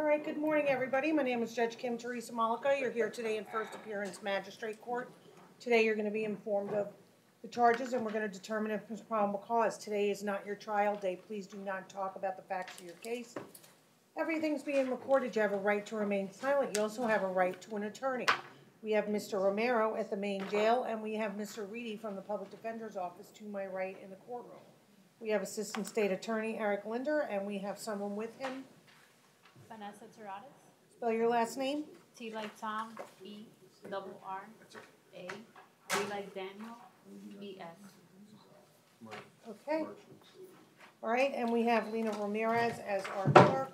right, good morning, everybody. My name is Judge Kim Teresa Malika. You're here today in first appearance magistrate court. Today you're going to be informed of the charges and we're going to determine if there's probable cause. Today is not your trial day. Please do not talk about the facts of your case. Everything's being recorded. You have a right to remain silent. You also have a right to an attorney. We have Mr. Romero at the main jail and we have Mr. Reedy from the public defender's office to my right in the courtroom. We have Assistant State Attorney Eric Linder and we have someone with him. Vanessa Terradas. Spell your last name. T like Tom, E, double R, A, D like Daniel, E, S. Okay. All right, and we have Lena Ramirez as our clerk.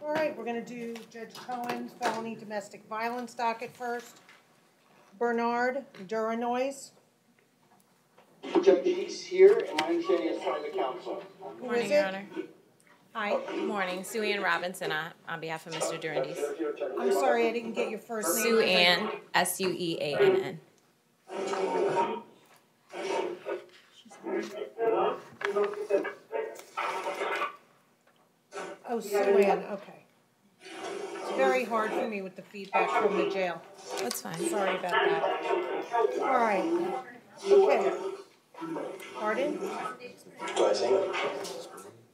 All right, we're going to do Judge Cohen's felony domestic violence docket first. Bernard Duranois. Judge, he's here, and my understanding is from the counsel. Who Morning, is Your it? Honor. Hi. Good morning. Sue Ann Robinson on behalf of Mr. Durandis. I'm sorry, I didn't get your first name. Sue Ann, Sueann. Oh, Sue Ann, okay. It's very hard for me with the feedback from the jail. That's fine. Sorry about that. All right. Okay. Pardon?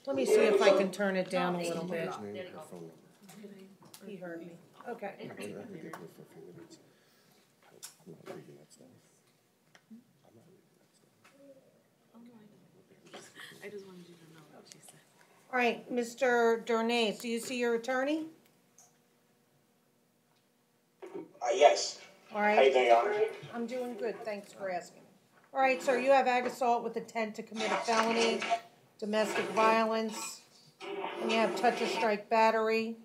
Let me see if I can turn it down a little bit. He heard me. Okay. I just wanted you to know what she said. All right, Mr. Durnace, do you see your attorney? Yes. All right. How you doing, Your Honor? I'm doing good. Thanks for asking. All right, sir, you have ag assault with intent to commit a felony, domestic violence, and you have touch or strike battery.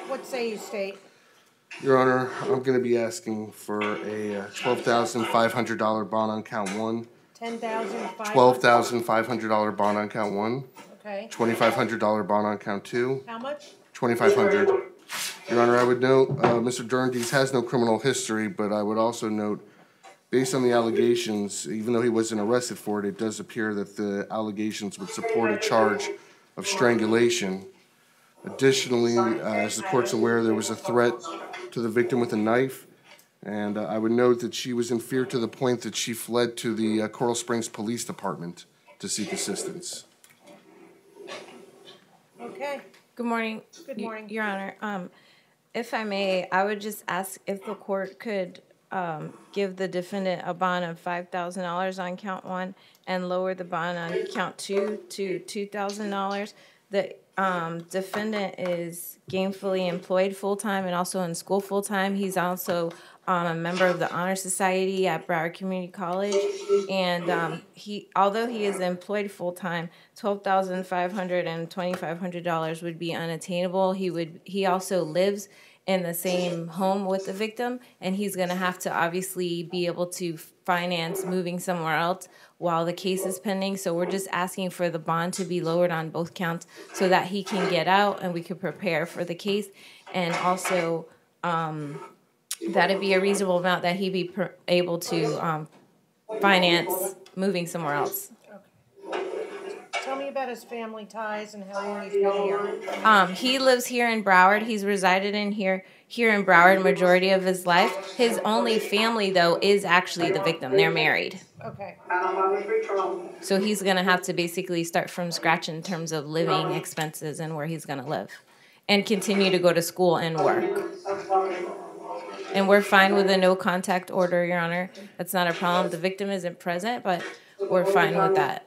What say you, State? Your Honor, I'm going to be asking for a $12,500 bond on count one. $10,500. $12,500 bond on count one. Okay. $2,500 bond on count two. How much? $2,500. Your Honor, I would note Mr. Durandis has no criminal history, but I would also note, based on the allegations, even though he wasn't arrested for it, it does appear that the allegations would support a charge of strangulation. Additionally, as the court's aware, there was a threat to the victim with a knife, and I would note that she was in fear to the point that she fled to the Coral Springs Police Department to seek assistance. Okay. Good morning. Good morning. Your Honor. If I may, I would just ask if the court could give the defendant a bond of $5,000 on count one and lower the bond on count two to $2,000. The defendant is gainfully employed full-time and also in school full-time. He's also a member of the Honor Society at Broward Community College, and although he is employed full-time, $12,500 and $2,500 would be unattainable. He also lives in the same home with the victim, and he's going to have to obviously be able to finance moving somewhere else while the case is pending. So we're just asking for the bond to be lowered on both counts so that he can get out and we can prepare for the case, and also that it be a reasonable amount that he be able to finance moving somewhere else. Tell me about his family ties and how long he's been here. He lives here in Broward. He's resided here in Broward majority of his life. His only family, though, is actually the victim. They're married. Okay. So he's going to have to basically start from scratch in terms of living expenses and where he's going to live and continue to go to school and work. And we're fine with a no contact order, Your Honor. That's not a problem. The victim isn't present, but we're fine with that.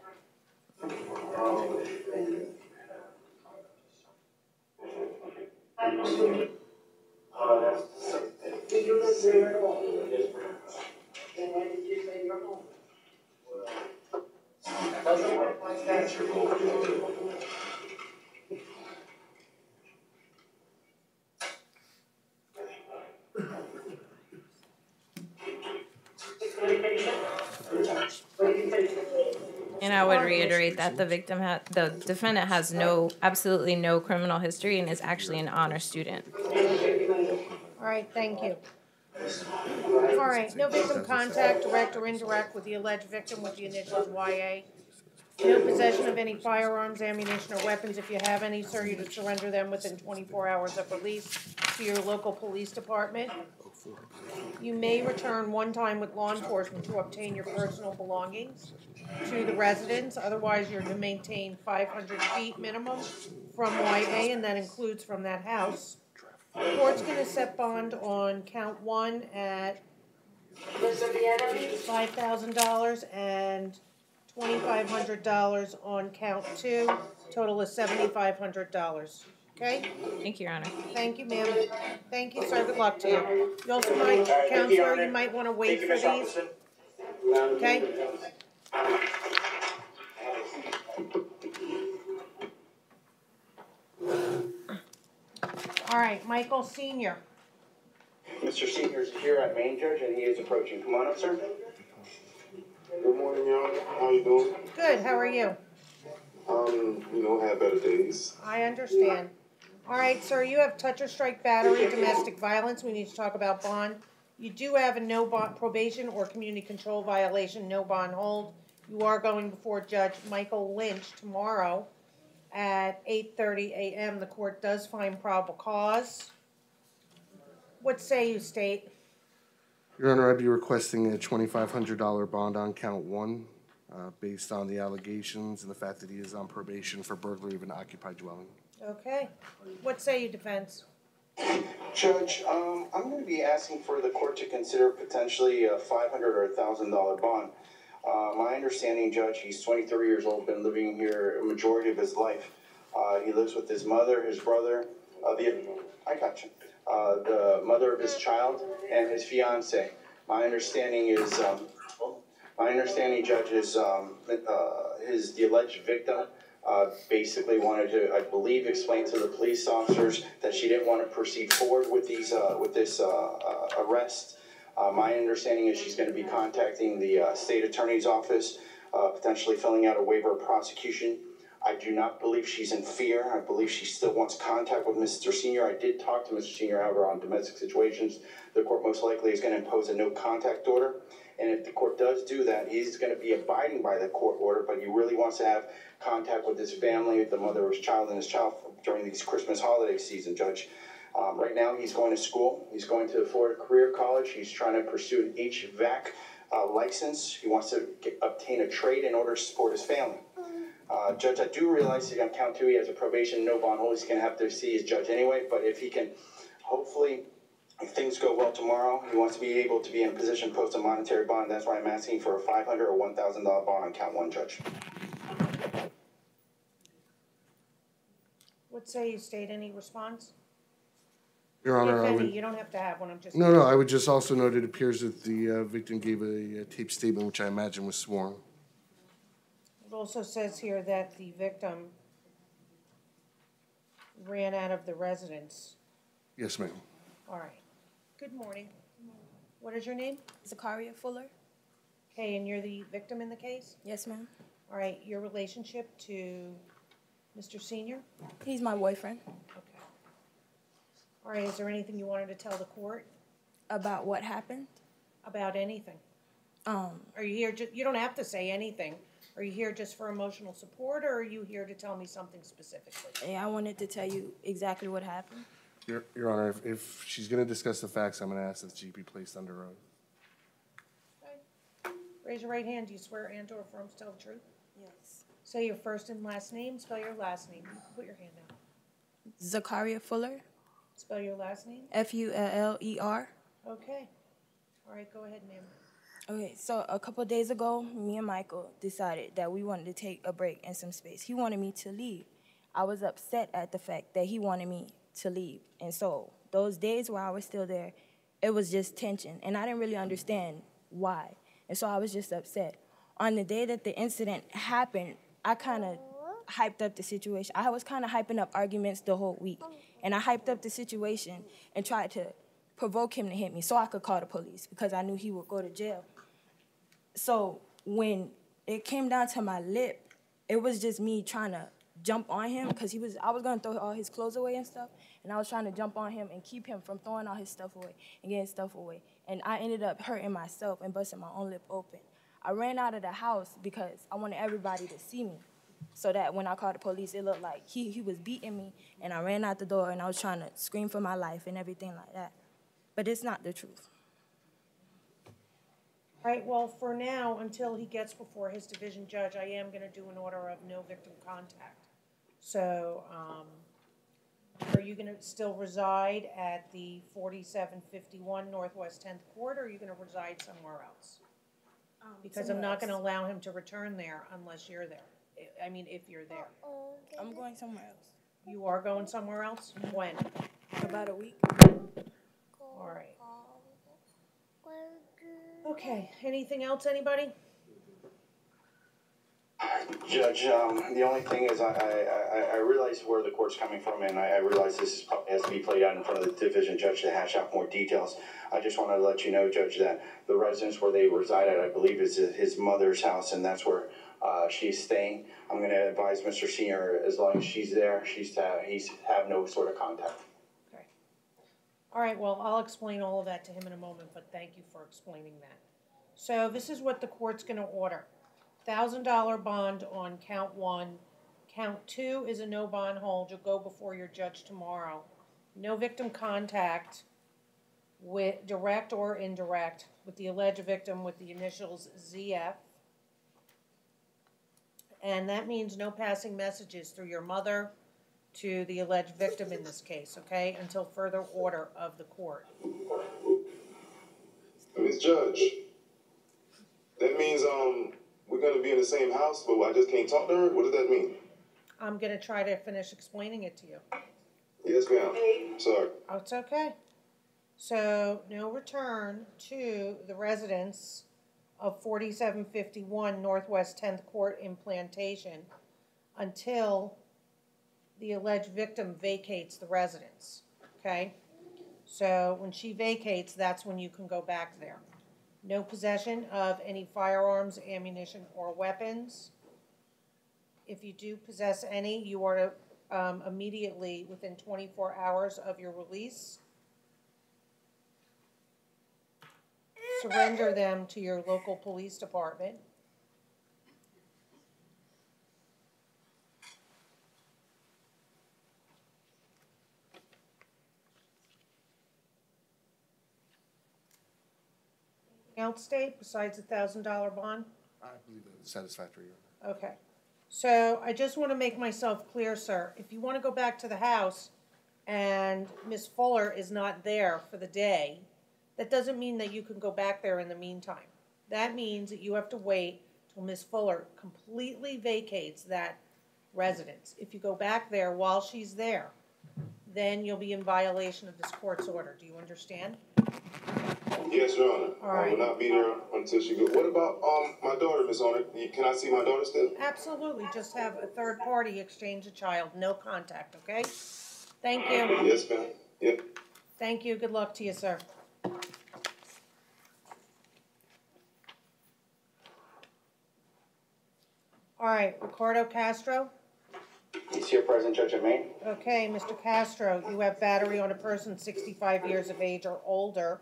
And I would reiterate that the defendant has absolutely no criminal history and is actually an honor student. All right, thank you. All right, no victim contact, direct or indirect, with the alleged victim with the initials YA. No possession of any firearms, ammunition, or weapons. If you have any, sir, you to surrender them within 24 hours of release to your local police department. You may return one time with law enforcement to obtain your personal belongings to the residence. Otherwise, you're to maintain 500 feet minimum from YA, and that includes from that house. The court's gonna set bond on count one at $5,000 and $2,500 on count two. Total is $7,500. Okay? Thank you, Your Honor. Thank you, ma'am. Thank you, sir. Good luck to you. You also might, counselor, you might want to wait for these. Okay? All right, Michael Senior. Mr. Senior is here at main judge, and he is approaching. Come on up, sir. Good morning, Your Honor. How you doing? Good, how are you? Had better days. I understand. All right, sir, you have touch or strike battery, domestic violence. We need to talk about bond. You do have a no bond probation or community control violation, no bond hold. You are going before Judge Michael Lynch tomorrow at 8:30 a.m. The court does find probable cause. What say you, State? Your Honor, I'd be requesting a $2,500 bond on count one, based on the allegations and the fact that he is on probation for burglary of an occupied dwelling. Okay. What say you, defense? Judge, I'm going to be asking for the court to consider potentially a $500 or $1,000 bond. My understanding, Judge, he's 23 years old, been living here a majority of his life. He lives with his mother, his brother, I got you. The mother of his child and his fiance. My understanding is, Judge, is the alleged victim basically wanted to, I believe, explain to the police officers that she didn't want to proceed forward with this arrest. My understanding is she's going to be contacting the state attorney's office, potentially filling out a waiver of prosecution. I do not believe she's in fear. I believe she still wants contact with Mr. Senior. I did talk to Mr. Senior, however, on domestic situations. The court most likely is going to impose a no contact order. And if the court does do that, he's going to be abiding by the court order, but he really wants to have contact with his family, the mother of his child, and his child during these Christmas holiday season, Judge. Right now, he's going to school. He's going to Florida Career College. He's trying to pursue an HVAC license. He wants to obtain a trade in order to support his family. Judge, I do realize on count two he has a probation, no bond hold. He's going to have to see his judge anyway, but if he can, hopefully, if things go well tomorrow, he wants to be able to be in a position to post a monetary bond. That's why I'm asking for a $500 or $1,000 bond on count one, Judge. What say you, State? Any response? Your Honor, If I any, would... you don't have to have one, I'm just... No, I would just also note it appears that the victim gave a taped statement, which I imagine was sworn. It also says here that the victim ran out of the residence. Yes, ma'am. All right. Good morning. What is your name? Zakaria Fuller. Okay, and you're the victim in the case? Yes, ma'am. All right, your relationship to Mr. Senior? He's my boyfriend. Okay. All right, is there anything you wanted to tell the court About what happened? about anything? Are you here, you don't have to say anything. Are you here just for emotional support, or are you here to tell me something specifically? Yeah, I wanted to tell you exactly what happened. Your Honor, if she's going to discuss the facts, I'm going to ask that she be placed under oath. Okay. Raise your right hand. Do you swear and or affirm to tell the truth? Yes. Say your first and last name. Spell your last name. Put your hand out. Zakaria Fuller. Spell your last name. Fuller. Okay. All right, go ahead, ma'am. Okay, so a couple of days ago, me and Michael decided that we wanted to take a break and some space. He wanted me to leave. I was upset at the fact that he wanted me to leave. And so those days where I was still there, it was just tension. And I didn't really understand why. And so I was just upset. On the day that the incident happened, I kind of hyped up the situation. I was kind of hyping up arguments the whole week. And I hyped up the situation and tried to provoke him to hit me so I could call the police because I knew he would go to jail. So when it came down to my lip, it was just me trying to jump on him because I was going to throw all his clothes away and stuff, and I was trying to jump on him and keep him from throwing all his stuff away and getting stuff away. And I ended up hurting myself and busting my own lip open. I ran out of the house because I wanted everybody to see me, so that when I called the police, it looked like he was beating me, and I ran out the door, and I was trying to scream for my life and everything like that. But it's not the truth. All right, well, for now, until he gets before his division judge, I am gonna do an order of no victim contact. So, are you gonna still reside at the 4751 Northwest 10th Court, or are you gonna reside somewhere else? Because I'm not gonna allow him to return there unless you're there. I mean, if you're there. I'm going somewhere else. You are going somewhere else? When? About a week. All right. Okay, anything else, anybody? Judge, the only thing is I realize where the court's coming from, and I realize this has to be played out in front of the division judge to hash out more details. I just wanted to let you know, Judge, that the residence where they reside at, I believe, is his mother's house, and that's where she's staying. I'm going to advise Mr. Senior, as long as she's there, he's have no sort of contact. Okay. All right, well, I'll explain all of that to him in a moment, but thank you for explaining that. So this is what the court's going to order. $1,000 bond on count 1. Count 2 is a no bond hold. You'll go before your judge tomorrow. No victim contact, with direct or indirect, with the alleged victim with the initials ZF. And that means no passing messages through your mother to the alleged victim in this case, okay, until further order of the court. Miss Judge, that means we're gonna be in the same house, but I just can't talk to her? What does that mean? I'm going to try to finish explaining it to you. Yes, ma'am. Sorry. Oh, it's okay. So, no return to the residence of 4751 Northwest 10th Court in Plantation until the alleged victim vacates the residence, okay? So, when she vacates, that's when you can go back there. No possession of any firearms, ammunition, or weapons. If you do possess any, you are to immediately, within 24 hours of your release, surrender them to your local police department. Anything else, State, besides the $1,000 bond? I believe that is satisfactory. Okay. So I just want to make myself clear, sir. If you want to go back to the house and Miss Fuller is not there for the day, that doesn't mean that you can go back there in the meantime. That means that you have to wait till Miss Fuller completely vacates that residence. If you go back there while she's there, then you'll be in violation of this court's order. Do you understand? Yes, Your Honor. All I right. will not be there until she goes. What about my daughter, Miss Honor? Can I see my daughter still? Absolutely. Just have a third party exchange a child. No contact, okay? Thank you. Yes, ma'am. Yep. Thank you. Good luck to you, sir. All right, Ricardo Castro. He's here present, Judge at Maine. Okay, Mr. Castro, you have battery on a person 65 years of age or older.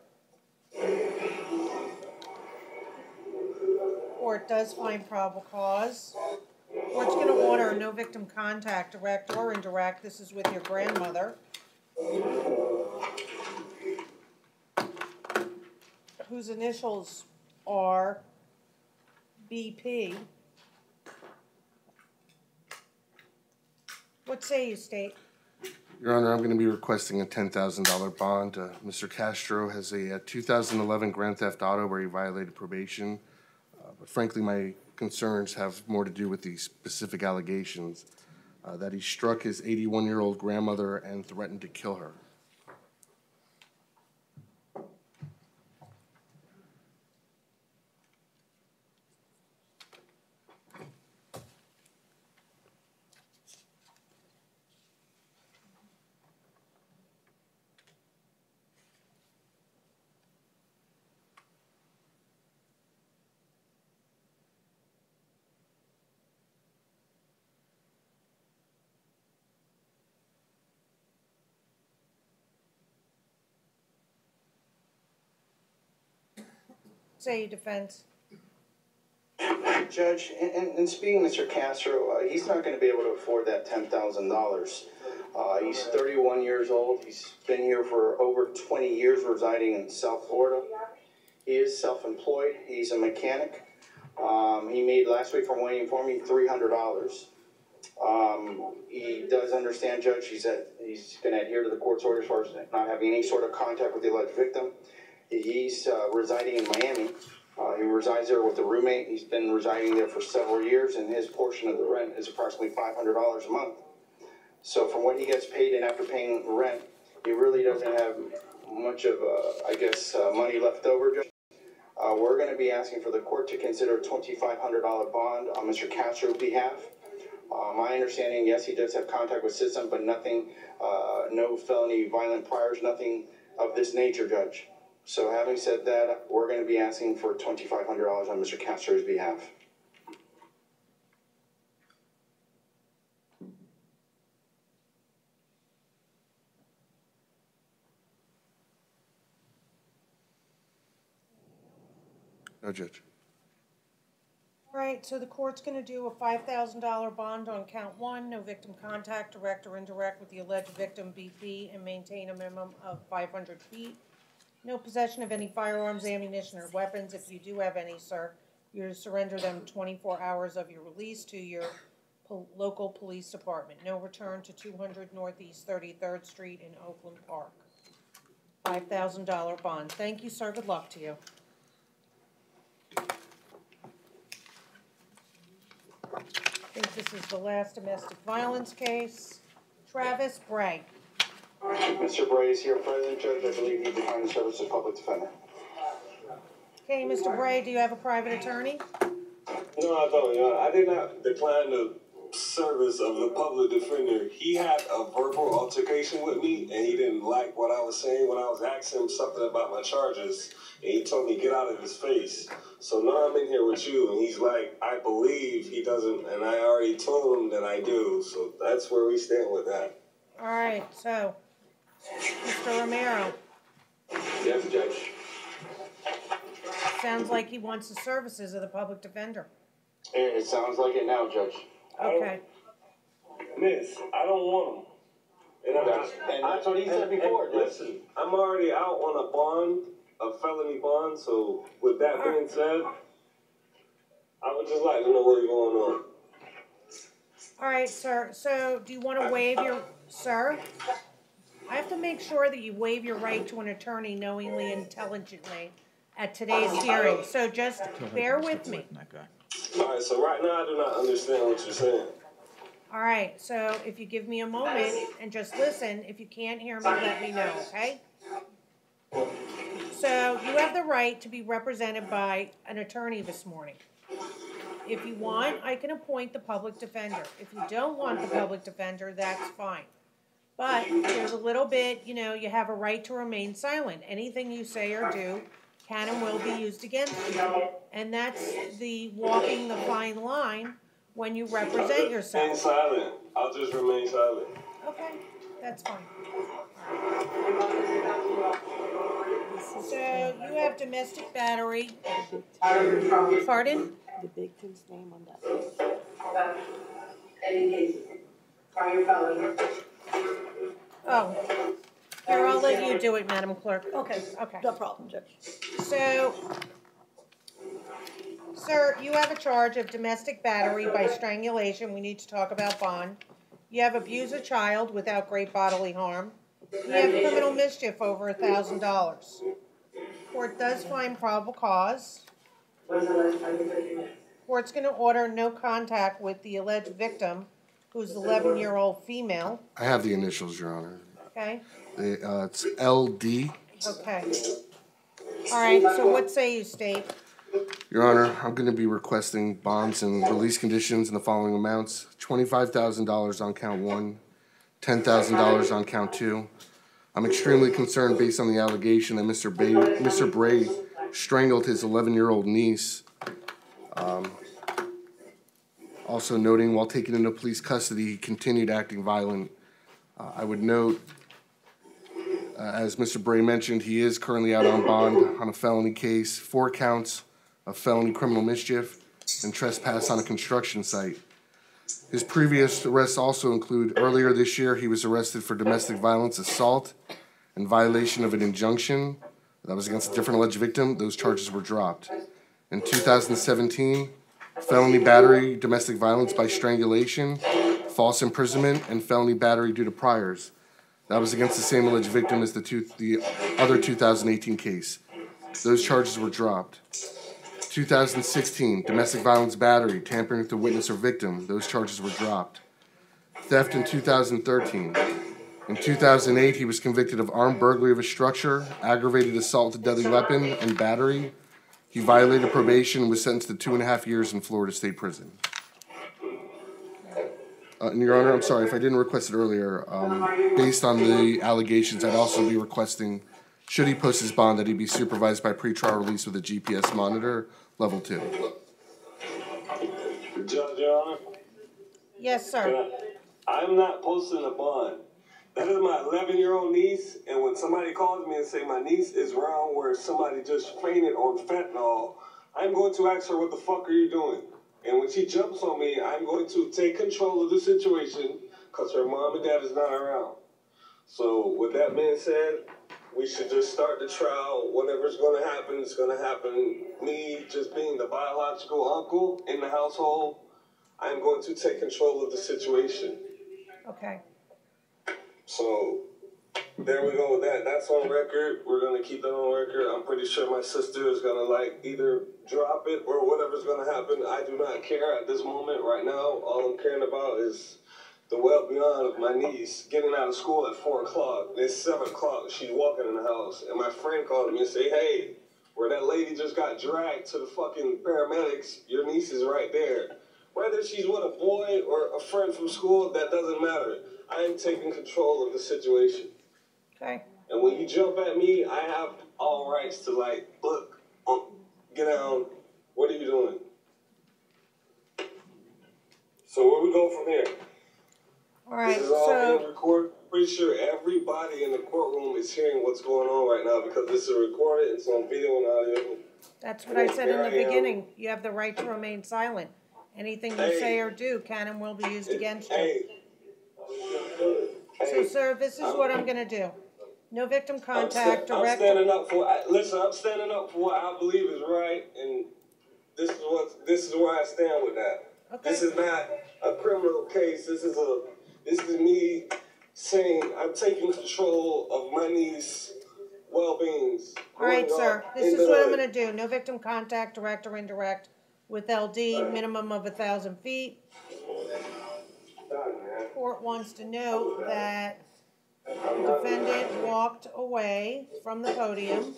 Court does find probable cause. Court's going to order no victim contact, direct or indirect. This is with your grandmother, whose initials are BP. What say you, State? Your Honor, I'm going to be requesting a $10,000 bond. Mr. Castro has a 2011 grand theft auto where he violated probation. But frankly, my concerns have more to do with the specific allegations that he struck his 81-year-old grandmother and threatened to kill her. Say your defense. Judge, and speaking of Mr. Castro, he's not going to be able to afford that $10,000. He's 31 years old. He's been here for over 20 years residing in South Florida. He is self-employed. He's a mechanic. He made last week, from what he informed me, $300. He does understand, Judge, he's going to adhere to the court's order as far as not having any sort of contact with the alleged victim. He's residing in Miami. He resides there with a roommate. He's been residing there for several years, and his portion of the rent is approximately $500 a month. So from what he gets paid and after paying rent, he really doesn't have much of, money left over, Judge. We're going to be asking for the court to consider a $2,500 bond on Mr. Castro's behalf. My understanding, yes, he does have contact with system, but nothing, no felony violent priors, nothing of this nature, Judge. So having said that, we're going to be asking for $2,500 on Mr. Castro's behalf. No, Judge. All right, so the court's going to do a $5,000 bond on count 1, no victim contact, direct or indirect, with the alleged victim BP, and maintain a minimum of 500 feet. No possession of any firearms, ammunition, or weapons. If you do have any, sir, you're to surrender them 24 hours of your release to your local police department. No return to 200 Northeast 33rd Street in Oakland Park. $5,000 bond. Thank you, sir. Good luck to you. I think this is the last domestic violence case. Travis Bray. Mr. Bray is here present, Judge. I believe he declined the service of public defender. Okay, Mr. Bray, do you have a private attorney? No, I don't. I did not decline the service of the public defender. He had a verbal altercation with me, and he didn't like what I was saying when I was asking him something about my charges, and he told me get out of his face. So now I'm in here with you, and he's like, I believe he doesn't, and I already told him that I do. So that's where we stand with that. All right, so, Mr. Romero. Yes, Judge. Sounds like he wants the services of the public defender. It sounds like it now, Judge. Okay. Miss, I don't want him. And that's what he said before, Judge. Listen, I'm already out on a bond, a felony bond, so with that being said, I would just like to know what's going on. All right, sir, so do you want to waive your, sir? I have to make sure that you waive your right to an attorney knowingly and intelligently at today's hearing, so just bear with me. All right, so right now I do not understand what you're saying. All right, so if you give me a moment and just listen, if you can't hear me, let me know, okay? So you have the right to be represented by an attorney this morning. If you want, I can appoint the public defender. If you don't want the public defender, that's fine. But there's a little bit, you have a right to remain silent. Anything you say or do can and will be used against you. And that's the walking the fine line when you represent yourself. Remain silent. I'll just remain silent. Okay, that's fine. So you have domestic battery. Pardon? The victim's name on that. Any cases. Prior felony. Oh, here, I'll let you do it, Madam Clerk. Okay, Okay. no problem, Judge. So, sir, you have a charge of domestic battery by strangulation. We need to talk about bond. You have abused a child without great bodily harm. You have criminal mischief over $1,000. Court does find probable cause. When's the last time you did it? Court's going to order no contact with the alleged victim, who's an 11-year-old female. I have the initials, Your Honor. Okay? It's LD. Okay. All right, so what say you, State? Your Honor, I'm going to be requesting bonds and release conditions in the following amounts: $25,000 on count 1, $10,000 on count 2. I'm extremely concerned based on the allegation that Mr. Bray strangled his 11-year-old niece. Also noting, while taken into police custody, he continued acting violent. I would note, as Mr. Bray mentioned, he is currently out on bond on a felony case, 4 counts of felony criminal mischief, and trespass on a construction site. His previous arrests also include, earlier this year, he was arrested for domestic violence, assault, and violation of an injunction that was against a different alleged victim. Those charges were dropped. In 2017, felony battery, domestic violence by strangulation, false imprisonment, and felony battery due to priors. That was against the same alleged victim as the other 2018 case. Those charges were dropped. 2016, domestic violence battery, tampering with a witness or victim. Those charges were dropped. Theft in 2013. In 2008, he was convicted of armed burglary of a structure, aggravated assault with a deadly weapon, and battery. He violated probation and was sentenced to 2.5 years in Florida State Prison. And Your Honor, I'm sorry if I didn't request it earlier. Based on the allegations, I'd also be requesting, should he post his bond, that he be supervised by pretrial release with a GPS monitor, level 2. Judge, Your Honor? Yes, sir. I'm not posting a bond. That is my 11-year-old niece, and when somebody calls me and say my niece is around where somebody just fainted on fentanyl, I'm going to ask her, what the fuck are you doing? And when she jumps on me, I'm going to take control of the situation because her mom and dad is not around. So with that being said, we should just start the trial. Whatever's going to happen is going to happen. Me just being the biological uncle in the household, I'm going to take control of the situation. Okay. So there we go with that. That's on record. We're going to keep that on record. I'm pretty sure my sister is going to either drop it or whatever's going to happen. I do not care at this moment right now. All I'm caring about is the well-beyond of my niece getting out of school at 4 o'clock. It's 7 o'clock. She's walking in the house. And my friend called me and said, hey, where that lady just got dragged to the fucking paramedics, your niece is right there. Whether she's with a boy or a friend from school, that doesn't matter. I am taking control of the situation. Okay. And when you jump at me, I have all rights to look, get down. What are you doing? So where we go from here? All right, This is all so being recorded. Pretty sure everybody in the courtroom is hearing what's going on right now because this is recorded. It's on video and audio. that's what I said in the beginning. You have the right to remain silent. Anything you say or do can and will be used against you. So, sir, this is what I'm gonna do. No victim contact, I'm direct. standing up for. Listen, I'm standing up for what I believe is right, and this is where I stand with that. Okay. This is not a criminal case. This is me saying I'm taking control of my niece's well-beings. All right, sir, this is what I'm gonna do. No victim contact, direct or indirect, with LD, minimum of 1,000 feet. Court wants to note that the defendant walked away from the podium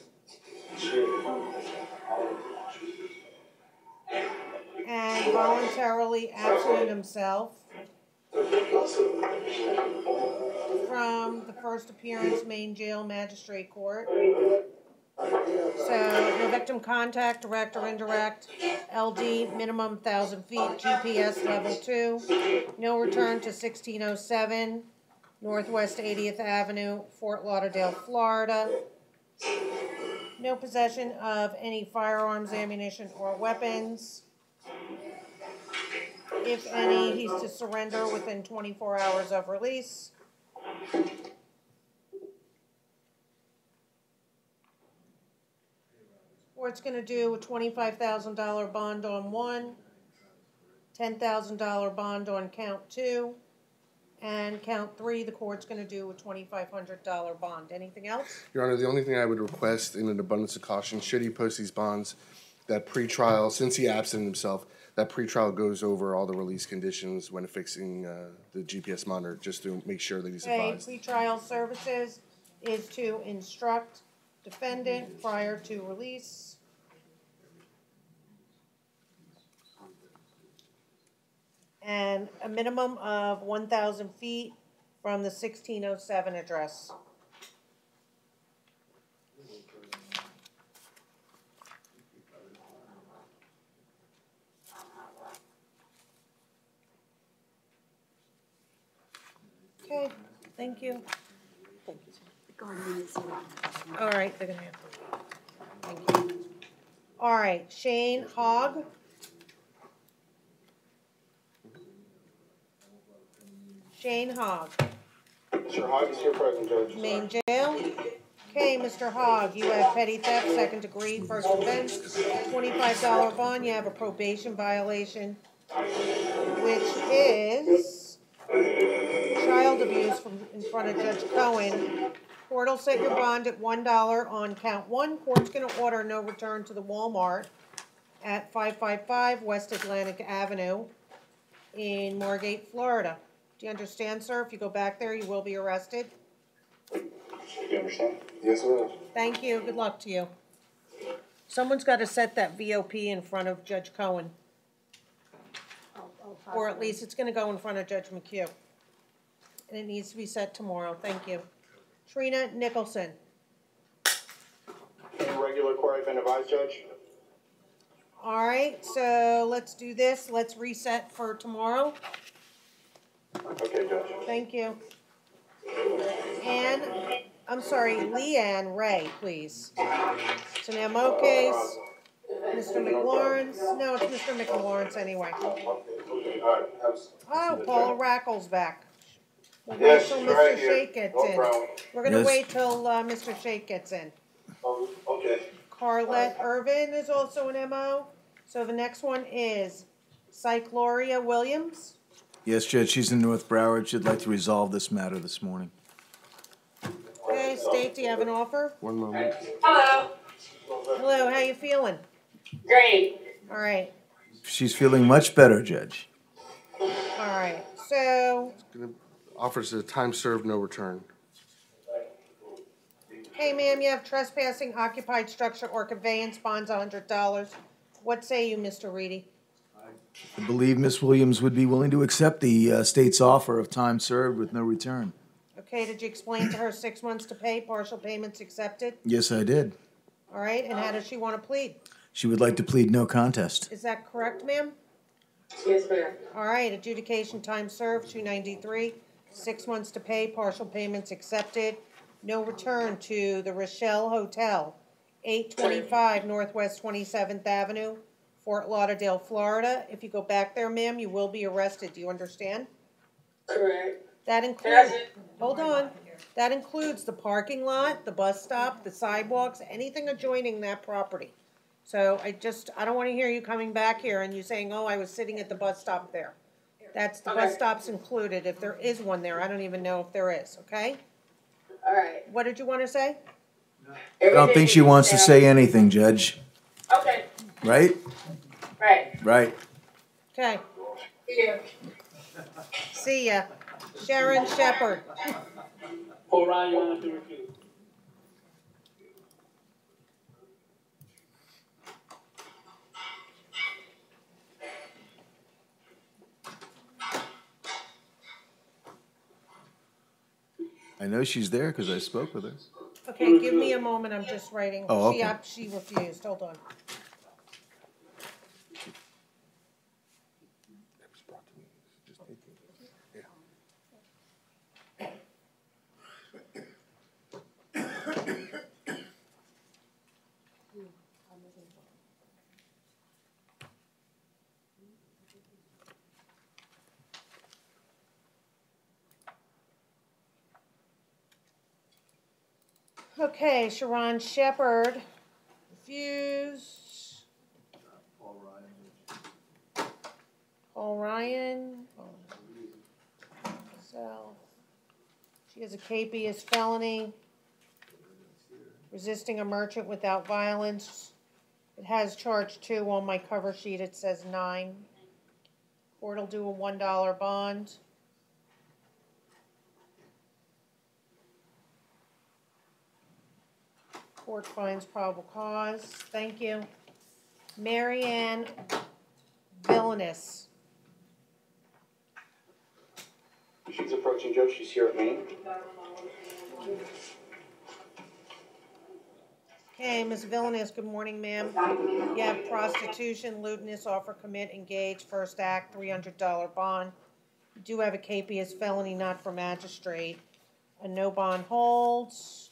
and voluntarily absented himself from the first appearance main jail magistrate court. So, no victim contact, direct or indirect, LD, minimum 1,000 feet, GPS level 2, no return to 1607 Northwest 80th Avenue, Fort Lauderdale, Florida. No possession of any firearms, ammunition, or weapons. If any, he's to surrender within 24 hours of release. Court's going to do a $25,000 bond on 1, $10,000 bond on count 2, and count 3, the court's going to do a $2,500 bond. Anything else? Your Honor, the only thing I would request in an abundance of caution, should he post these bonds, that pretrial, since he absented himself, that pretrial goes over all the release conditions when affixing the GPS monitor, just to make sure that he's advised. Pretrial services is to instruct defendant prior to release. And a minimum of 1,000 feet from the 1607 address. Okay, thank you. Thank you, sir. The guardian is here. All right, they're gonna have to. Thank you. All right, Shane Hogg. Shane Hogg. Mr. Hogg is here present, Judge. Main jail. Okay, Mr. Hogg, you have petty theft, second degree, first offense, $25 bond. You have a probation violation, which is child abuse in front of Judge Cohen. Court will set your bond at $1 on count 1. Court's going to order no return to the Walmart at 555 West Atlantic Avenue in Margate, Florida. Do you understand, sir? If you go back there, you will be arrested. Do you understand? Yes, ma'am. Thank you. Good luck to you. Someone's got to set that VOP in front of Judge Cohen. Or at least it's going to go in front of Judge McHugh. And it needs to be set tomorrow. Thank you. Trina Nicholson. Irregular court, I've been advised, Judge. All right, so let's do this. Let's reset for tomorrow. Okay, Judge. Thank you. And, I'm sorry, Leanne Ray, please. It's an MO case. Mr. McLaurin's. No, it's Mr. McLaurin's anyway. Oh, Paula Rackle's back. We'll wait till Mr. Shake gets in. We're going to wait till Mr. Shake gets in. Okay. Carlette Irvin is also an MO. So the next one is Cycloria Williams. Yes, Judge, she's in North Broward. She'd like to resolve this matter this morning. Okay, State, do you have an offer? One moment. Hello. Hello, how you feeling? Great. All right, She's feeling much better, Judge. all right. So, Offers a time served, no return. hey, ma'am, you have trespassing, occupied structure, or conveyance, bonds $100. What say you, Mr. Reedy? I believe Miss Williams would be willing to accept the state's offer of time served with no return. Okay, did you explain to her 6 months to pay, partial payments accepted? Yes, I did. All right, and how does she want to plead? She would like to plead no contest. Is that correct, ma'am? Yes, ma'am. All right, adjudication time served, 293. 6 months to pay, partial payments accepted. No return to the Rochelle Hotel, 825 Northwest 27th Avenue, Fort Lauderdale, Florida. If you go back there, ma'am, you will be arrested. Do you understand? Correct. That includes, hold on, that includes the parking lot, the bus stop, the sidewalks, anything adjoining that property. So I don't want to hear you coming back here and you saying, oh, I was sitting at the bus stop there. That's, the bus stop's included, if there is one there. I don't even know if there is, okay? All right. What did you want to say? I don't think she wants to say anything, Judge. Okay. Right? Right. Right. Okay, Yeah. see ya. Sharon Shepherd. Hold on, you want to repeat. I know she's there because I spoke with her. Okay, give me a moment, I'm just writing. Oh, okay. She refused, hold on. Okay, Sharon Shepherd refused. Paul Ryan. So, she has a capious felony. Resisting a merchant without violence. It has charge 2 on my cover sheet. It says 9. Court will do a $1 bond. Court finds probable cause. Thank you. Marianne Villainous. She's approaching, Judge. She's here at Maine. Okay, Ms. Villainous, good morning, ma'am. You have prostitution, lewdness, offer, commit, engage, first act, $300 bond. You do have a capious felony, not for magistrate. A no bond holds.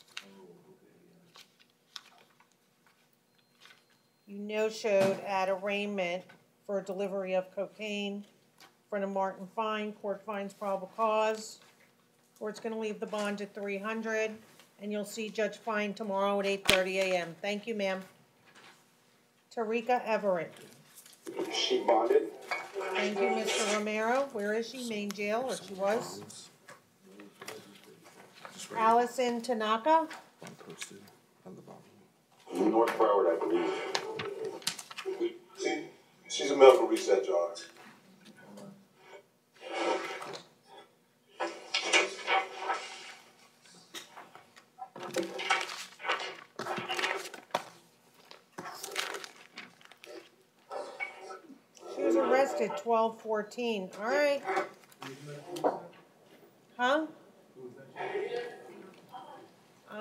You no-showed at arraignment for delivery of cocaine front of Martin Fine. Court finds probable cause. Court's gonna leave the bond at 300, and you'll see Judge Fine tomorrow at 8:30 a.m. Thank you, ma'am. Tarika Everett. She bonded? Thank you, Mr. Romero. Where is she? Main jail, or she was? Allison Tanaka. Posted on the bottom. North Broward, I believe. She's a medical reset charge. She was arrested 12/14. All right. Huh?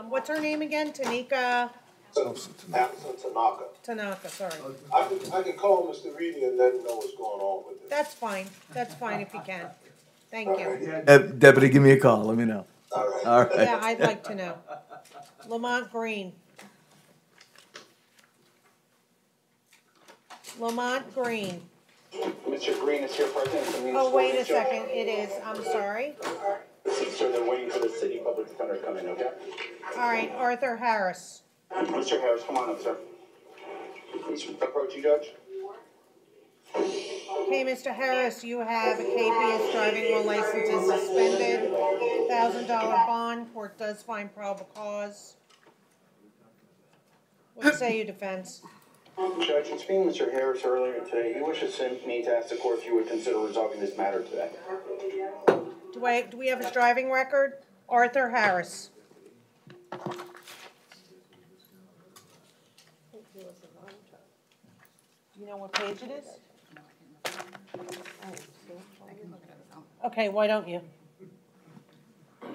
What's her name again? Tanika Allison Tanaka. Tanaka, sorry. I can call Mr. Reedy and let him know what's going on with it. That's fine. That's fine if you can. Thank you. Deputy, give me a call. Let me know. All right. All right. Yeah, I'd like to know. Lamont Green. Lamont Green. Mr. Green is here present from the Oh, wait a municipal second. It is. I'm sorry. So they're waiting for the city public defender to come in, okay? All right, Arthur Harris. Mr. Harris, come on up, sir. Please approach you, Judge. Okay, Mr. Harris, you have a KPS driving while license is suspended. $1,000 bond. Court does find probable cause. What say you, defense? Judge, in speaking to Mr. Harris earlier today, he wishes me to ask the court if you would consider resolving this matter today. Do we have his driving record? Arthur Harris. You know what page it is? Okay, why don't you? Do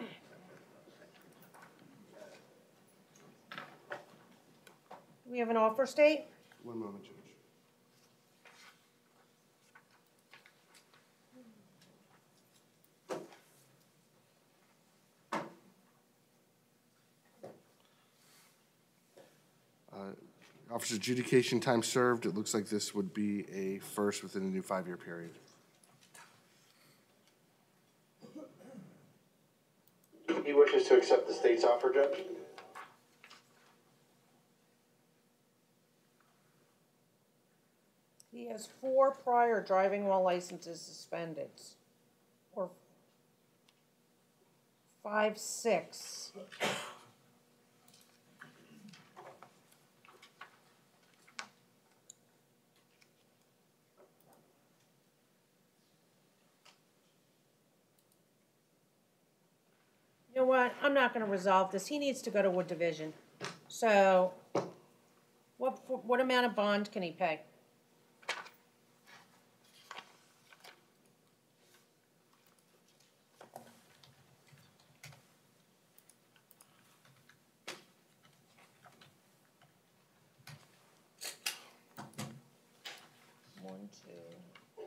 we have an offer state? One moment, Judge. Officer's adjudication time served. It looks like this would be a first within a new 5-year period. He wishes to accept the state's offer, Judge. He has 4 prior driving while licenses suspended. Or 5, 6. You know what? I'm not going to resolve this. He needs to go to Wood Division. So, what amount of bond can he pay?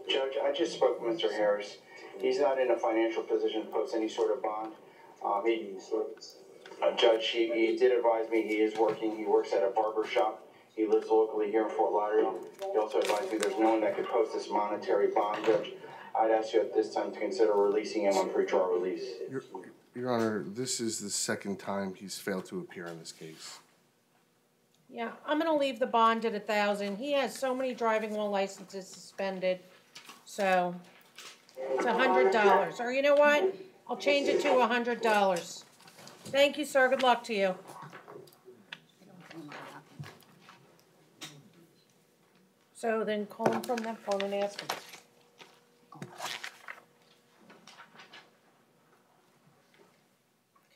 Judge, I just spoke with Mr. Harris. He's not in a financial position to post any sort of bond. Judge, he did advise me he is working. He works at a barber shop. He lives locally here in Fort Lauderdale. He also advised me there's no one that could post this monetary bond, Judge. I'd ask you at this time to consider releasing him on pretrial release. Your Honor, this is the second time he's failed to appear in this case. Yeah, I'm going to leave the bond at $1,000. He has so many driving while licenses suspended. So, it's $100. Or you know what? I'll change it to $100. Thank you, sir. Good luck to you. So then call him from that phone and ask him.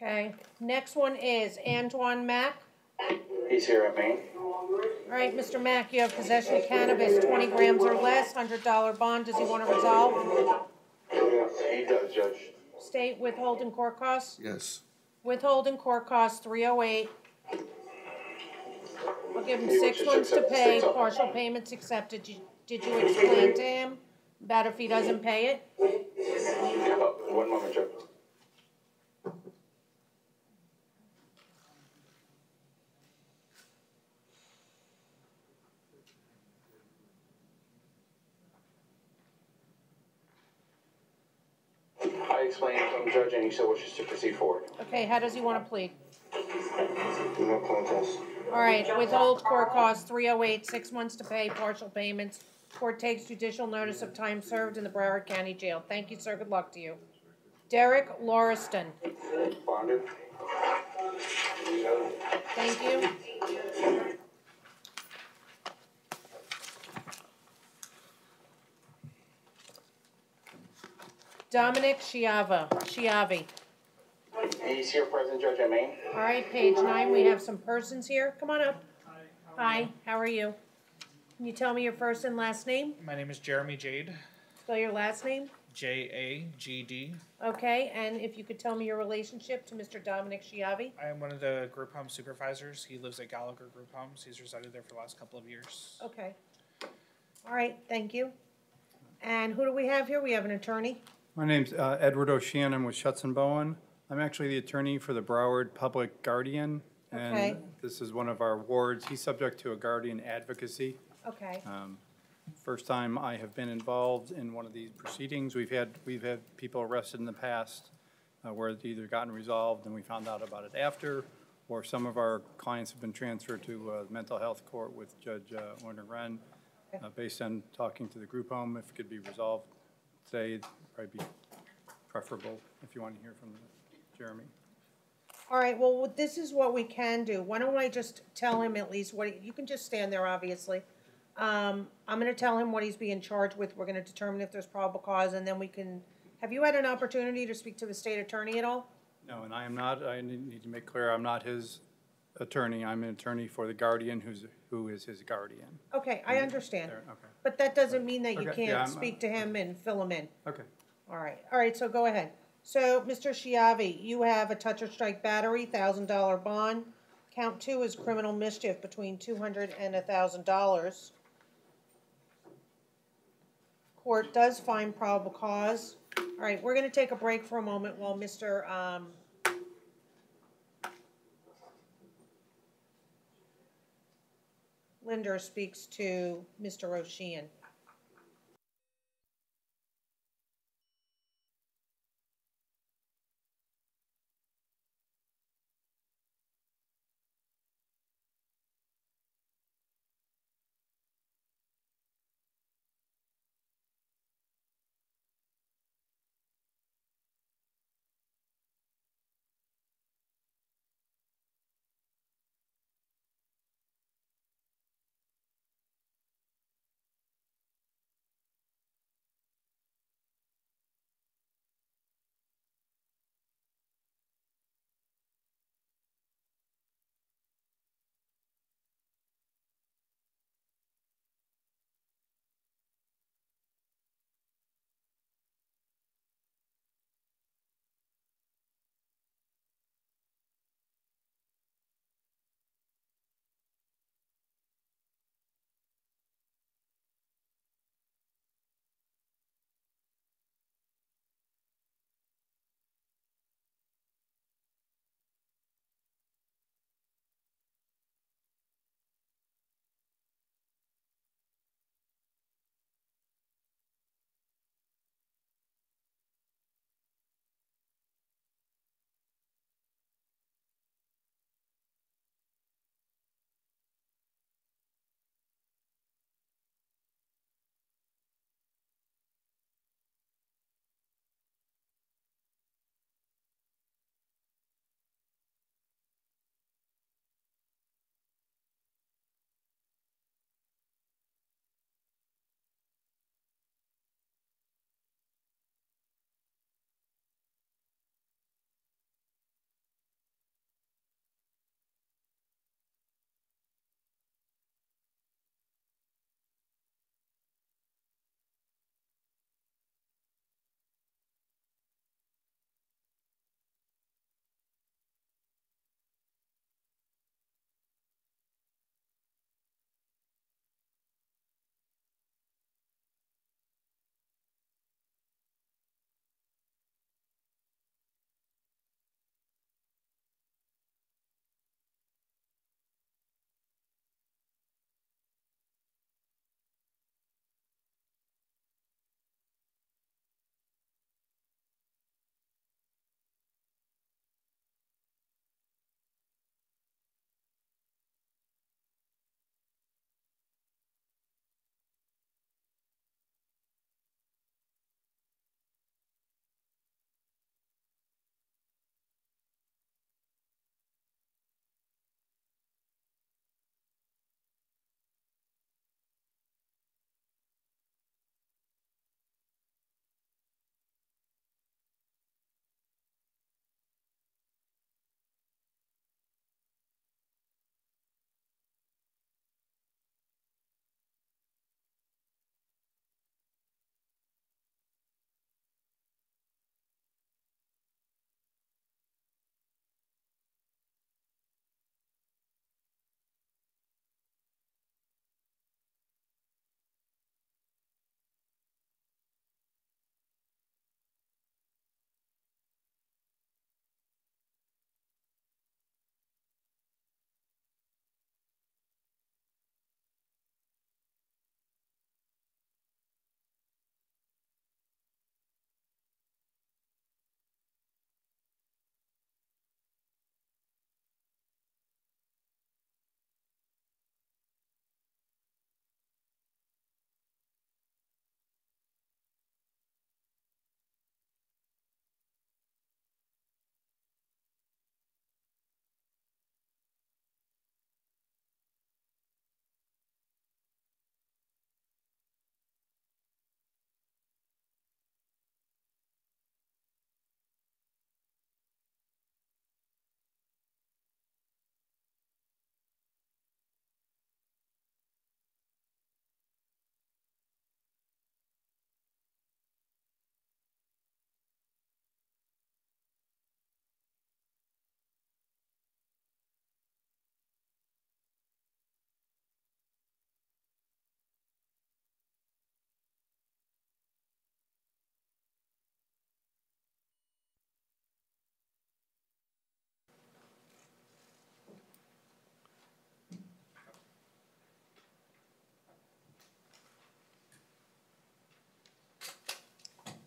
Okay, next one is Antoine Mack. He's here at Maine. All right, Mr. Mack, you have possession of cannabis, 20 grams or less, $100 bond. Does he want to resolve? He does, Judge. State withholding court costs? Yes. Withholding court costs, 308. I'll give him He 6 wishes to months to accept the pay, state's offer. partial payments accepted. Did you explain to him about if he doesn't pay it? One moment, Judge. I explained it to him, Judge, and he still wishes to proceed forward. Okay, how does he want to plead? No contest. All right, withhold court costs, 308, 6 months to pay, partial payments. Court takes judicial notice of time served in the Broward County Jail. Thank you, sir. Good luck to you. Derek Lauriston. Bonded. Thank you. Dominic Chiavi. He's here, present, Judge, at Maine. All right, page 9, we have some persons here. Come on up. Hi, how are you? Can you tell me your first and last name? My name is Jeremy Jade, Spell your last name. Jagd. Okay, and if you could tell me your relationship to Mr. Dominic Chiavi? I am one of the group home supervisors. He lives at Gallagher Group Homes. He's resided there for the last couple of years. Okay. All right, thank you. And who do we have here? We have an attorney. My name's Edward O'Sheehan. I'm with Schutz and Bowen. I'm actually the attorney for the Broward Public Guardian. And Okay. this is one of our wards. He's subject to a guardian advocacy. Okay. First time I have been involved in one of these proceedings. We've had people arrested in the past where it's either gotten resolved and we found out about it after, or some of our clients have been transferred to mental health court with Judge Werner Wren. Based on talking to the group home, if it could be resolved today, it'd probably be preferable if you want to hear from Jeremy. All right, well, this is what we can do. Why don't I just tell him at least what, you can just stand there, obviously. I'm gonna tell him what he's being charged with. We're gonna determine if there's probable cause, and then we can, have you had an opportunity to speak to the state attorney at all? No, and I am not, I need to make clear, I'm not his attorney. I'm an attorney for the guardian who is his guardian. Okay, I understand. Okay. But that doesn't mean that you Okay, yeah, can't I'm- speak to him and fill him in. Okay. All right, so go ahead. So, Mr. Chiavi, you have a touch or strike battery, $1,000 bond. Count 2 is criminal mischief between $200 and $1,000. Court does find probable cause. All right, we're gonna take a break for a moment while Mr. Linder speaks to Mr. O'Sheehan.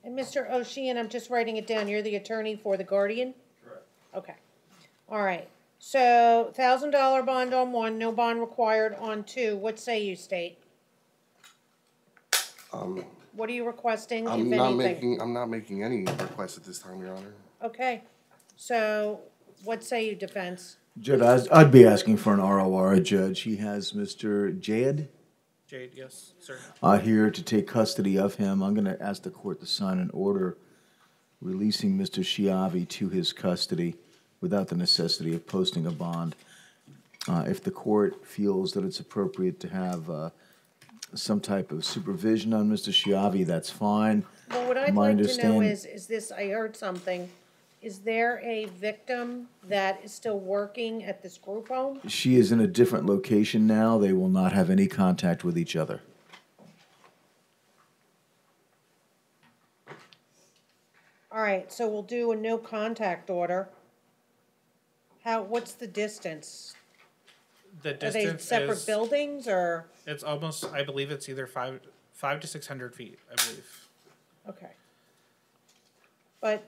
And Mr. O'Sheehan, I'm just writing it down, you're the attorney for the guardian? Correct. Okay. All right. So $1,000 bond on one, no bond required on two. What say you, state? What are you requesting, if anything? I'm not making any requests at this time, Your Honor. Okay. So what say you, defense? Judge, I'd be asking for an ROR, Judge. He has Mr. Jade Jade, yes, sir. here to take custody of him. I'm going to ask the court to sign an order releasing Mr. Chiavi to his custody without the necessity of posting a bond. If the court feels that it's appropriate to have some type of supervision on Mr. Chiavi, that's fine. Well, what I'd My like to know understand- is this, I heard something. Is there a victim that is still working at this group home? She is in a different location now. They will not have any contact with each other. All right, so we'll do a no contact order. What's the distance? The Are they distance separate is, buildings or? it's almost, I believe it's either 5 to 600 feet, I believe. Okay. But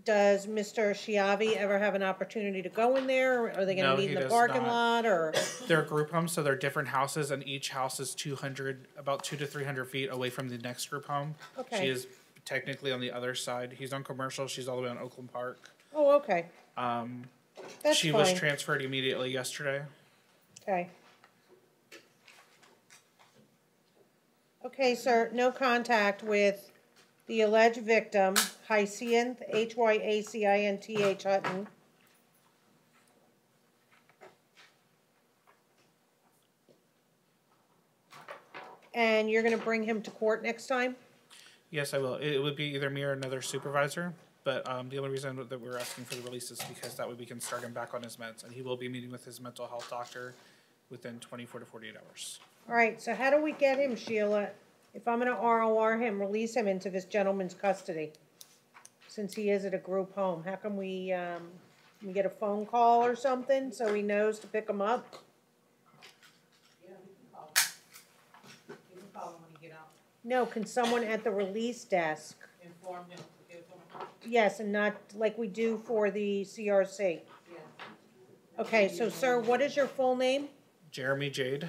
does Mr. Chiavi ever have an opportunity to go in there? Or are they gonna No, meet he in the does parking not. lot or? They're group homes, so they're different houses, and each house is about 200 to 300 feet away from the next group home. Okay. She is technically on the other side. He's on commercial. She's all the way on Oakland Park. Oh, okay. That's She was fine. transferred immediately yesterday. Okay. Okay, sir, no contact with the alleged victim, Hyacinth, Hyacinth Hutton. And you're gonna bring him to court next time? Yes, I will. It would be either me or another supervisor, but the only reason that we're asking for the release is because that way we can start him back on his meds, and he will be meeting with his mental health doctor within 24 to 48 hours. All right, so how do we get him, Sheila? If I'm gonna ROR him, release him into this gentleman's custody, since he is at a group home, how can we get a phone call or something so he knows to pick him up? No, can someone at the release desk? Inform him to give him. Yes, and not like we do for the CRC. Yeah. Okay, so sir, what is your full name? Jeremy Jade.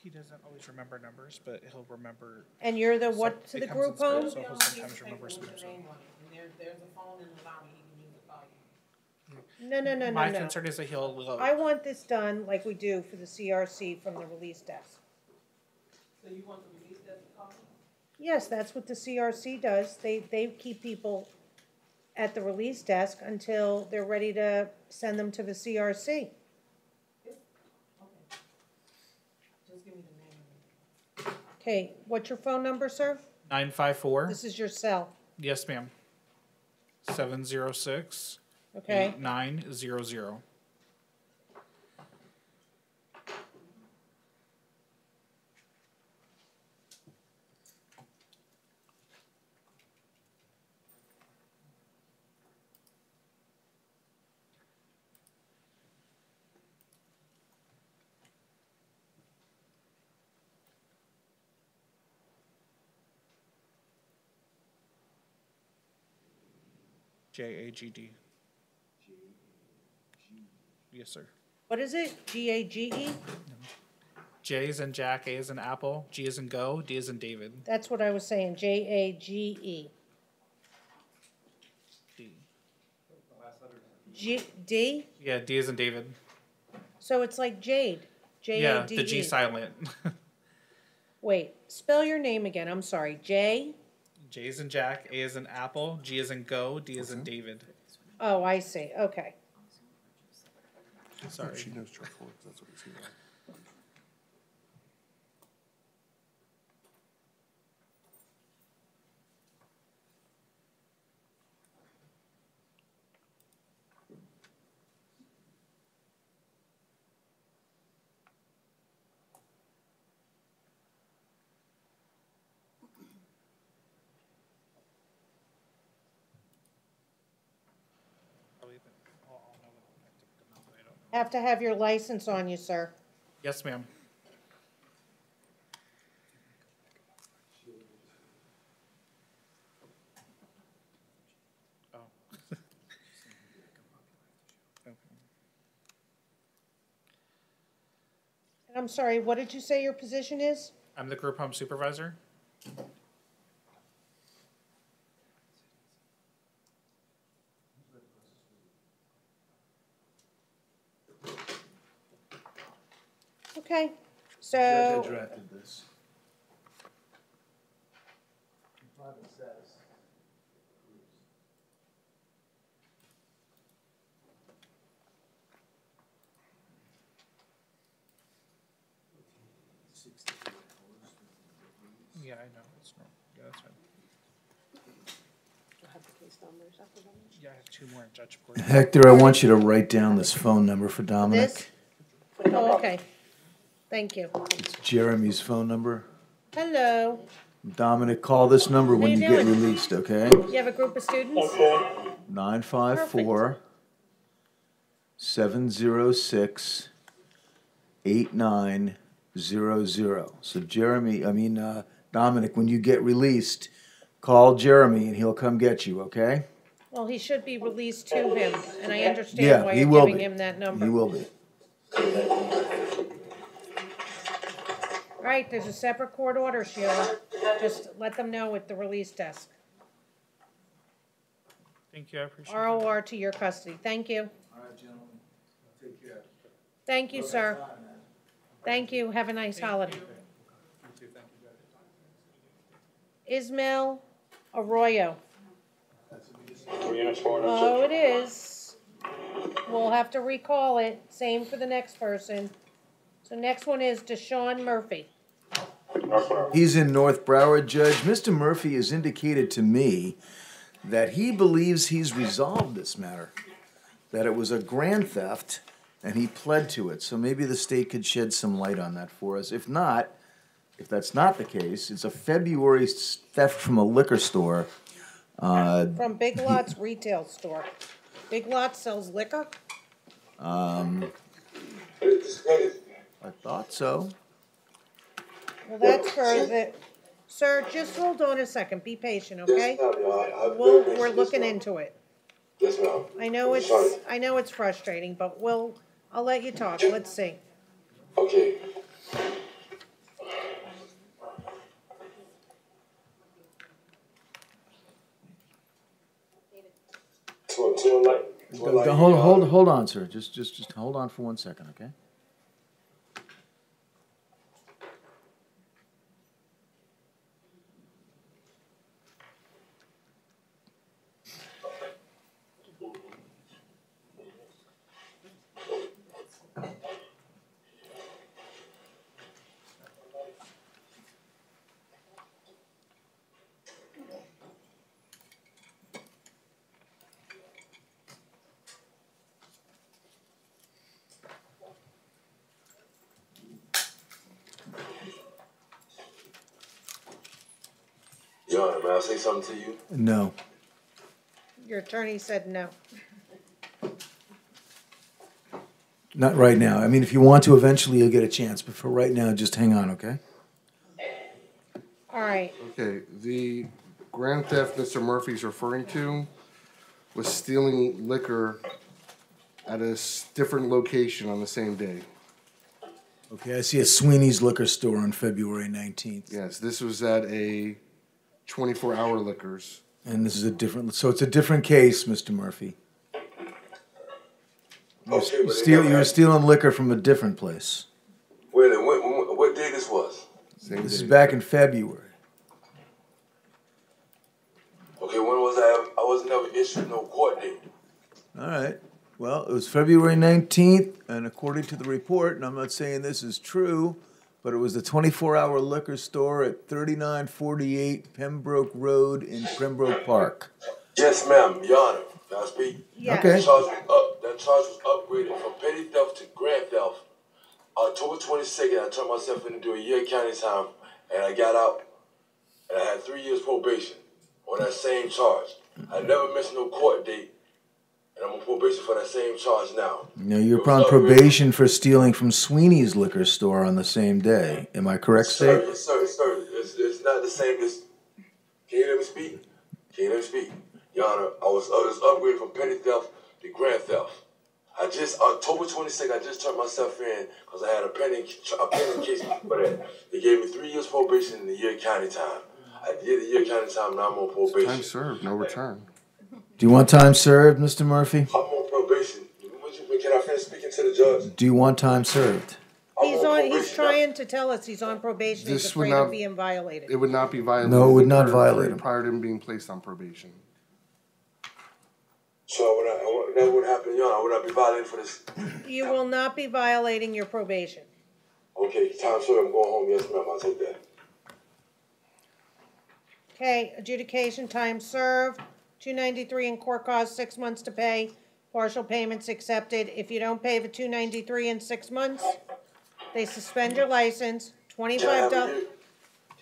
He doesn't always remember numbers, but he'll remember. And you're the what to it the comes in group spirit, home? So he'll sometimes remember some. There's a phone in the lobby, he can use to call you. No. My concern is that he'll. I want this done like we do for the CRC from the release desk. So you want the release desk to call you? Yes, that's what the CRC does. They keep people at the release desk until they're ready to send them to the CRC. Just give me the name. Okay, what's your phone number, sir? 954. This is your cell. Yes, ma'am. 706. Okay. 8900. JAGD. Yes, sir. What is it? GAGE? J is in Jack, A is in Apple, G is in Go, D is in David. That's what I was saying, JAGE. D. D? Yeah, D is in David. So it's like Jade. Jade. Yeah, the G silent. Wait, spell your name again. I'm sorry. J? J is in Jack, A is in Apple, G is in Go, D is in David. Oh, I see. Okay. Sorry. She knows truthful, that's what it's here. Have to have your license on you, sir. Yes, ma'am. Oh. Okay. I'm sorry, what did you say your position is? I'm the group home supervisor. Okay, Judge so, drafted this. Yeah, I know. It's normal. Yeah, that's fine. You'll have the case numbers after them. Yeah, I have 2 more in judge court. Hector, I want you to write down this phone number for Dominic. this? Oh, okay. Thank you. It's Jeremy's phone number. Hello. Dominic, call this number when How you you get doing? released, okay? You have a group of students? 954-706-8900. So Dominic, when you get released, call Jeremy and he'll come get you, okay? Well, he should be released to him, and I Yeah, understand why he you're will giving be. him that number. He will be. All right, there's a separate court order, Sheila. Just let them know at the release desk. Thank you. I appreciate it. ROR to your custody. Thank you. All right, gentlemen. Take care. Thank you, sir. Thank you. Have a nice holiday. Ismail Arroyo. Oh, it is. We'll have to recall it. Same for the next person. So next one is Deshaun Murphy. He's in North Broward, Judge. Mr. Murphy has indicated to me that he believes he's resolved this matter, that it was a grand theft, and he pled to it. So maybe the state could shed some light on that for us. If that's not the case, it's a February theft from a liquor store. From Big Lots retail store. Big Lots sells liquor? I thought so. Well, that's for the, sir, just hold on a second, be patient, okay? We're looking into it. Yes, ma'am. I know it's frustrating, but I'll let you talk, let's see. Okay. Hold on, sir. Just hold on for 1 second, okay? Your Honor, may I say something to you? No. Your attorney said no. Not right now. I mean, if you want to, eventually you'll get a chance. But for right now, just hang on, okay? All right, Okay, the grand theft Mr. Murphy's referring to was stealing liquor at a different location on the same day. Okay, I see a Sweeney's liquor store on February 19th. Yes, this was at a 24-hour liquors. And this is so it's a different case, Mr. Murphy. You're stealing liquor from a different place. Wait, what day this was? This is back in February. Okay, when was I was never issued no court date. All right. Well, it was February 19th, and according to the report, and I'm not saying this is true, but it was the 24-hour liquor store at 3948 Pembroke Road in Pembroke Park. Yes, ma'am. Your Honor, may I speak? yes. Okay. That charge was upgraded from petty theft to grand theft. October 22nd, I turned myself in to do a year county time, and I got out, and I had 3 years probation on that same charge. I never missed no court date, and I'm on probation for that same charge now. Now, you're It was on upgraded. probation for stealing from Sweeney's liquor store on the same day. Am I correct, Sir, State? yes, sir. It's not the same as. Can you let me speak? Can you let me speak? Your Honor, I was upgraded from petty theft to grand theft. October 22nd, I just turned myself in because I had a pending case for that. They gave me 3 years probation and a year county time. I did the year county time, now I'm on probation. Time served, no return. Do you want time served, Mr. Murphy? I'm on probation. Can I finish speaking to the judge? Do you want time served? He's trying to tell us he's on probation, he's This would afraid of not- being violated. It would not be violated. No, it would if not occurred violate him. Prior to him being placed on probation. So that would happen, Your Honor. I would not be violated for this. You will not be violating your probation. Okay, time served. I'm going home. Yes, ma'am. I'll take that. Okay, adjudication, time served, 293 in court costs, 6 months to pay, partial payments accepted. If you don't pay the 293 in 6 months, they suspend your license, $25. Can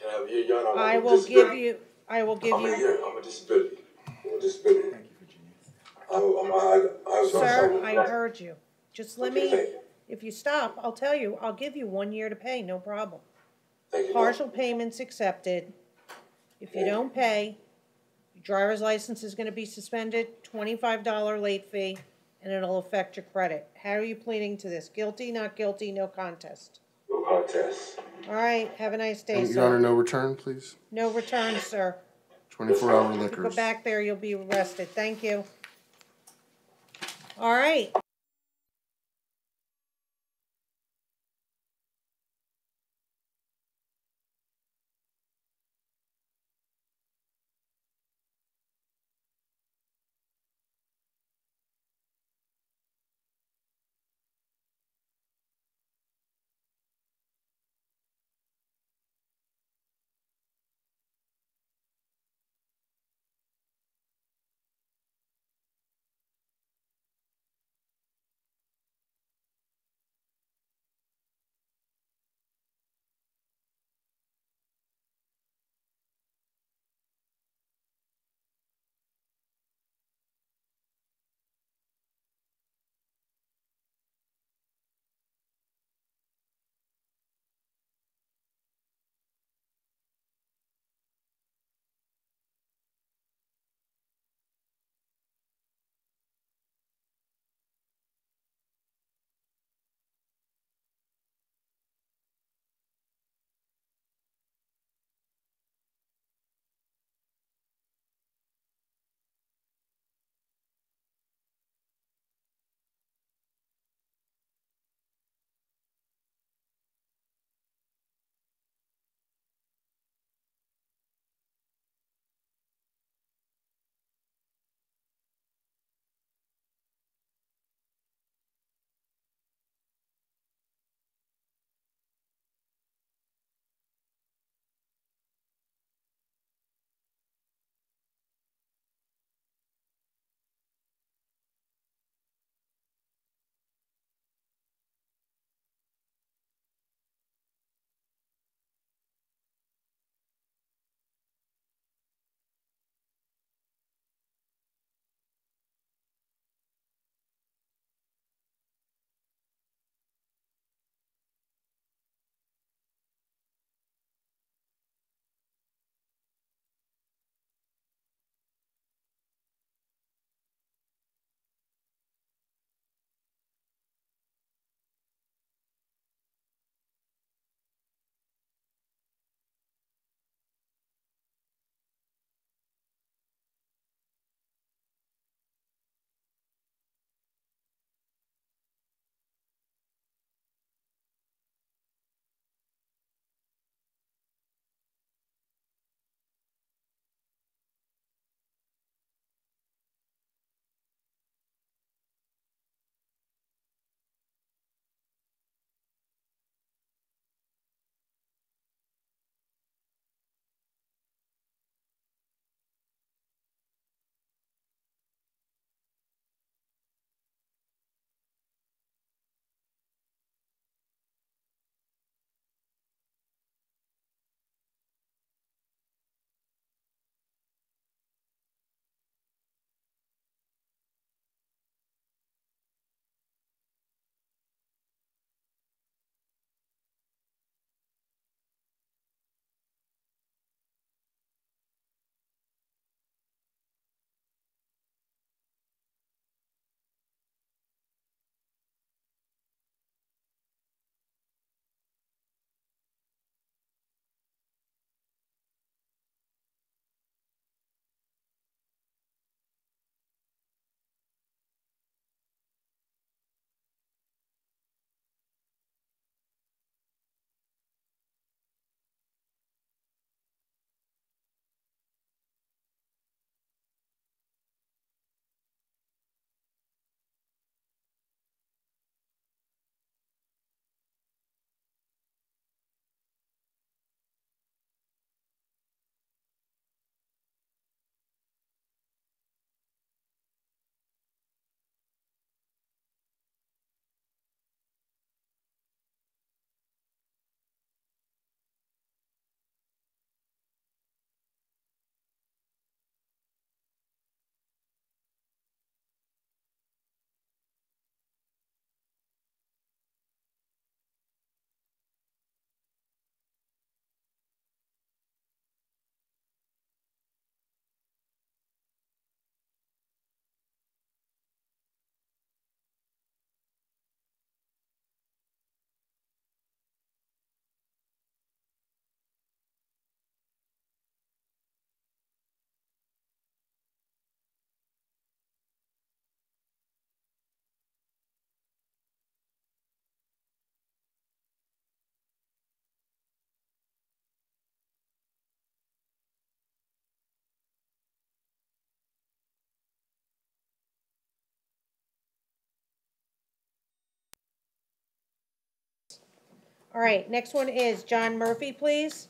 I have a year, Your Honor? I will give you. I'm a disability. I'm a disability. Sir, I heard you. Just let me, if you stop, I'll tell you, I'll give you 1 year to pay, no problem. Partial payments accepted. If you don't pay, your driver's license is gonna be suspended, $25 late fee, and it'll affect your credit. How are you pleading to this? Guilty, not guilty, no contest? No contest. All right, have a nice day, Your sir. Honor, no return, please. No return, sir. 24-hour If you liquors. go back there, you'll be arrested. Thank you. All right. All right, next one is John Murphy, please.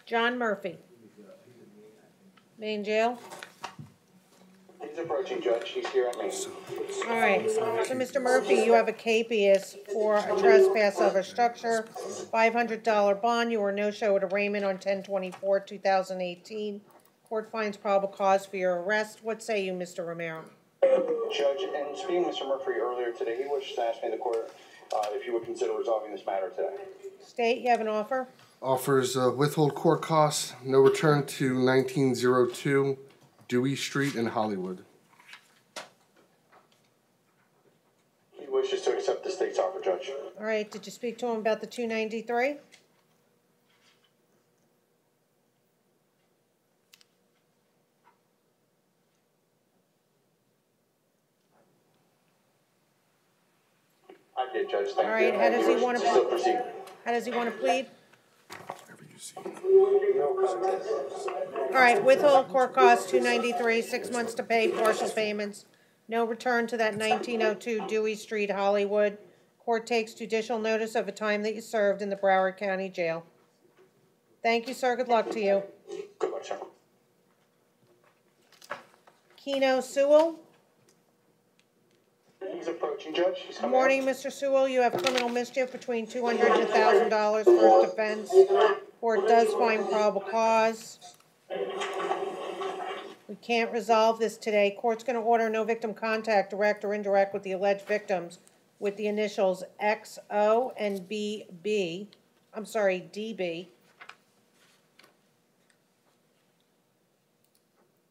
John Murphy. Main jail. He's approaching, Judge. He's here at me. All right, so Mr. Murphy, you have a capias for a trespass of a structure, $500 bond. You were no-show at arraignment on 10/24/2018. Court finds probable cause for your arrest. What say you, Mr. Romero? Judge, and speaking to Mr. Murphy earlier today, he wishes to ask me the court if you would consider resolving this matter today. State, you have an offer? Offers withhold court costs, no return to 1902 Dewey Street in Hollywood. He wishes to accept the state's offer, Judge. All right, did you speak to him about the 293? I did, Judge. Thank you. All right, how does he want to Still proceed. How does he want to plead? All right, withhold court costs, 293, 6 months to pay, partial payments. No return to that 1902 Dewey Street, Hollywood. Court takes judicial notice of a time that you served in the Broward County Jail. Thank you, sir. Good luck to you. Good luck, sir. Keno Sewell. He's approaching, Judge. He's Good coming morning, out. Mr. Sewell. You have criminal mischief between $200 and $1,000, first offense. Court does find probable cause. We can't resolve this today. Court's going to order no victim contact, direct or indirect, with the alleged victims with the initials XO and DB.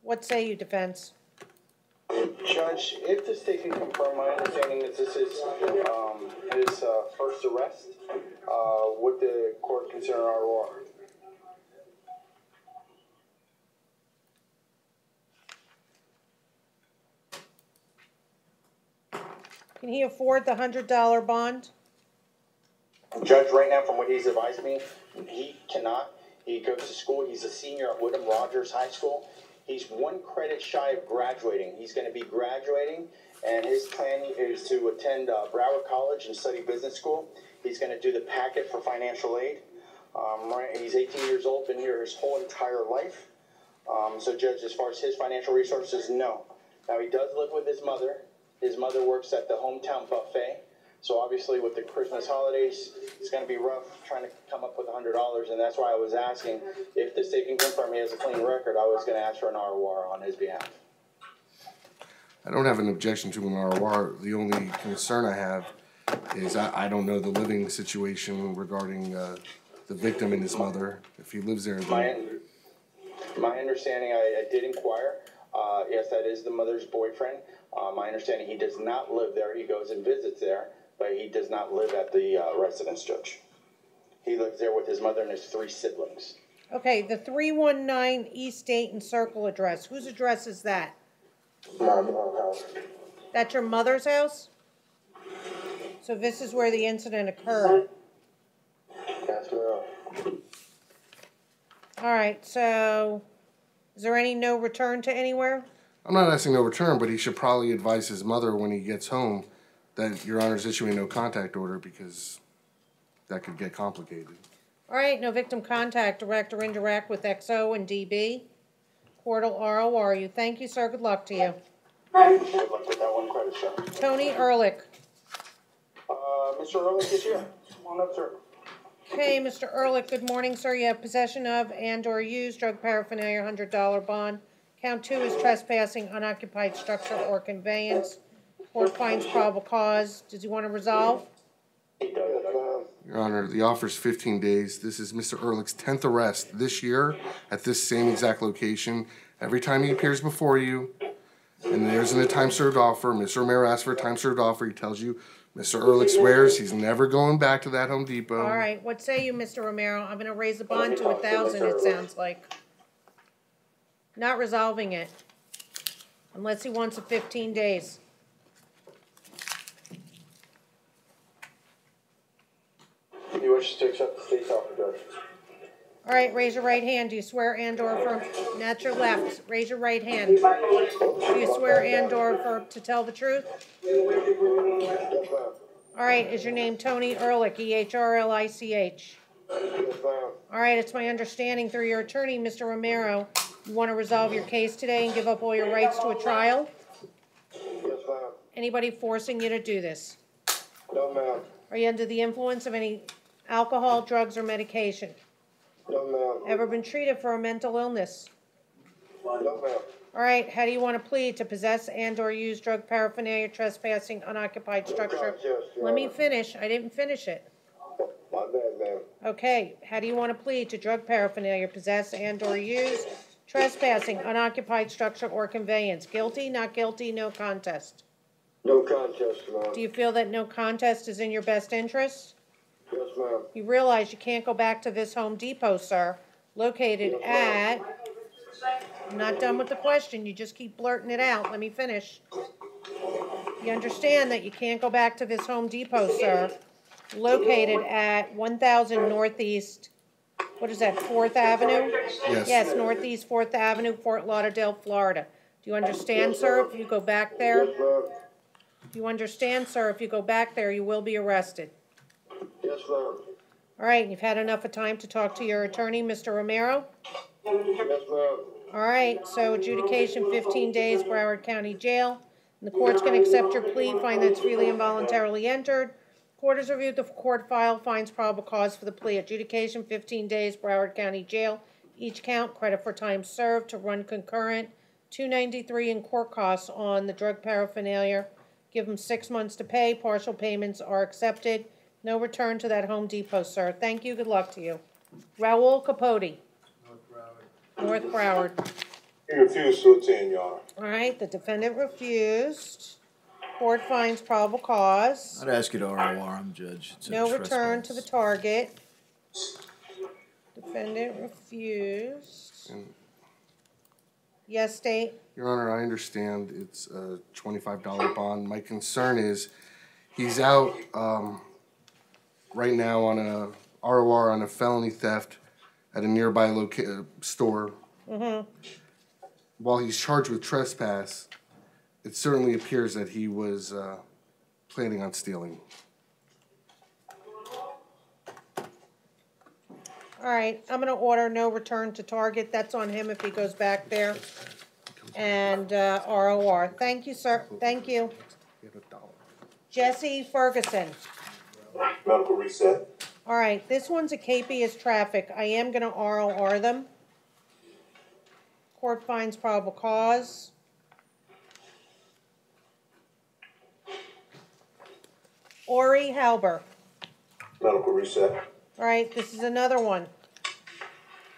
What say you, defense? Judge, if the state can confirm, my understanding is this is his first arrest, would the court consider an ROR? Can he afford the $100 bond? Judge, right now, from what he's advised me, he cannot. He goes to school. He's a senior at Woodham Rogers High School. He's 1 credit shy of graduating. He's going to be graduating, and his plan is to attend Broward College and study business school. He's going to do the packet for financial aid. He's 18 years old, been here his whole entire life. So, Judge, as far as his financial resources, no. Now, he does live with his mother. His mother works at the hometown buffet. So obviously with the Christmas holidays, it's going to be rough trying to come up with $100, and that's why I was asking if the state can confirm he has a clean record. I was going to ask for an ROR on his behalf. I don't have an objection to an ROR. The only concern I have is I don't know the living situation regarding the victim and his mother. If he lives there, then... My understanding, I did inquire. Yes, that is the mother's boyfriend. My understanding, he does not live there. He goes and visits there, but he does not live at the residence, Judge. He lives there with his mother and his 3 siblings. Okay, the 319 East Dayton Circle address. Whose address is that? That's your mother's house? So this is where the incident occurred. Yes, ma'am. All right, so is there any no return to anywhere? I'm not asking no return, but he should probably advise his mother when he gets home that Your Honor's issuing no contact order, because that could get complicated. All right, no victim contact, direct or indirect, with XO and DB. Portal ROR you. Thank you, sir. Good luck to you. Good luck with that 1 credit, sir. Tony Ehrlich. Mr. Ehrlich is here. Come on up, sir. Okay, Mr. Ehrlich, good morning, sir. You have possession of and or used drug paraphernalia, $100 bond. Count 2 is trespassing, unoccupied structure or conveyance. Court finds probable cause. Does he want to resolve? Your Honor, the offer's 15 days. This is Mr. Ehrlich's 10th arrest this year at this same exact location. Every time he appears before you, and there isn't a time-served offer, Mr. Romero asks for a time-served offer, he tells you, Mr. Ehrlich swears he's never going back to that Home Depot. All right, what say you, Mr. Romero? I'm going to raise the bond to 1,000, it sounds like. Not resolving it, unless he wants a 15 days. He wishes to accept the state's offer, Judge. All right, raise your right hand. Do you swear and or affirm? Not your left. Raise your right hand. Do you swear and or affirm to tell the truth? Yes, ma'am. All right, is your name Tony Ehrlich, E-H-R-L-I-C-H? Yes, ma'am. All right, it's my understanding through your attorney, Mr. Romero, you want to resolve your case today and give up all your rights to a trial? Yes, ma'am. Anybody forcing you to do this? No, ma'am. Are you under the influence of any alcohol, drugs, or medication? No, ma'am. Ever been treated for a mental illness? No, ma'am. All right, how do you want to plead? To possess and/or use drug paraphernalia, trespassing, unoccupied structure? Let me finish. I didn't finish it. My bad, ma'am. Okay, how do you want to plead? To drug paraphernalia, possess and/or use, trespassing, unoccupied structure, or conveyance? Guilty, not guilty, no contest. No contest, ma'am. Do you feel that no contest is in your best interest? Yes, ma'am. You realize you can't go back to this Home Depot, sir, located at... I'm not done with the question, you just keep blurting it out. Let me finish. You understand that you can't go back to this Home Depot, sir, located at 1000 Northeast, what is that, 4th Avenue? Yes. Yes, Northeast 4th Avenue, Fort Lauderdale, Florida. Do you understand, sir, if you go back there? Yes, ma'am. You understand, sir, if you go back there, you will be arrested. Yes, ma'am. All right, you've had enough of time to talk to your attorney, Mr. Romero? Yes, ma'am. All right, so adjudication 15 days, Broward County Jail. And the court's going to accept your plea, find that it's freely and voluntarily entered. Court has reviewed the court file, finds probable cause for the plea. Adjudication 15 days, Broward County Jail. Each count, credit for time served to run concurrent. $293 in court costs on the drug paraphernalia. Give them 6 months to pay. Partial payments are accepted. No return to that Home Depot, sir. Thank you. Good luck to you. Raul Capote. North Broward. He refused to attend, Your Honor. All right, the defendant refused. Court finds probable cause. I'd ask you to ROR, I'm judge. It's a No return to the trespass. target. Defendant refused. Yes, state? Your Honor, I understand it's a $25 bond. My concern is he's out right now on a ROR on a felony theft at a nearby store. Mm-hmm. While he's charged with trespass, it certainly appears that he was planning on stealing. All right, I'm gonna order no return to target. That's on him if he goes back there. And ROR. Thank you, sir. Thank you. Jesse Ferguson. Medical reset. All right, this one's a capious traffic. I am gonna ROR them. Court finds probable cause. Ori Halber. Medical reset. All right, this is another one.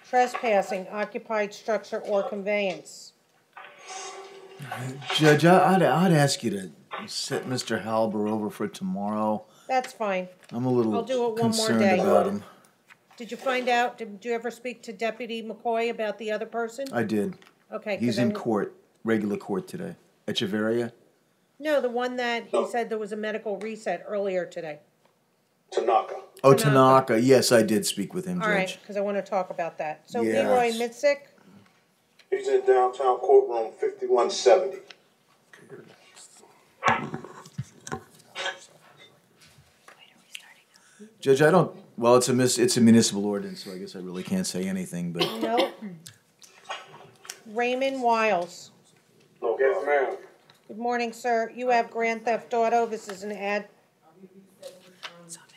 Trespassing, occupied structure or conveyance. Judge, I'd ask you to set Mr. Halber over for tomorrow. That's fine. I'm a little I'll do it one more concerned day. about him. Did you find out, did you ever speak to Deputy McCoy about the other person? I did. Okay. 'cause He's I in w- court, regular court today. Echeverria? No, the one that he said there was a medical reset earlier today. Tanaka. Oh, Tanaka. Tanaka. Yes, I did speak with him, All right, Judge. because I want to talk about that. So Yes. Leroy Mitzik, He's in downtown courtroom 5170. Judge, I don't, well, it's a municipal ordinance, so I guess I really can't say anything, but no. Raymond Wiles. Yes, ma'am. Good morning, sir. You have Grand Theft Auto. This is an ad.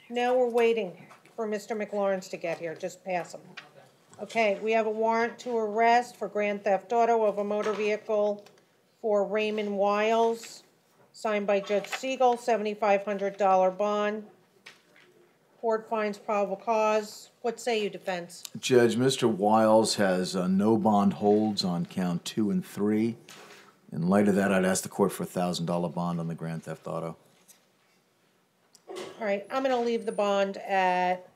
No, we're waiting for Mr. McLawrence to get here. Just pass him. Okay, we have a warrant to arrest for Grand Theft Auto of a motor vehicle for Raymond Wiles, signed by Judge Siegel, $7,500 bond. Court finds probable cause. What say you, defense? Judge, Mr. Wiles has no bond holds on count 2 and 3. In light of that, I'd ask the court for a $1,000 bond on the Grand Theft Auto. All right, I'm gonna leave the bond at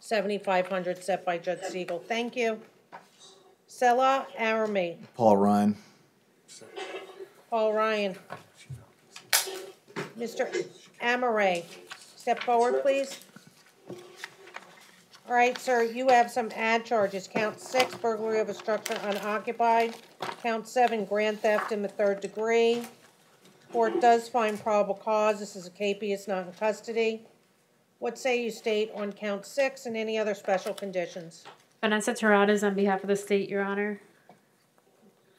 $7,500 set by Judge Siegel. Thank you. Sela Arami. Paul Ryan. Paul Ryan. Mr. Amaray, step forward, please. All right, sir, you have some ad charges. Count 6, burglary of a structure unoccupied. Count 7, grand theft in the 3rd degree. Court does find probable cause. This is a KP, it's not in custody. What say you state on count 6 and any other special conditions? Vanessa Terradas on behalf of the state, Your Honor.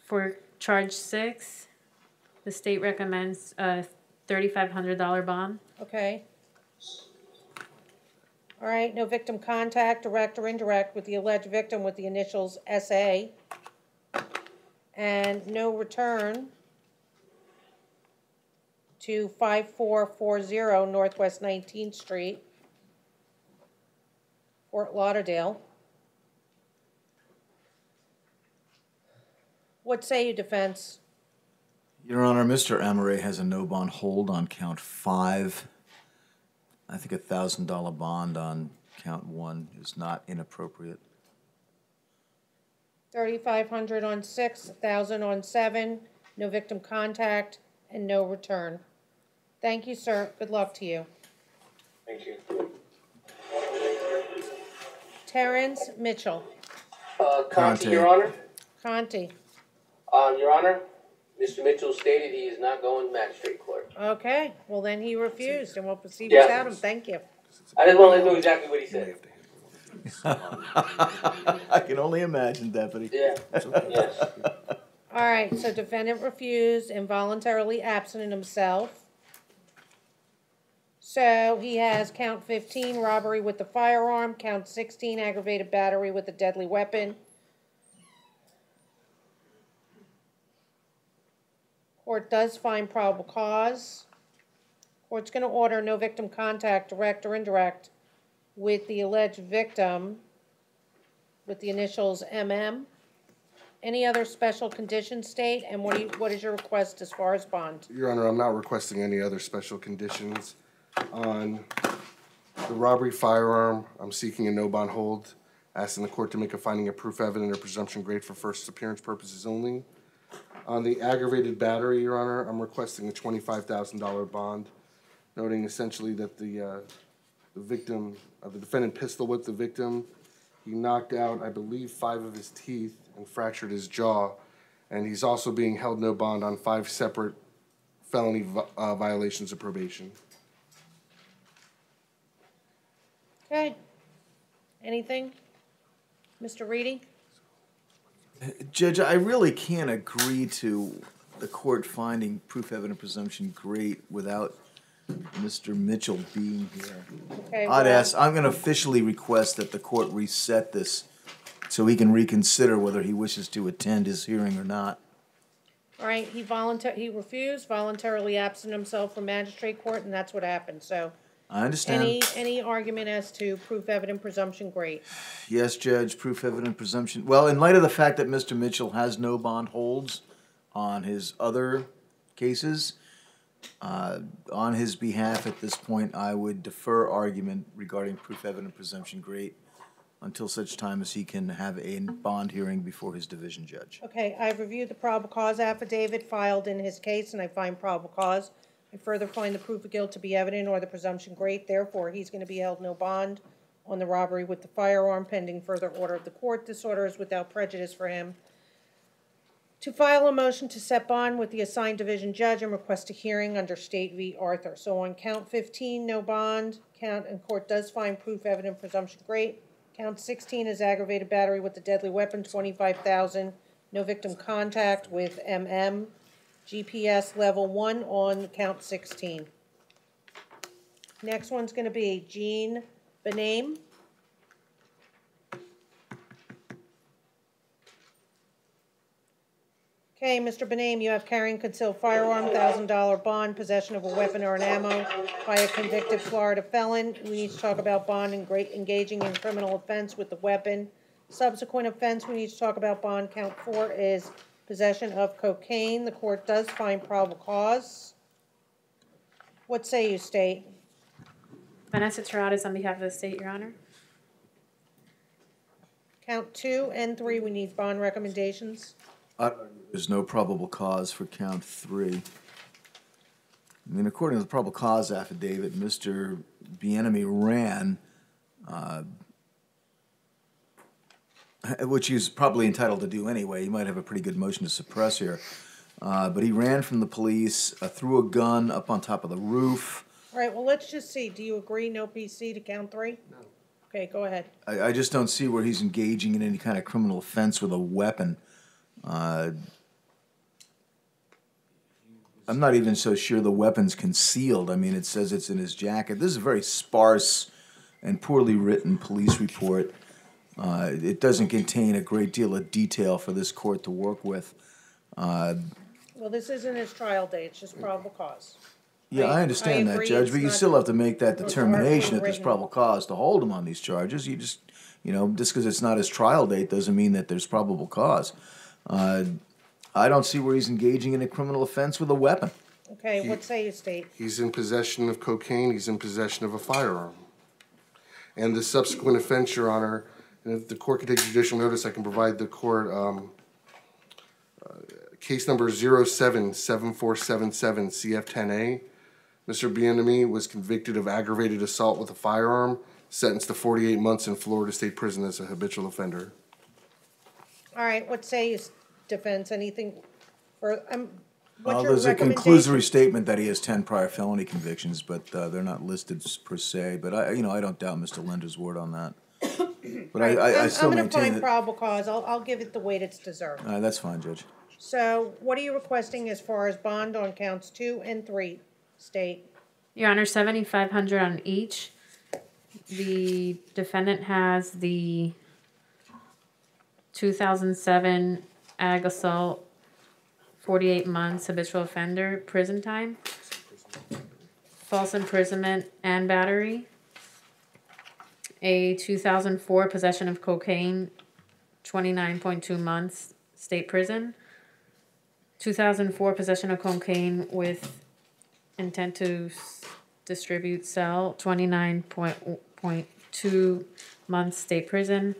For charge 6, the state recommends a $3,500 bond. Okay. All right, no victim contact, direct or indirect, with the alleged victim with the initials SA. And no return to 5440 Northwest 19th Street, Fort Lauderdale. What say you, defense? Your Honor, Mr. Amaray has a no bond hold on count 5. I think a $1,000 bond on count 1 is not inappropriate. 3,500 on 6, 1,000 on 7, no victim contact, and no return. Thank you, sir. Good luck to you. Thank you. Terrence Mitchell. Conti, Your Honor. Conti. Your Honor, Mr. Mitchell stated he is not going to magistrate court. Okay, well then he refused, and we'll proceed Yeah. without him. Thank you. I just want to know exactly what he said. I can only imagine, Deputy. Yeah. Yes. All right, so defendant refused, involuntarily absented himself. So he has count 15, robbery with the firearm, count 16, aggravated battery with a deadly weapon. Court does find probable cause. Court's going to order no victim contact, direct or indirect, with the alleged victim with the initials MM. Any other special conditions, state, and what is your request as far as bond? Your Honor, I'm not requesting any other special conditions. On the robbery firearm, I'm seeking a no bond hold, asking the court to make a finding of proof evident or presumption great for first appearance purposes only. On the aggravated battery, Your Honor, I'm requesting a $25,000 bond, noting essentially that the victim, the defendant pistol whipped the victim. He knocked out, I believe, 5 of his teeth and fractured his jaw, and he's also being held no bond on 5 separate felony violations of probation. Okay. Anything? Mr. Reedy? Judge, I really can't agree to the court finding proof evident presumption great without Mr. Mitchell being here. Okay, I'm going to officially request that the court reset this so he can reconsider whether he wishes to attend his hearing or not. All right, he refused, voluntarily absent himself from magistrate court, and that's what happened, so. I understand. Any argument as to proof evident presumption great? Yes, Judge, proof evident presumption. Well, in light of the fact that Mr. Mitchell has no bond holds on his other cases, on his behalf at this point, I would defer argument regarding proof evident presumption great until such time as he can have a bond hearing before his division judge. Okay, I've reviewed the probable cause affidavit filed in his case, and I find probable cause. I further find the proof of guilt to be evident or the presumption great. Therefore, he's going to be held no bond on the robbery with the firearm pending further order of the court. This order is without prejudice for him. To file a motion to set bond with the assigned division judge and request a hearing under State v. Arthur. So on count 15, no bond. And court does find proof evident presumption great. Count 16 is aggravated battery with a deadly weapon, $25,000. No victim contact with MM. GPS level 1 on count 16. Next one's going to be Jean Bename. Okay, Mr. Bename, you have carrying concealed firearm, $1,000 bond, possession of a weapon or an ammo by a convicted Florida felon. We need to talk about bond and engaging in criminal offense with the weapon. Subsequent offense, we need to talk about bond. Count 4 is possession of cocaine. The court does find probable cause. What say you, State? Vanessa Terradas on behalf of the state, Your Honor. Count 2 and 3, we need bond recommendations. There's no probable cause for count 3. I mean, according to the probable cause affidavit, Mr. Bienemy ran, which he's probably entitled to do anyway. He might have a pretty good motion to suppress here. But he ran from the police, threw a gun up on top of the roof. All right, well, let's just see. Do you agree, no PC to count 3? No. Okay, go ahead. I just don't see where he's engaging in any kind of criminal offense with a weapon. I'm not even so sure the weapon's concealed. I mean, it says it's in his jacket. This is a very sparse and poorly written police report. It doesn't contain a great deal of detail for this court to work with. Well, this isn't his trial date, it's just probable cause. Yeah, I understand that, agree Judge, it's but you not still have to make that most determination that there's written. probable cause to hold him on these charges. You just because it's not his trial date doesn't mean that there's probable cause. I don't see where he's engaging in a criminal offense with a weapon. Okay, what say you, State? He's in possession of cocaine, he's in possession of a firearm. And the subsequent offense, Your Honor, and if the court can take judicial notice, I can provide the court case number 077477 CF10A. Mr. Bienemy was convicted of aggravated assault with a firearm, sentenced to 48 months in Florida State Prison as a habitual offender. All right, what say you, defense? Anything, or, what's Well, your there's a recommendation? conclusory statement that he has 10 prior felony convictions, but they're not listed per se. But I don't doubt Mr. Linder's word on that. But I still I'm gonna maintain find that. probable cause. I'll give it the weight it's deserved. That's fine, Judge. So what are you requesting as far as bond on counts 2 and 3, State? Your Honor, $7,500 on each. The defendant has the 2007 ag assault, 48 months habitual offender, prison time, false imprisonment and battery, a 2004 possession of cocaine, 29.2 months, state prison, 2004 possession of cocaine with intent to distribute, sell, 29.2 months, state prison,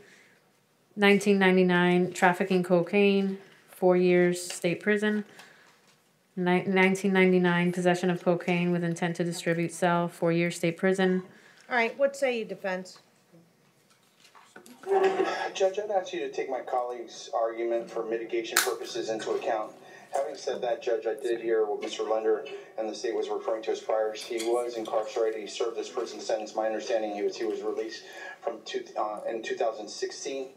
1999 trafficking cocaine, 4 years, state prison, 1999 possession of cocaine with intent to distribute, sell, 4 years, state prison. All right, what say you, defense? Judge, I'd ask you to take my colleague's argument for mitigation purposes into account. Having said that, Judge, I did hear what Mr. Linder and the state was referring to as priors. He was incarcerated. He served his prison sentence. My understanding he was released from in 2016.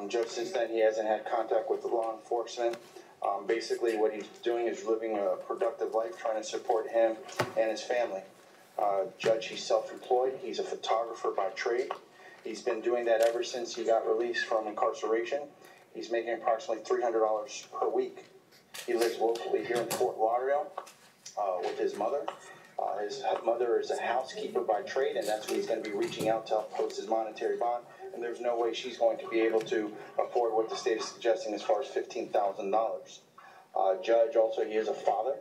Judge, since then he hasn't had contact with the law enforcement. Basically, what he's doing is living a productive life, trying to support him and his family. Judge, he's self-employed. He's a photographer by trade. He's been doing that ever since he got released from incarceration. He's making approximately $300 per week. He lives locally here in Fort Lauderdale with his mother. His mother is a housekeeper by trade, and that's who he's going to be reaching out to help post his monetary bond. And there's no way she's going to be able to afford what the state is suggesting as far as $15,000. Judge, also, he is a father.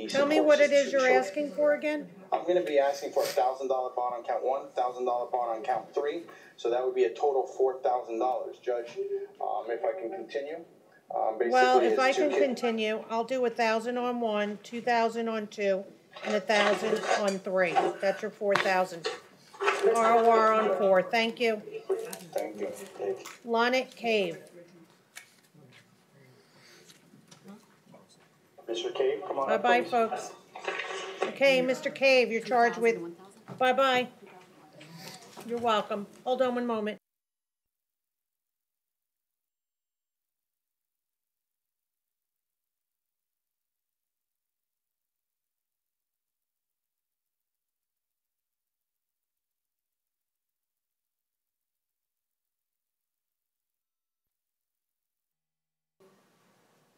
Tell me what it is you're asking for again? I'm going to be asking for a $1,000 bond on count 1, $1,000 bond on count 3. So that would be a total of $4,000. Judge, if I can continue. Well, if I can continue, I'll do 1,000 on 1, 2,000 on 2, and 1,000 on 3. That's your 4,000. ROR on 4. Thank you. Thank you. Lonnet Cave. Mr. Cave, come on. Bye-bye, folks. Okay, Mr. Cave, you're charged with... Bye-bye. You're welcome. Hold on one moment.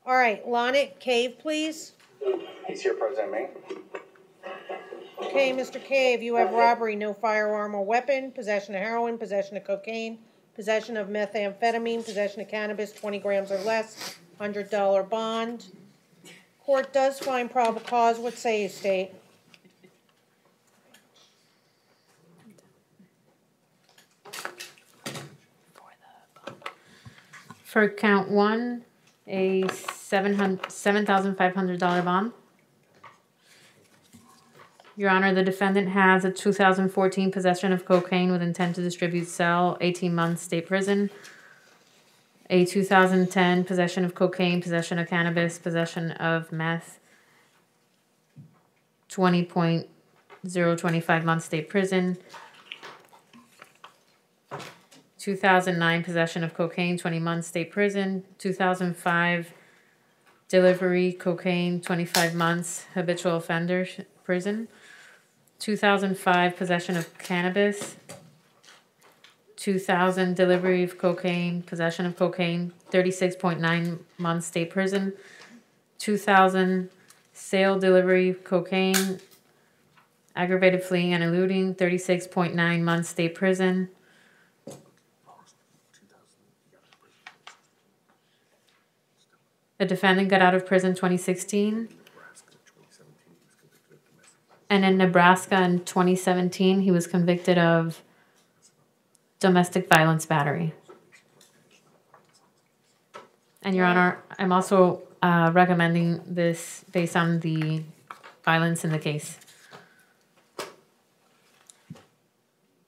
All right, Lonnet Cave, please. He's here, President May. Okay, Mr. Cave, you have robbery, no firearm or weapon, possession of heroin, possession of cocaine, possession of methamphetamine, possession of cannabis, 20 grams or less, $100 bond. Court does find probable cause. What say you, State? For count 1, a $7,500 bond. Your Honor, the defendant has a 2014 possession of cocaine with intent to distribute, sell, 18 months, state prison. A 2010 possession of cocaine, possession of cannabis, possession of meth, 20.025 months state prison. 2009 possession of cocaine, 20 months state prison. 2005 delivery cocaine, 25 months habitual offender prison. 2005 possession of cannabis. 2000 delivery of cocaine, possession of cocaine, 36.9 months state prison. 2000 sale, delivery of cocaine, aggravated fleeing and eluding, 36.9 months state prison. The defendant got out of prison 2016. And in Nebraska in 2017, he was convicted of domestic violence battery. And Your Honor, I'm also recommending this based on the violence in the case.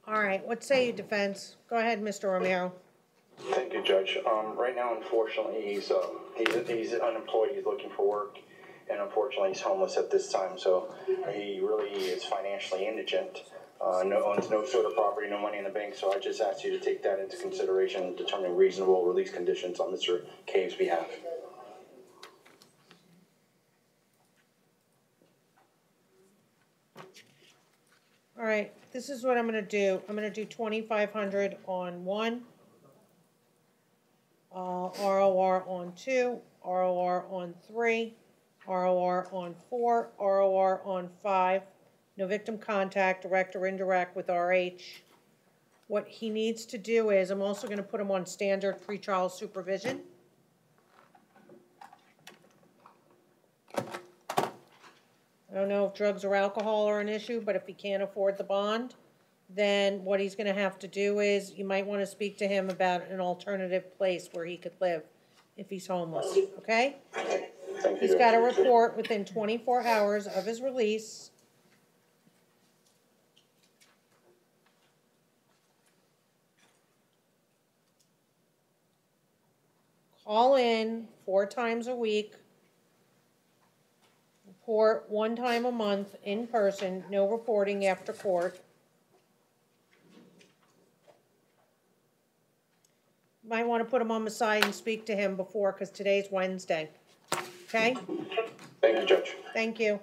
All right, what say you, defense? Go ahead, Mr. Romero. Thank you, Judge. Right now, unfortunately, he's unemployed. He's looking for work, and unfortunately, he's homeless at this time. So he really is financially indigent. Owns no sort of property, no money in the bank. So I just ask you to take that into consideration and determine reasonable release conditions on Mr. Cave's behalf. All right, this is what I'm gonna do. I'm gonna do 2,500 on 1, ROR on 2, ROR on 3, ROR on 4, ROR on 5. No victim contact, direct or indirect with RH. What he needs to do is, I'm also gonna put him on standard pretrial supervision. I don't know if drugs or alcohol are an issue, but if he can't afford the bond, then what he's gonna have to do is, you might wanna speak to him about an alternative place where he could live if he's homeless, okay? He's gotta report within 24 hours of his release. Call in 4 times a week. Report 1 time a month in person, no reporting after court. Might want to put him on the side and speak to him before, because today's Wednesday. Okay? Thank you, Judge. Thank you.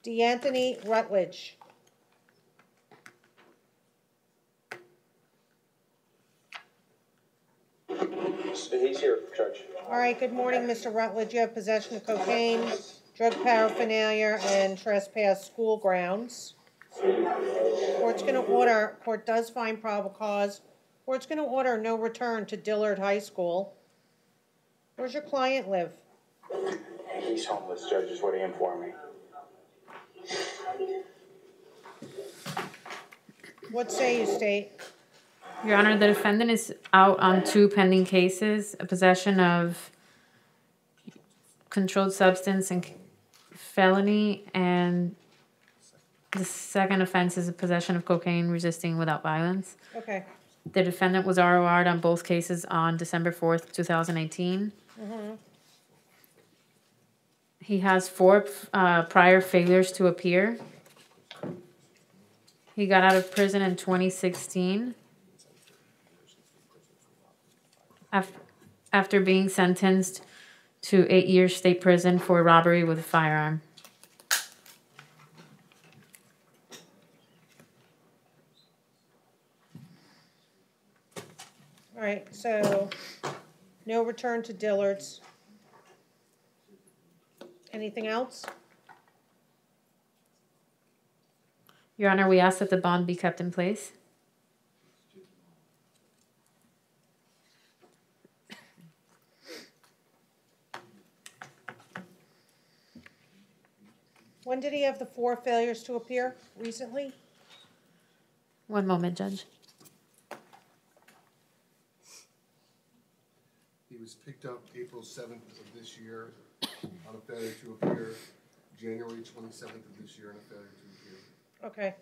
DeAnthony Rutledge. He's here, Judge. All right, good morning, Mr. Rutledge. You have possession of cocaine, drug paraphernalia, and trespass school grounds. Court does find probable cause. Court's going to order no return to Dillard High School. Where's your client live? He's homeless, Judge, is what he informed me. What say you, State? Your Honor, the defendant is out on 2 pending cases, a possession of controlled substance and felony, and the second offense is a possession of cocaine resisting without violence. Okay. The defendant was ROR'd on both cases on December 4th, 2018. Mm-hmm. He has 4 prior failures to appear. He got out of prison in 2016 after being sentenced to 8 years state prison for robbery with a firearm. All right, so no return to Dillard's. Anything else? Your Honor, we ask that the bond be kept in place. When did he have the 4 failures to appear? Recently? 1 moment, Judge. He was picked up April 7th of this year on a failure to appear, January 27th of this year on a failure to appear. Okay.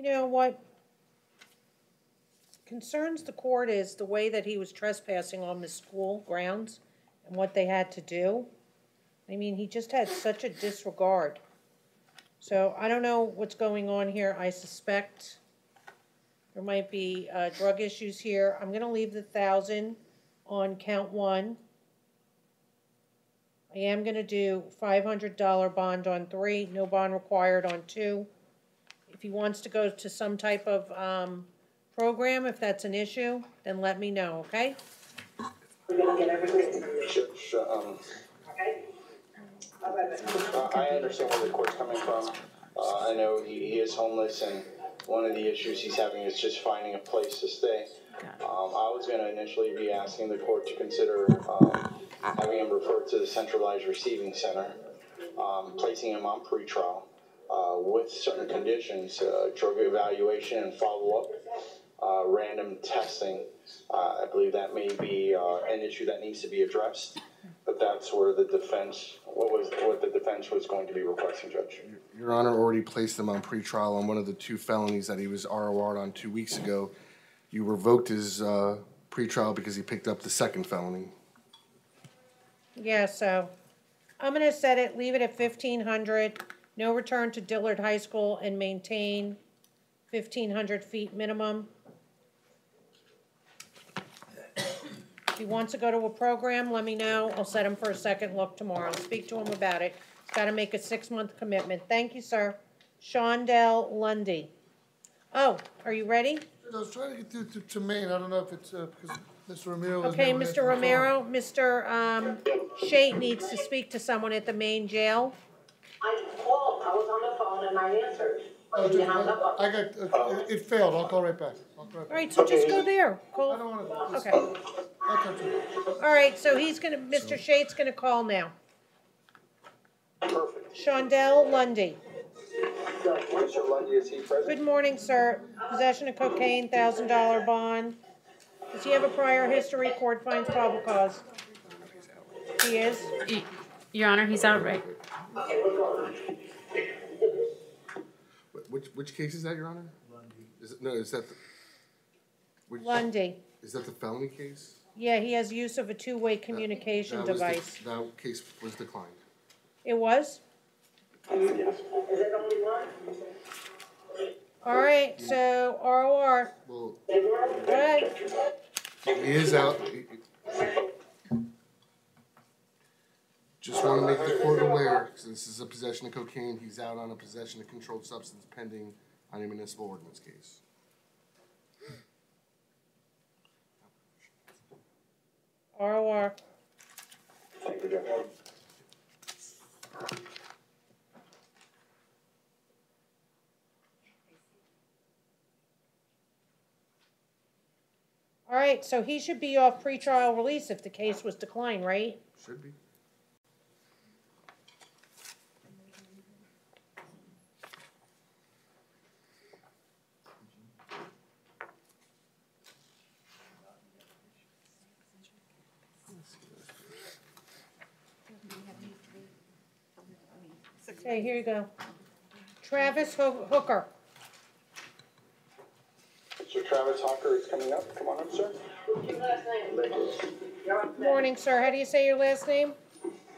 You know what concerns the court is the way that he was trespassing on the school grounds and what they had to do. I mean, he just had such a disregard. So I don't know what's going on here. I suspect there might be drug issues here. I'm going to leave the 1,000 on count 1. I am going to do $500 bond on 3, no bond required on 2. If he wants to go to some type of program, if that's an issue, then let me know, okay? We're gonna get everything. Sure, Okay? I understand where the court's coming from. I know he is homeless, and one of the issues he's having is just finding a place to stay. I was going to initially be asking the court to consider having him referred to the centralized receiving center, placing him on pretrial with certain conditions, drug evaluation and follow-up, random testing. I believe that may be an issue that needs to be addressed. But that's where the defense, what the defense was going to be requesting, Judge. Your Honor already placed him on pretrial on one of the 2 felonies that he was ROR'd on 2 weeks ago. You revoked his pretrial because he picked up the 2nd felony. Yeah, so I'm going to set it, leave it at 1,500, no return to Dillard High School, and maintain 1,500 feet minimum. If he wants to go to a program, let me know. I'll set him for a second look tomorrow. Speak to him about it. He's got to make a 6-month commitment. Thank you, sir. Shondell Lundy. Oh, are you ready? I was trying to get through to Maine. I don't know if it's because Mr. Romero. Okay, Mr. Romero, Mr. Shate needs to speak to someone at the Maine jail. I called, I was on the phone and I answered, but you hung up on me. I got, it failed. I'll call right back. All right, so just go there. Call. I don't want to. Okay. I'll touch it. All right, so he's gonna, Mr. Shate's gonna call now. Perfect. Shondell Lundy. Mr. Lundy, is he present? Good morning, sir. Possession of cocaine, $1,000 bond. Does he have a prior history? Court finds probable cause. He is? Your Honor, he's out right. Which case is that, Your Honor? Lundy. Is that the... Lundy. Is that the felony case? Yeah, he has use of a two-way communication device. That case was declined. It was? Is it only one? All right, so ROR. Well, go ahead. He is out. Just want to make the court aware, because this is a possession of cocaine, he's out on a possession of controlled substance pending on a municipal ordinance case. ROR. Thank you, Judge. All right, so he should be off pretrial release if the case was declined, right? Should be. Okay, here you go. Travis Hooker. Mr. Travis Hawker is coming up. Come on up, sir. What's your last name? Good morning, sir. How do you say your last name?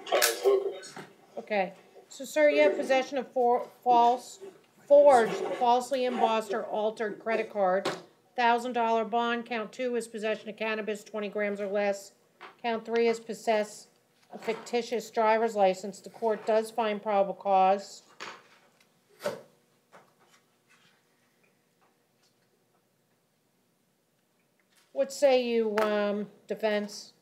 It's Hooker. Okay. So, sir, you have possession of forged, falsely embossed or altered credit card. $1,000 bond. Count 2 is possession of cannabis, 20 grams or less. Count 3 is possess a fictitious driver's license. The court does find probable cause. What say you, defense?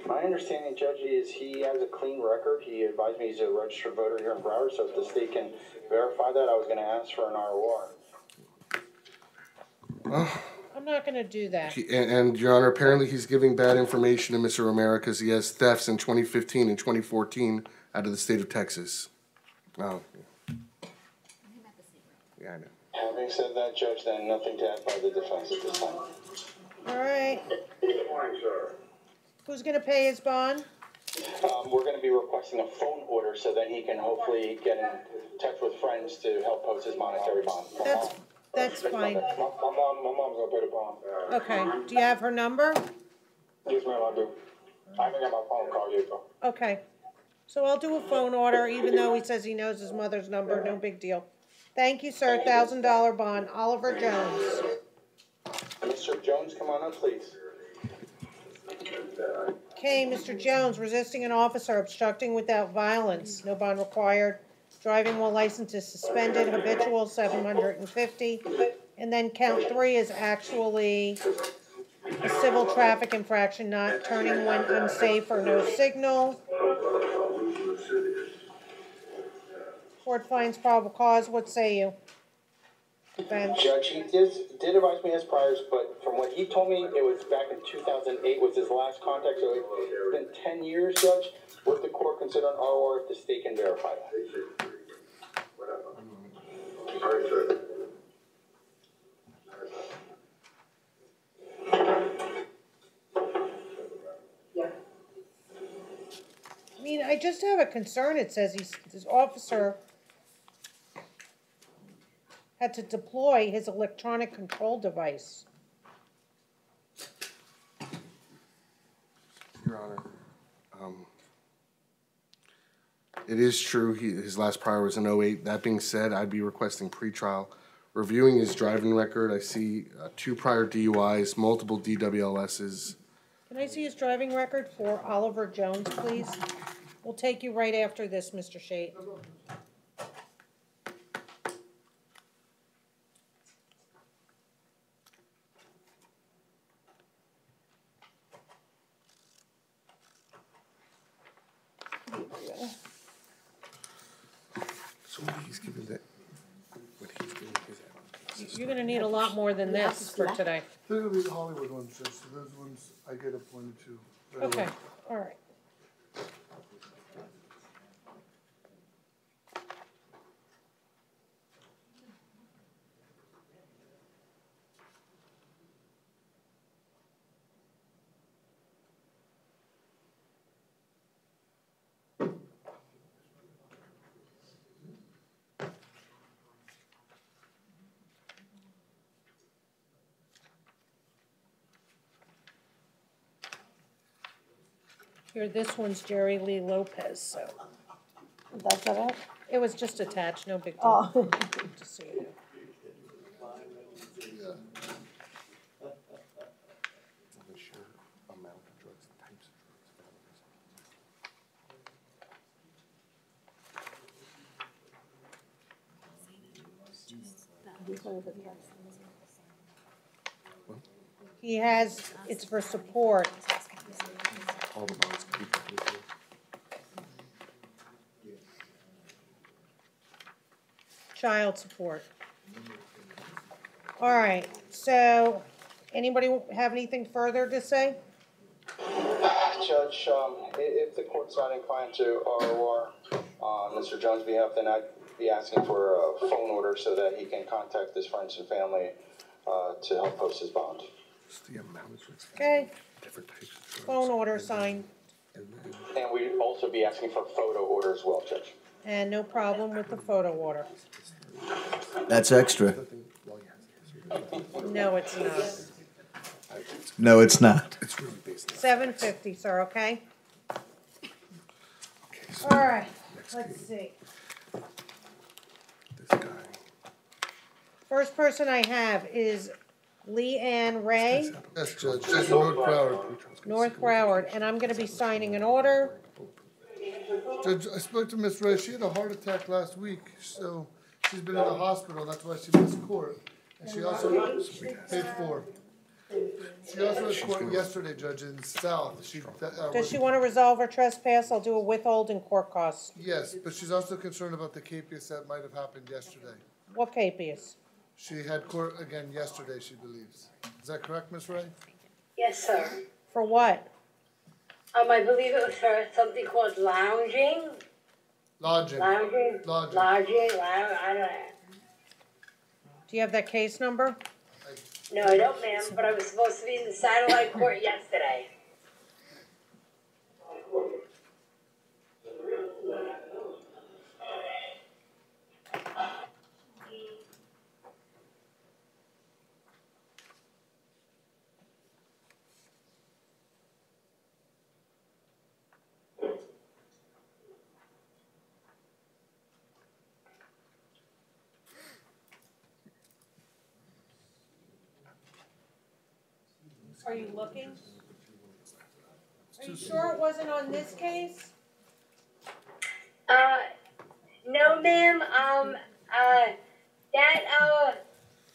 My understanding, Judge, is he has a clean record. He advised me he's a registered voter here in Broward, so if the state can verify that, I was going to ask for an ROR. I'm not going to do that. And, Your Honor, apparently he's giving bad information to Mr. Romero because he has thefts in 2015 and 2014 out of the state of Texas. Oh. Yeah, I know. Having said that, Judge, then nothing to add by the defense at this time. All right. Good morning, sir. Who's going to pay his bond? We're going to be requesting a phone order so that he can hopefully get in touch with friends to help post his monetary bond. That's fine. My mom's gonna pay the bond. Okay, do you have her number? Yes, ma'am, I do. I haven't got my phone call yet, though. Okay, so I'll do a phone order, even though he says he knows his mother's number, no big deal. Thank you, sir, $1,000 bond, Oliver Jones. Mr. Jones, come on up, please. Okay, Mr. Jones, resisting an officer, obstructing without violence, no bond required. Driving while license is suspended, habitual, 750. And then count 3 is actually a civil traffic infraction, not turning when unsafe or no signal. Court finds probable cause, what say you? Defense. Judge, he did advise me as priors, but from what he told me, it was back in 2008 was his last contact, so it's been 10 years, Judge. Would the court consider an ROR if the state can verify that? I mean, I just have a concern. It says this officer had to deploy his electronic control device. Your Honor, it is true his last prior was in 08. That being said, I'd be requesting pretrial. Reviewing his driving record, I see 2 prior DUIs, multiple DWLSs. Can I see his driving record for Oliver Jones, please? We'll take you right after this, Mr. Shate. So he's giving that. What he's giving his. You're gonna need a lot more than this for today. They're gonna be the Hollywood ones, Judge, so those ones I get appointed to. right Okay, away. all right. Here, this one's Jerry Lee Lopez, so. That's all right? It was just attached, no big deal. Oh. Just so you know. He has, it's for support. All the bonds can be completed. Child support. All right, so, anybody have anything further to say? Judge, if the court's not inclined to ROR on Mr. Jones' behalf, then I'd be asking for a phone order so that he can contact his friends and family to help post his bond. Okay. Phone order signed. And we'd also be asking for a photo order as well, Judge. And no problem with the photo order. That's extra. No, it's not. No, it's not. $750, sir, okay? All right, let's see. First person I have is Leanne Ray, Yes, Judge, Judge North Broward. North Broward, and I'm gonna be signing an order. Judge, I spoke to Miss Ray, she had a heart attack last week, so she's been in the hospital, that's why she missed court. And she also paid for. She also had court yesterday, Judge, in South. Does she wanna resolve her trespass? I'll do a withholding court costs. Yes, but she's also concerned about the capias that might have happened yesterday. What capias? She had court again yesterday, she believes. Is that correct, Miss Ray? Yes, sir. For what? I believe it was for something called lounging. Lodging. Lounging. Lodging. I don't know. Do you have that case number? No, I don't, ma'am, but I was supposed to be in the satellite court yesterday. Are you looking? Are you sure it wasn't on this case? No, ma'am. That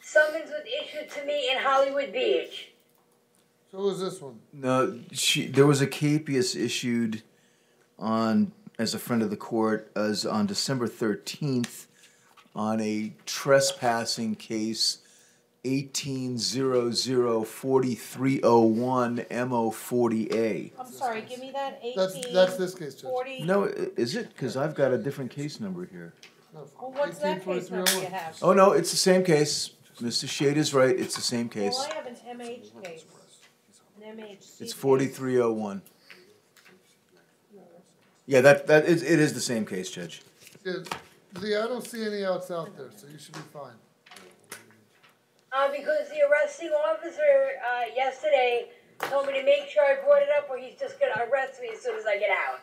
summons was issued to me in Hollywood Beach. So who was this one? No, there was a capias issued on, as a friend of the court, as on December 13th on a trespassing case 18004301 MO40A. I'm sorry, give me that 18. That's this case, Judge. 40. No, is it? Because I've got a different case number here. Well, what's that case number you have? Oh, no, it's the same case. Mr. Shade is right, it's the same case. Well, I have an MH case. An MHC. It's 4301. Yeah, it is the same case, Judge. Yeah, Leah, I don't see any outs out there, so you should be fine. Because the arresting officer yesterday told me to make sure I brought it up or he's just going to arrest me as soon as I get out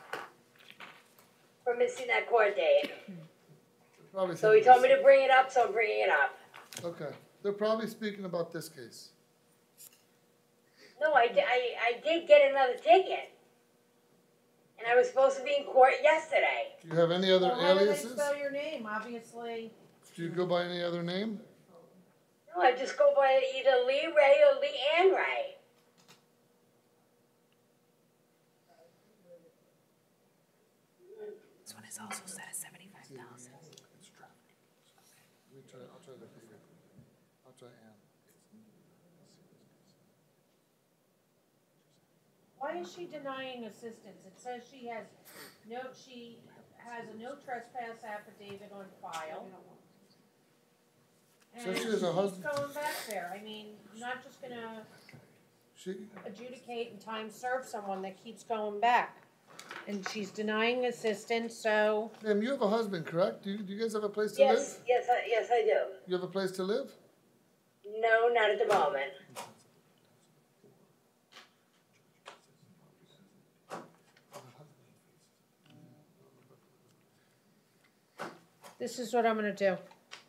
for missing that court date. So he told me to bring it up, so I'm bringing it up. Okay. They're probably speaking about this case. No, I did get another ticket. And I was supposed to be in court yesterday. Do you have any other Well, how do they aliases? spell your name? Obviously. Do you go by any other name? No, I just go by either Lee Ray or Lee Ann Ray. This one is also set at 75,000. I'll try that. I'll try Ann. Why is she denying assistance? It says she has a no trespass affidavit on file. And So she has a husband. She's going back there. I mean, I'm not just gonna adjudicate and time serve someone that keeps going back. And she's denying assistance, so. Ma'am, you have a husband, correct? Do you guys have a place to live? Yes, I do. You have a place to live? No, not at the moment. This is what I'm gonna do.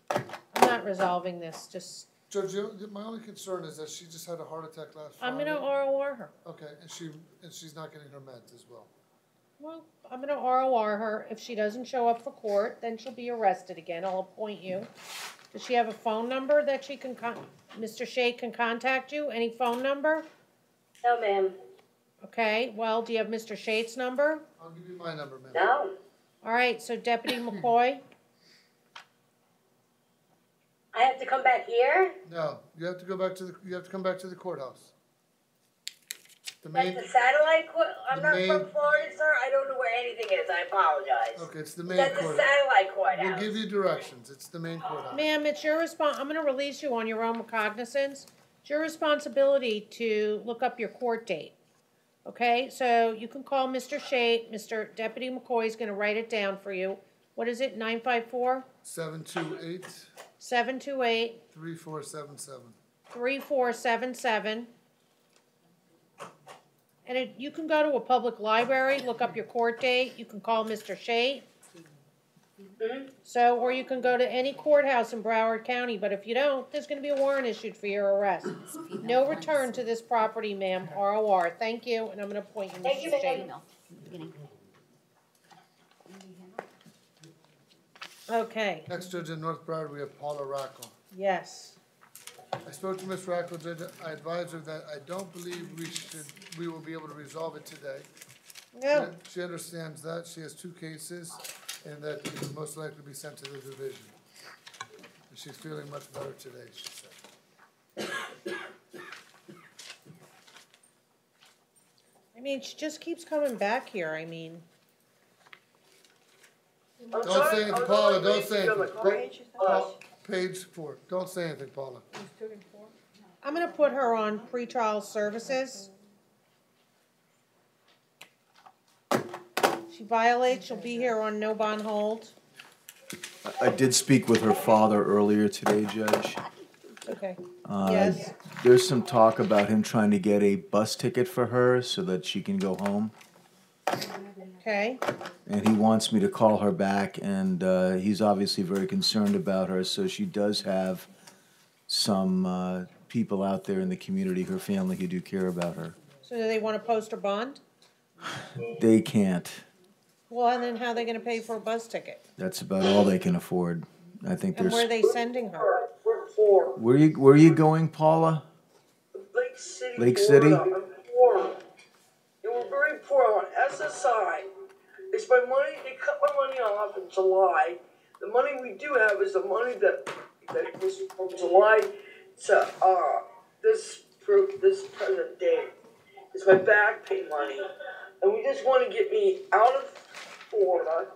I'm not resolving this, just, Judge, my only concern is that she just had a heart attack last Friday. I'm gonna ROR her. Okay, and she's not getting her meds as well. Well, I'm gonna ROR her. If she doesn't show up for court, then she'll be arrested again. I'll appoint you. Does she have a phone number that she can Mr. Shea can contact you? Any phone number? No, ma'am. Okay, well, do you have Mr. Shade's number? I'll give you my number, ma'am. No. All right, so Deputy McCoy? I have to come back here? No, you have to come back to the courthouse. That's the satellite court? I'm not from Florida, sir. I don't know where anything is. I apologize. Okay, it's the main That's courthouse. the satellite courthouse. We'll give you directions. It's the main courthouse. Ma'am, it's your I'm gonna release you on your own recognizance. It's your responsibility to look up your court date. Okay, so you can call Mr. Shade. Mr. Deputy McCoy is gonna write it down for you. What is it, 954? 728. 728. 3477. 3477. And you can go to a public library, look up your court date. You can call Mr. Shade. So, or you can go to any courthouse in Broward County, but if you don't, there's gonna be a warrant issued for your arrest. No return to this property, ma'am, ROR. Thank you, and I'm gonna appoint you, Thank you, Mr. Shade. Okay, Next judge in North Broward, we have Paula Rackel. yes. I spoke to Ms. Rackel, Judge. I advised her that I don't believe we will be able to resolve it today. No. She understands that. She has 2 cases, and that it will most likely be sent to the division. And she's feeling much better today, she said. I mean, she just keeps coming back here, I mean. Don't say anything, Paula, don't say anything. Page 4. Don't say anything, Paula. I'm gonna put her on pretrial services. She violates, she'll be here on no bond hold. I did speak with her father earlier today, Judge. Okay. Yes. There's some talk about him trying to get a bus ticket for her so that she can go home. Okay. And he wants me to call her back, and he's obviously very concerned about her, so she does have some people out there in the community, her family who do care about her. So do they want to post a bond? They can't. Well, and then how are they gonna pay for a bus ticket? That's about all they can afford. I think And where are there's. they sending her? Where are you going, Paula? Lake City, Lake Florida. City? I'm poor. And we're very poor. I'm on SSI. It's my money. They cut my money off in July. The money we do have is the money that was from July to this present day. It's my back pay money, and we just want to get me out of Florida.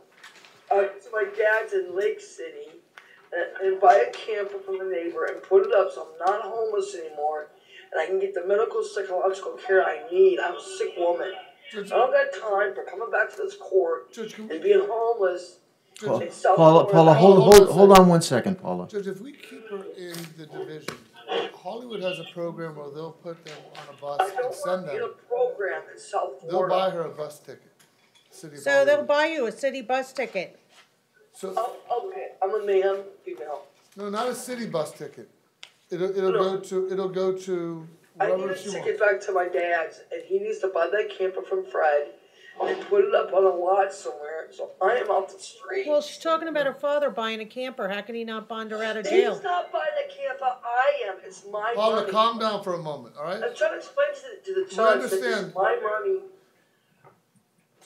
To my dad's in Lake City, and buy a camper from the neighbor and put it up so I'm not homeless anymore, and I can get the medical psychological care I need. I'm a sick woman. I don't got time for coming back to this court and being homeless. in South Paula, Florida. hold on 1 second, Paula. Judge, if we keep her in the division, Hollywood has a program where they'll put them on a bus and send them. Program in South They'll Florida. buy her a bus ticket. City of So Hollywood. they'll buy you a city bus ticket. So, Okay, I'm a man, female. no, not a city bus ticket. It'll go to I need wherever to she take wants. it back to my dad's, and he needs to buy that camper from Fred and put it up on a lot somewhere. So I am out the street. Well, she's talking about her father buying a camper. How can he not bond her out of jail? He's not buying the camper. I am. It's my Paula, money. calm down for a moment, all right? I'm trying to explain to the We judge that understand. it's my money.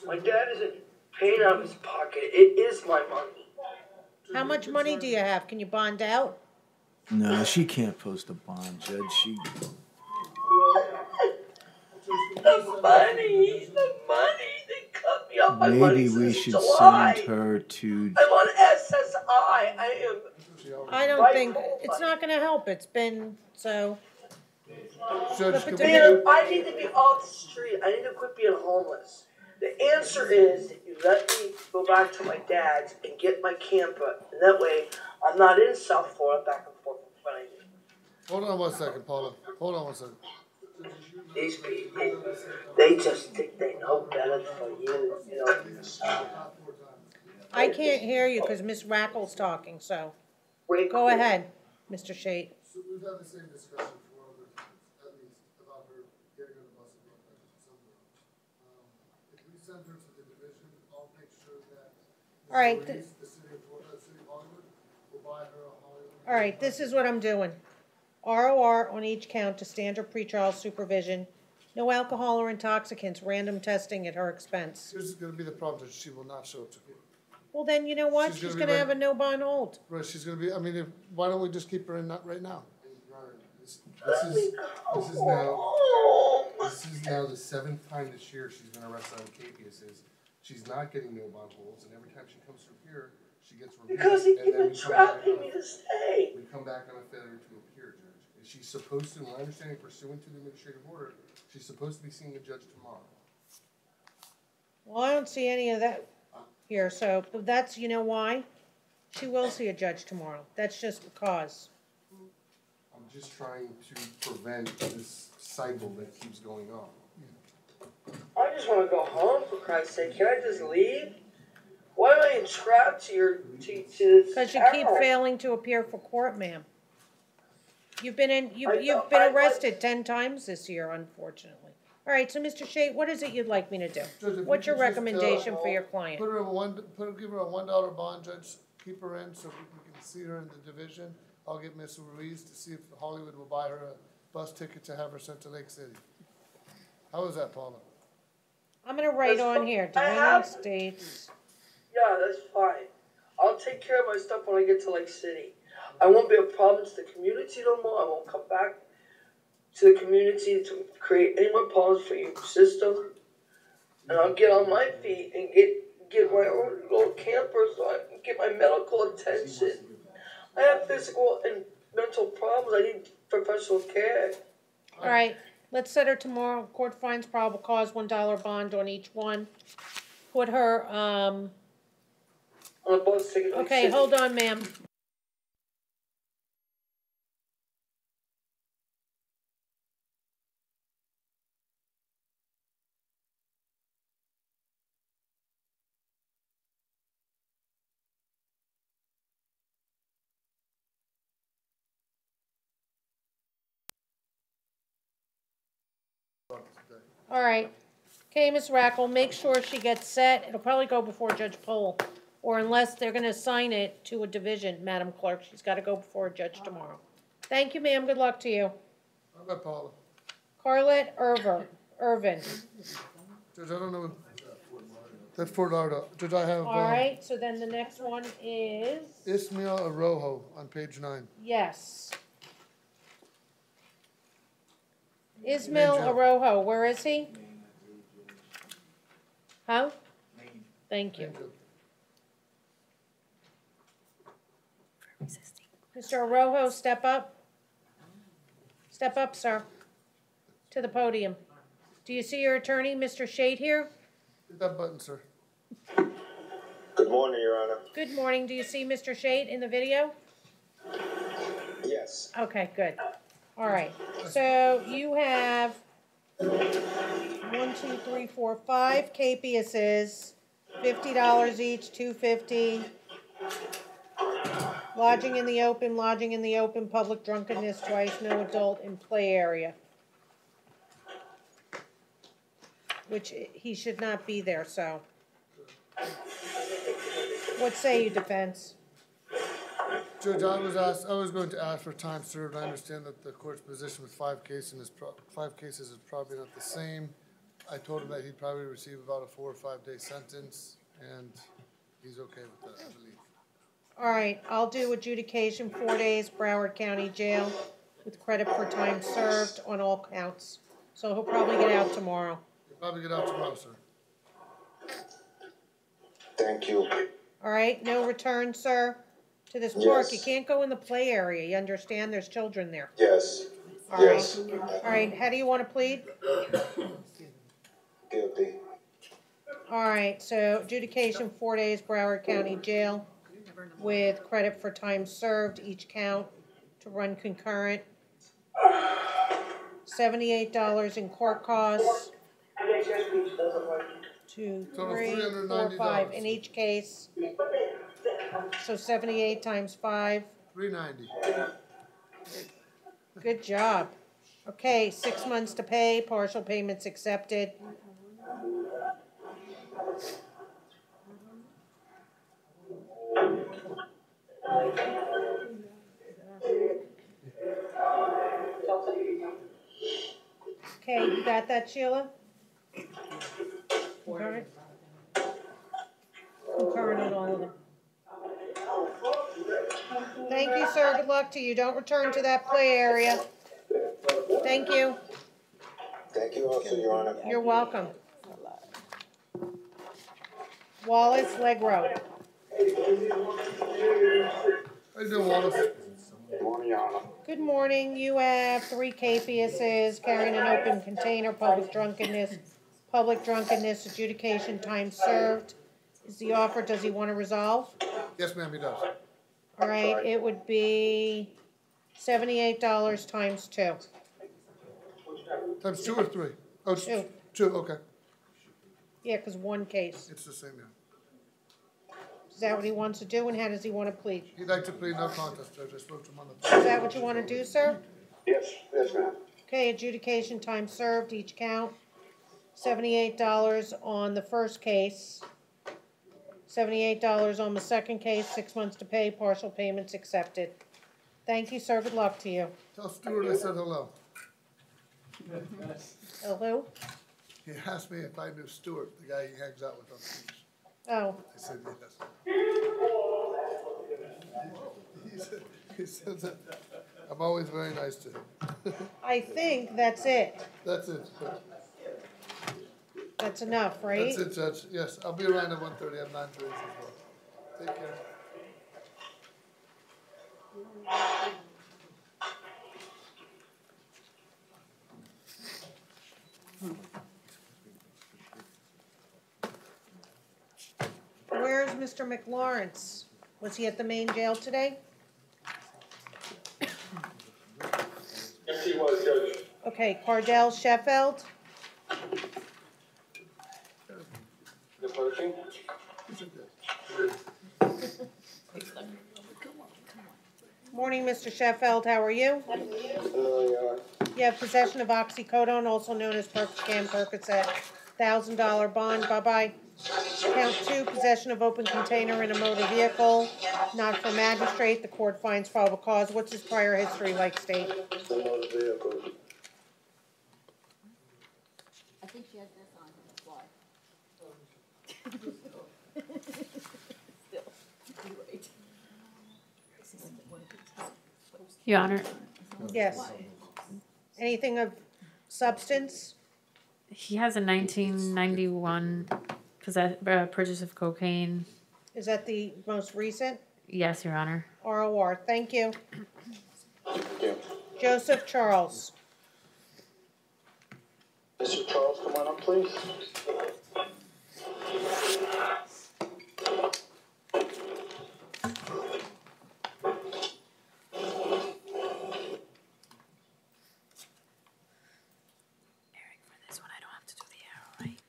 My dad isn't paying out of his pocket. It is my money. How much money do you have? Can you bond out? No, she can't post a bond, Judge. The money. They cut me off my money Maybe we since should July. send her to. I'm on SSI. I am. I don't think, it's not gonna help. It's been, so. Judge, can Man, I need to be off the street. I need to quit being homeless. The answer is that you let me go back to my dad's and get my camper, and that way I'm not in South Florida back and forth in front of you. Hold on 1 second, Paula. Hold on 1 second. These people, they just think they know better for you, you know. I can't hear you because Miss Rackle's talking, so. Go ahead, Mr. Shade. So we've had the same discussion 4 other times, at least, about her getting on the bus and going back to somewhere. If we send her to the division, I'll make sure that All right, the city of Florida, the city of Hollywood, will buy her a Hollywood. All right, this is what I'm doing. ROR on each count to standard pretrial supervision. No alcohol or intoxicants, random testing at her expense. Here's gonna be the problem, that she will not show up to court. Well, then, you know what? She's She's gonna be gonna have a ready. no bond hold. Right, she's gonna be, I mean, why don't we just keep her in that right now? This is now the 7th time this year she's been arrested on capiases. She's not getting no bond holds, and every time she comes through here, she gets released. Because he and then keep trapping me to stay. We come back on a failure to appear, Judge. And she's supposed to, in my understanding, pursuant to the administrative order, she's supposed to be seeing the judge tomorrow. Well, I don't see any of that here, so but that's, you know why? She will see a judge tomorrow. That's just the cause. I'm just trying to prevent this cycle that keeps going on. I just want to go home, for Christ's sake. Can I just leave? Why am I entrapped to this? Because you keep town? failing to appear for court, ma'am. You've been arrested 10 times this year, unfortunately. All right, so Mr. Shade, what is it you'd like me to do? Judge, if What's we your could just, recommendation for your client? Put her in give her a $1 bond, Judge, keep her in so we can see her in the division. I'll get Ms. Ruiz to see if Hollywood will buy her a bus ticket to have her sent to Lake City. How is that, Paula? I'm gonna write on here, Dominion States. Yeah, that's fine. I'll take care of my stuff when I get to Lake City. I won't be a problem to the community no more. I won't come back to the community to create any more problems for your system. And I'll get on my feet and get my own little camper so I can get my medical attention. I have physical and mental problems. I need professional care. All right, let's set her tomorrow. Court finds probable cause, $1 bond on each one. Put her, On a bus ticket. to Lake okay, City. hold on, ma'am. All right. Okay, Ms. Rackle, make sure she gets set. It'll probably go before Judge Poll, or unless they're gonna assign it to a division, Madam Clerk, she's gotta go before a judge tomorrow. Thank you, ma'am. Good luck to you. How about Paula? Carlette Irvin. Judge, I don't know. That's Fort Lauderdale. Judge, I have, All right, so then the next one is, Ismael Arojo on page 9. yes. Ismail Main jail. Arojo, where is he? Huh? Thank you. Mr. Arojo, step up. Step up, sir, to the podium. Do you see your attorney, Mr. Shade, here? Hit that button, sir. Good morning, Your Honor. Good morning. Do you see Mr. Shade in the video? Yes. Okay, good. All right. So you have 1, 2, 3, 4, 5 capiases, $50 each, $250. Lodging in the open, public drunkenness twice, no adult in play area. Which he should not be there, so. What say you, defense? Judge, I was going to ask for time served. I understand that the court's position with 5 cases is probably not the same. I told him that he'd probably receive about a 4 or 5 day sentence, and he's okay with that, I believe. All right, I'll do adjudication 4 days, Broward County Jail, with credit for time served on all counts. So he'll probably get out tomorrow. He'll probably get out tomorrow, sir. Thank you. All right, no return, sir, to this park. Yes. You can't go in the play area, you understand? There's children there. Yes. All right. Yes. All right, how do you want to plead? Guilty. All right, so adjudication 4 days, Broward County Jail, with credit for time served, each count to run concurrent. $78 in court costs. 2, 3, 4, 5 in each case. So 78 times 5. $390. Good job. Okay, 6 months to pay, partial payments accepted. Okay, you got that, Sheila? Concurrent? Concurrent on all of them. Thank you, sir. Good luck to you. Don't return to that play area. Thank you. Thank you also, Your Honor. You're welcome. Wallace, Leg Road. How you doing, Wallace? Good morning, Your Honor. Good morning. You have 3 capiases, carrying an open container, public drunkenness, adjudication, time served. Is the offer, does he want to resolve? Yes, ma'am, he does. All right, it would be $78 times 2. Times 2 or 3? Oh, 2. 2, okay. Yeah, because 1 case. It's the same, yeah. Is that what he wants to do, and how does he want to plead? He'd like to plead no contest, Judge. I spoke to him on the phone. Is that what you want to do, sir? Yes, yes, ma'am. Okay, adjudication, time served, each count. $78 on the first case. $78 on the second case, 6 months to pay, partial payments accepted. Thank you, sir. Good luck to you. Tell Stuart I said hello. Hello? He asked me if I knew Stuart, the guy he hangs out with on the beach. Oh. I said yes. He said that I'm always very nice to him. I think that's it. That's it. That's enough, right? That's it, Judge. Yes, I'll be around at 1:30. I'm 9:30 as well. Take care. Where's Mr. McLawrence? Was he at the main jail today? Yes, he was, Judge. Okay, Cardell Sheffield. Approaching. Morning, Mr. Sheffield. How are you? Hello, Your Honor. You have possession of oxycodone, also known as Percocam Percocet, $1,000 bond. Bye-bye. Count 2, possession of open container in a motor vehicle, not for magistrate. The court finds probable cause. What's his prior history like, State? The motor vehicle. I think she had this on. That's why. Still, you're right. Your Honor, Yes. Anything of substance? he has a 1991 purchase of cocaine. Is that the most recent? Yes, Your Honor. ROR. Thank you. Thank you. Joseph Charles. Mr. Charles, come on up, please.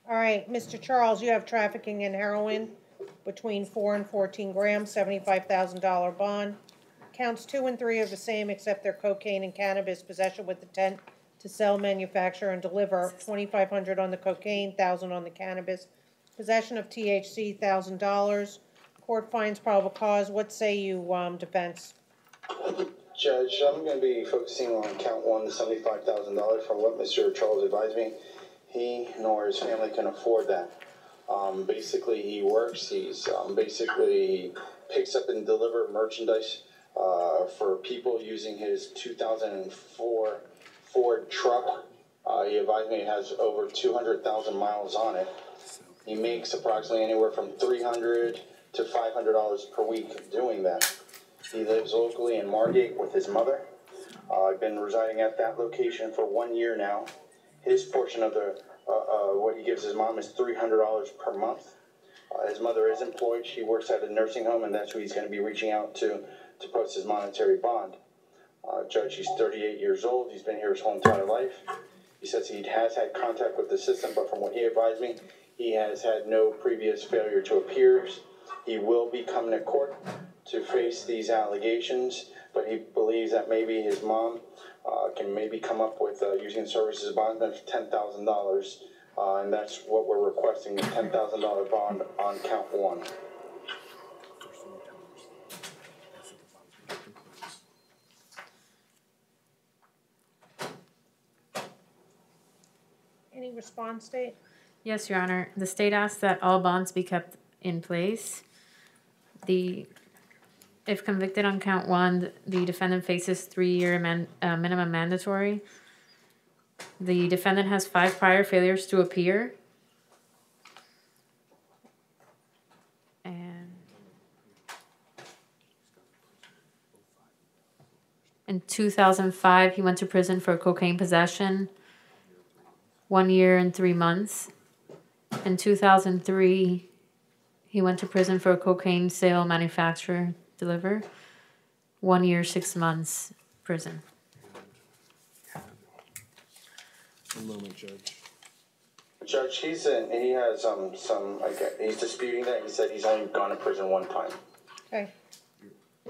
All right, Mr. Charles, you have trafficking in heroin between 4 and 14 grams, $75,000 bond. Counts 2 and 3 are the same, except they're cocaine and cannabis possession with intent to sell, manufacture, and deliver. $2,500 on the cocaine, $1,000 on the cannabis. Possession of THC, $1,000. Court finds probable cause. What say you, defense? Judge, I'm going to be focusing on count 1, the $75,000 from what Mr. Charles advised me. He nor his family can afford that. Basically, he works. He's he picks up and delivers merchandise for people using his 2004 Ford truck. He advised me it has over 200,000 miles on it. He makes approximately anywhere from $300 to $500 per week doing that. He lives locally in Margate with his mother. I've been residing at that location for 1 year now. His portion of the what he gives his mom is $300 per month. His mother is employed. She works at a nursing home, and that's who he's going to be reaching out to post his monetary bond. Judge, he's 38 years old. He's been here his whole entire life. He says he has had contact with the system, but from what he advised me, he has had no previous failure to appear. He will be coming to court to face these allegations, but he believes that maybe his mom can maybe come up with using services bond of $10,000, and that's what we're requesting, the $10,000 bond on count 1. Any response, State? Yes, Your Honor. The state asks that all bonds be kept in place. If convicted on count 1, the defendant faces 3-year minimum mandatory. The defendant has 5 prior failures to appear. And in 2005, he went to prison for cocaine possession, 1 year and 3 months. In 2003, he went to prison for cocaine sale, manufacture, deliver, 1 year, 6 months prison. One moment, Judge. Judge, he has he's disputing that. He said he's only gone to prison 1 time. Okay. I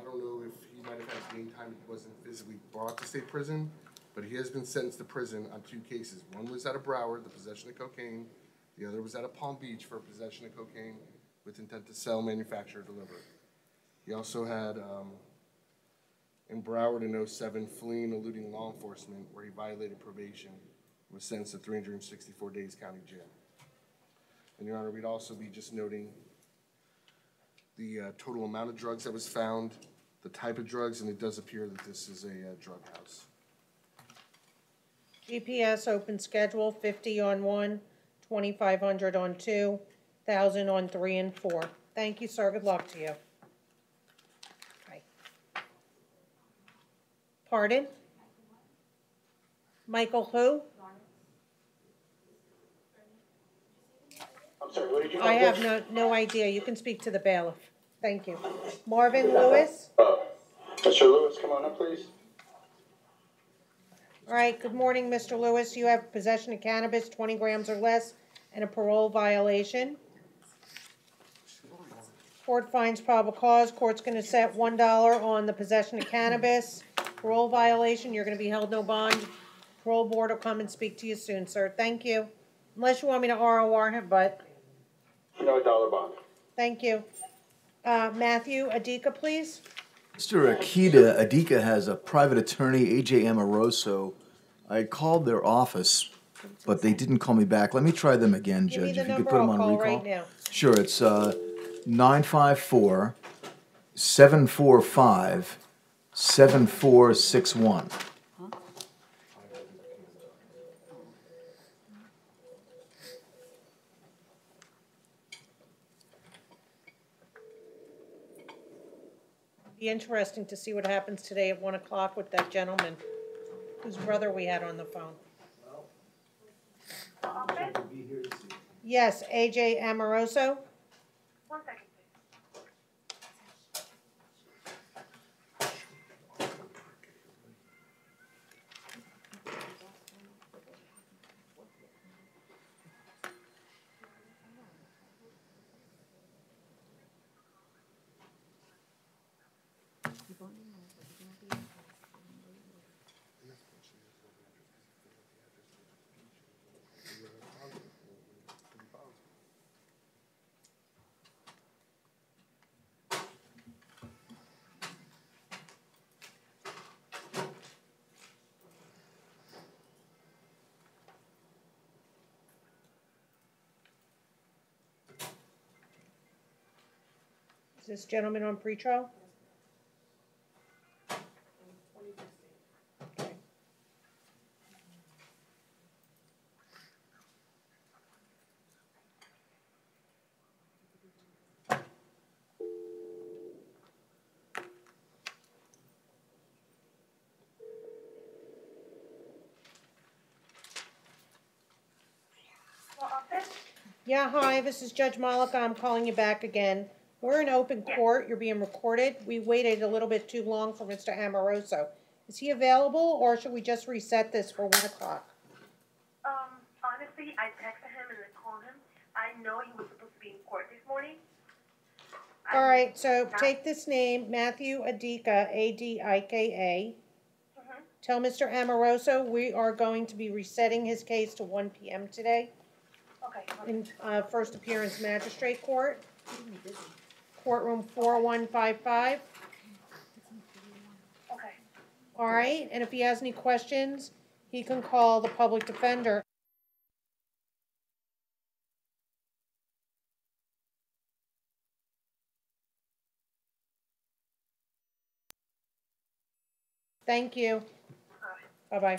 don't know if he might have had game time. He wasn't physically brought to state prison, but he has been sentenced to prison on 2 cases. One was out of Broward, the possession of cocaine. The other was out of Palm Beach for possession of cocaine with intent to sell, manufacture, or deliver. He also had, in Broward in 2007, fleeing, eluding law enforcement, where he violated probation, was sentenced to 364 days county jail. And, Your Honor, we'd also be just noting the total amount of drugs that was found, the type of drugs, and it does appear that this is a drug house. GPS open schedule, 50 on 1, 2,500 on 2, 1,000 on 3 and 4. Thank you, sir. Good luck to you. Okay. Pardon? Michael who? I'm sorry, what did you I have no idea. You can speak to the bailiff. Thank you. Marvin Lewis? Mr. Lewis, come on up, please. All right, good morning, Mr. Lewis. You have possession of cannabis, 20 grams or less, and a parole violation. Court finds probable cause. Court's going to set $1 on the possession of cannabis, Parole violation, you're gonna be held no bond. Parole board will come and speak to you soon, sir. Thank you. Unless you want me to ROR him, but No dollar bond. thank you. Matthew Adika, please. Mr. Akita Adika has a private attorney, AJ Amoroso. I called their office, but they didn't call me back. Let me try them again, Give me Judge. the If you could number, put them I'll on call recall. right now. Sure, it's 954-745-7461. Be interesting to see what happens today at 1 o'clock with that gentleman whose brother we had on the phone. Yes, AJ Amoroso. 1 second, please. Is this gentleman on pretrial? Okay. Yeah, hi, this is Judge Malika. I'm calling you back again. We're in open court. You're being recorded. We waited a little bit too long for Mr. Amoroso. Is he available, or should we just reset this for 1 o'clock? Honestly, I texted him and then called him. I know he was supposed to be in court this morning. All right, so take this name, Matthew Adika, Adika. Tell Mr. Amoroso we are going to be resetting his case to 1 p.m. today Okay. in First Appearance Magistrate Court, courtroom 4155. Okay. All right, and if he has any questions, he can call the public defender. Thank you. Bye-bye.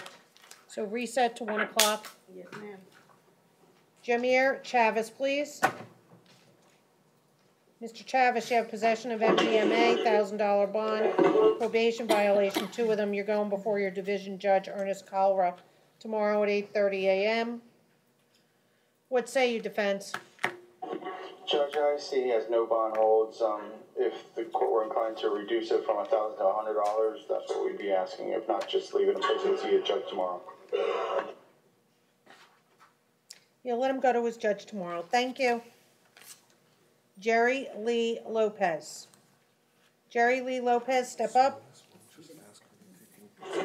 So reset to 1 o'clock. Yes, ma'am. Jamir Chavez, please. Mr. Chavez, you have possession of MDMA, $1,000 bond, probation violation, 2 of them. You're going before your division judge, Ernest Calra, tomorrow at 8:30 a.m. What say you, defense? Judge, I see he has no bond holds. If the court were inclined to reduce it from $1,000 to $100, that's what we'd be asking. If not, just leave it in place and see a judge tomorrow. Yeah, let him go to his judge tomorrow. Thank you. Jerry Lee Lopez. Jerry Lee Lopez, step up.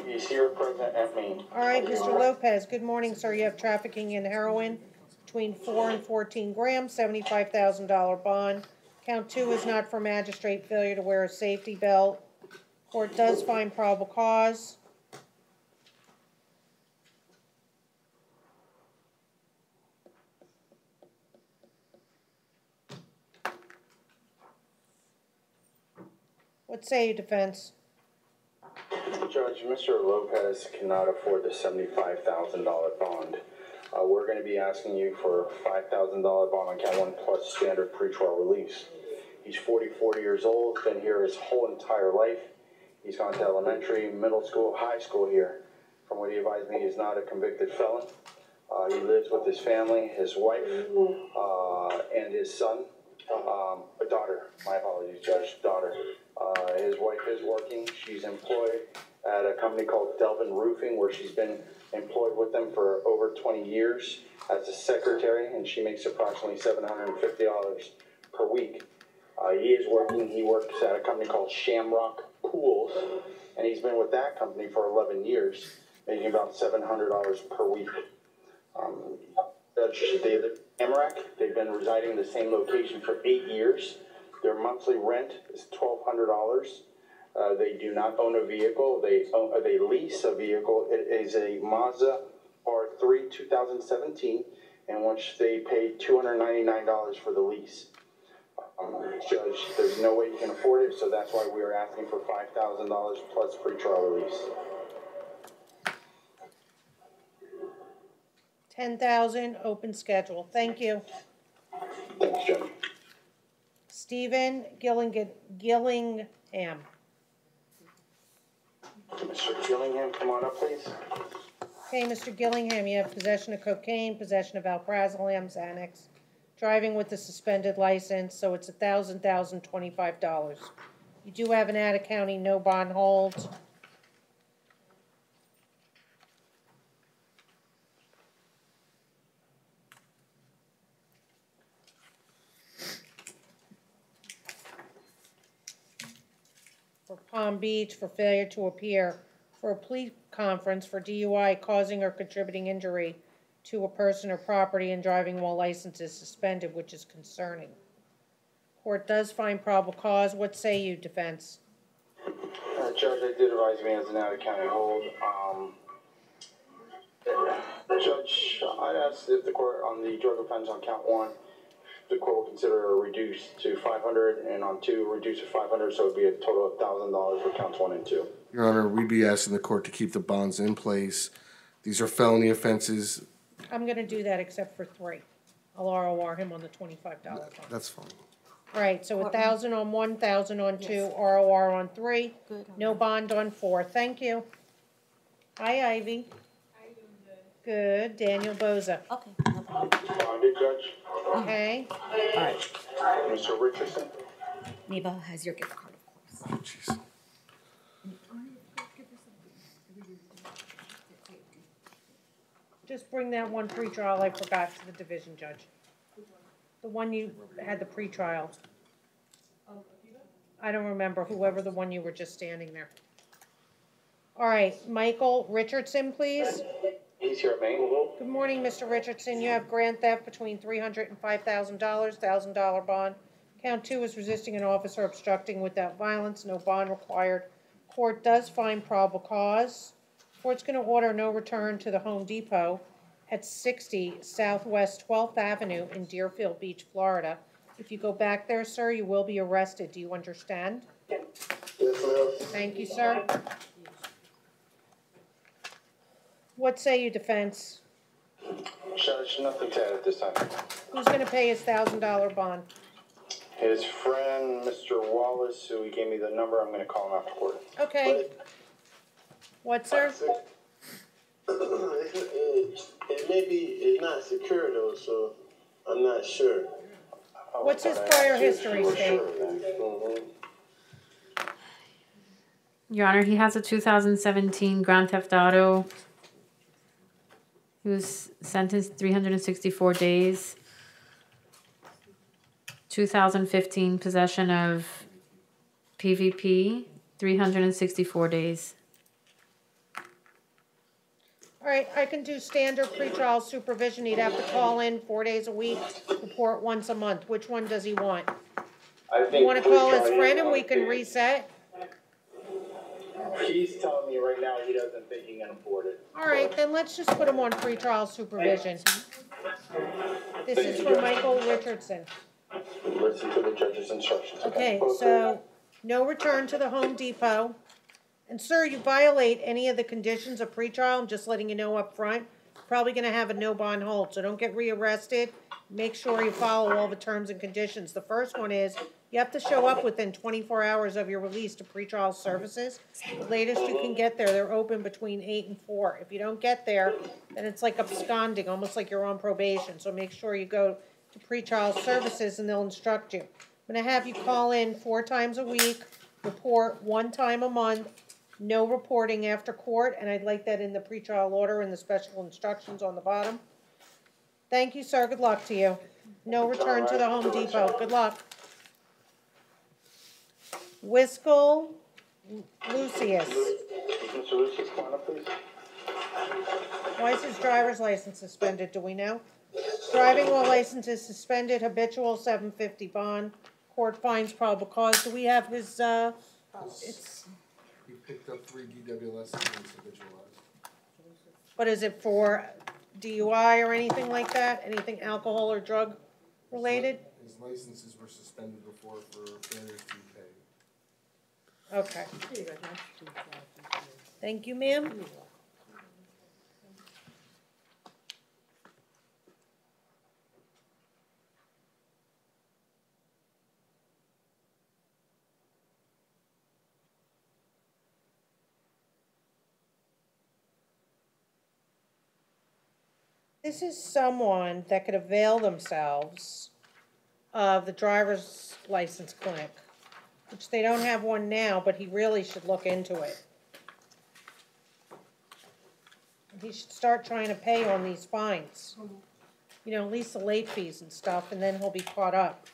He's here present at me. All right, Mr. Lopez, good morning, sir. You have trafficking in heroin between 4 and 14 grams, $75,000 bond. Count 2 is not for magistrate failure to wear a safety belt. Court does find probable cause. What say you, defense? Judge, Mr. Lopez cannot afford the $75,000 bond. We're going to be asking you for a $5,000 bond on count 1 plus standard pretrial release. He's 44 years old, been here his whole entire life. He's gone to elementary, middle school, high school here. From what he advised me, he's not a convicted felon. He lives with his family, his wife, and his son. A daughter, my apologies, Judge, daughter. His wife is working. She's employed at a company called Delvin Roofing, where she's been employed with them for over 20 years as a secretary, and she makes approximately $750 per week. He is working. He works at a company called Shamrock Pools, and he's been with that company for 11 years, making about $700 per week. The Amarak, they've been residing in the same location for 8 years. Their monthly rent is $1,200. They do not own a vehicle. They lease a vehicle. It is a Mazda R3 2017, in which they pay $299 for the lease. Judge, there's no way you can afford it, so that's why we are asking for $5,000 plus pretrial release. 10,000, open schedule. Thank you. Thanks, Judge. Stephen Gillingham. Mr. Gillingham, come on up, please. Okay, Mr. Gillingham, you have possession of cocaine, possession of alprazolam, Xanax, driving with a suspended license, so it's $1,025. You do have an out-of-county no bond hold. For Palm Beach, for failure to appear for a plea conference for DUI causing or contributing injury to a person or property and driving while license is suspended, which is concerning. Court does find probable cause. What say you, defense? Judge, they did advise me as an out-of-county hold. Judge, I asked if the court on the drug offense on count 1, the court will consider a reduce to $500, and on 2, reduce to $500, so it would be a total of $1,000 for counts 1 and 2. Your Honor, we'd be asking the court to keep the bonds in place. These are felony offenses. I'm going to do that except for 3. I'll ROR him on the $25 fine. That's fine. All right, so 1,000 on 1, 1,000 on 2, ROR on 3, no bond on 4. Thank you. Hi, Ivy. How you doing, Judge? Good. Daniel Boza. Okay, no problem. Bonded, Judge. Okay. All right. Mr. Richardson. Neva has your gift card, of course. Oh, jeez. Just bring that one pretrial I forgot to the division judge. The one you had the pretrial. I don't remember, whoever the one you were just standing there. All right, Michael Richardson, please. He's here, Maine. Good morning, Mr. Richardson. You have grand theft between $300 and $5,000, $1,000 bond. Count 2 is resisting an officer obstructing without violence, no bond required. Court does find probable cause. Court's going to order no return to the Home Depot at 60 Southwest 12th Avenue in Deerfield Beach, Florida. If you go back there, sir, you will be arrested. Do you understand? Yes, ma'am. Thank you, sir. What say you, defense? Judge, nothing to add at this time. Who's going to pay his $1,000 bond? His friend, Mr. Wallace, who he gave me the number, I'm going to call him after court. Okay. What, sir? It may be, it's not secure though, so I'm not sure. What's his prior history, State? Your Honor, he has a 2017 Grand Theft Auto. He was sentenced 364 days. 2015 possession of PVP, 364 days. All right, I can do standard pretrial supervision. He'd have to call in 4 days a week, report once a month. Which one does he want? You want to call his friend and we can reset? He's telling me right now he doesn't think he can afford it. All right, then let's just put him on pretrial supervision. This is for Michael Richardson. Listen to the judge's instructions. Okay, so no return to the Home Depot. And sir, you violate any of the conditions of pretrial, I'm just letting you know up front. Probably gonna have a no bond hold, so don't get rearrested. Make sure you follow all the terms and conditions. The first one is, you have to show up within 24 hours of your release to pretrial services. The latest you can get there, they're open between 8 and 4. If you don't get there, then it's like absconding, almost like you're on probation. So make sure you go to pretrial services and they'll instruct you. I'm gonna have you call in 4 times a week, report 1 time a month, no reporting after court, and I'd like that in the pretrial order and the special instructions on the bottom. Thank you, sir. Good luck to you. No return to the Home Depot. Good luck. Wiskel Lucius. Mr. Lucius, come on up, please. Why is his driver's license suspended, do we know? Driving while license is suspended, habitual, $750 bond, court finds probable cause. Do we have his, it's, He picked up 3 DWLs and he's habitualized. what is it for, DUI or anything like that? Anything alcohol or drug related? His licenses were suspended before for failures to pay. Okay. Thank you, ma'am. This is someone that could avail themselves of the driver's license clinic, which they don't have one now, but he really should look into it. He should start trying to pay on these fines. You know, at least the late fees and stuff, and then he'll be caught up.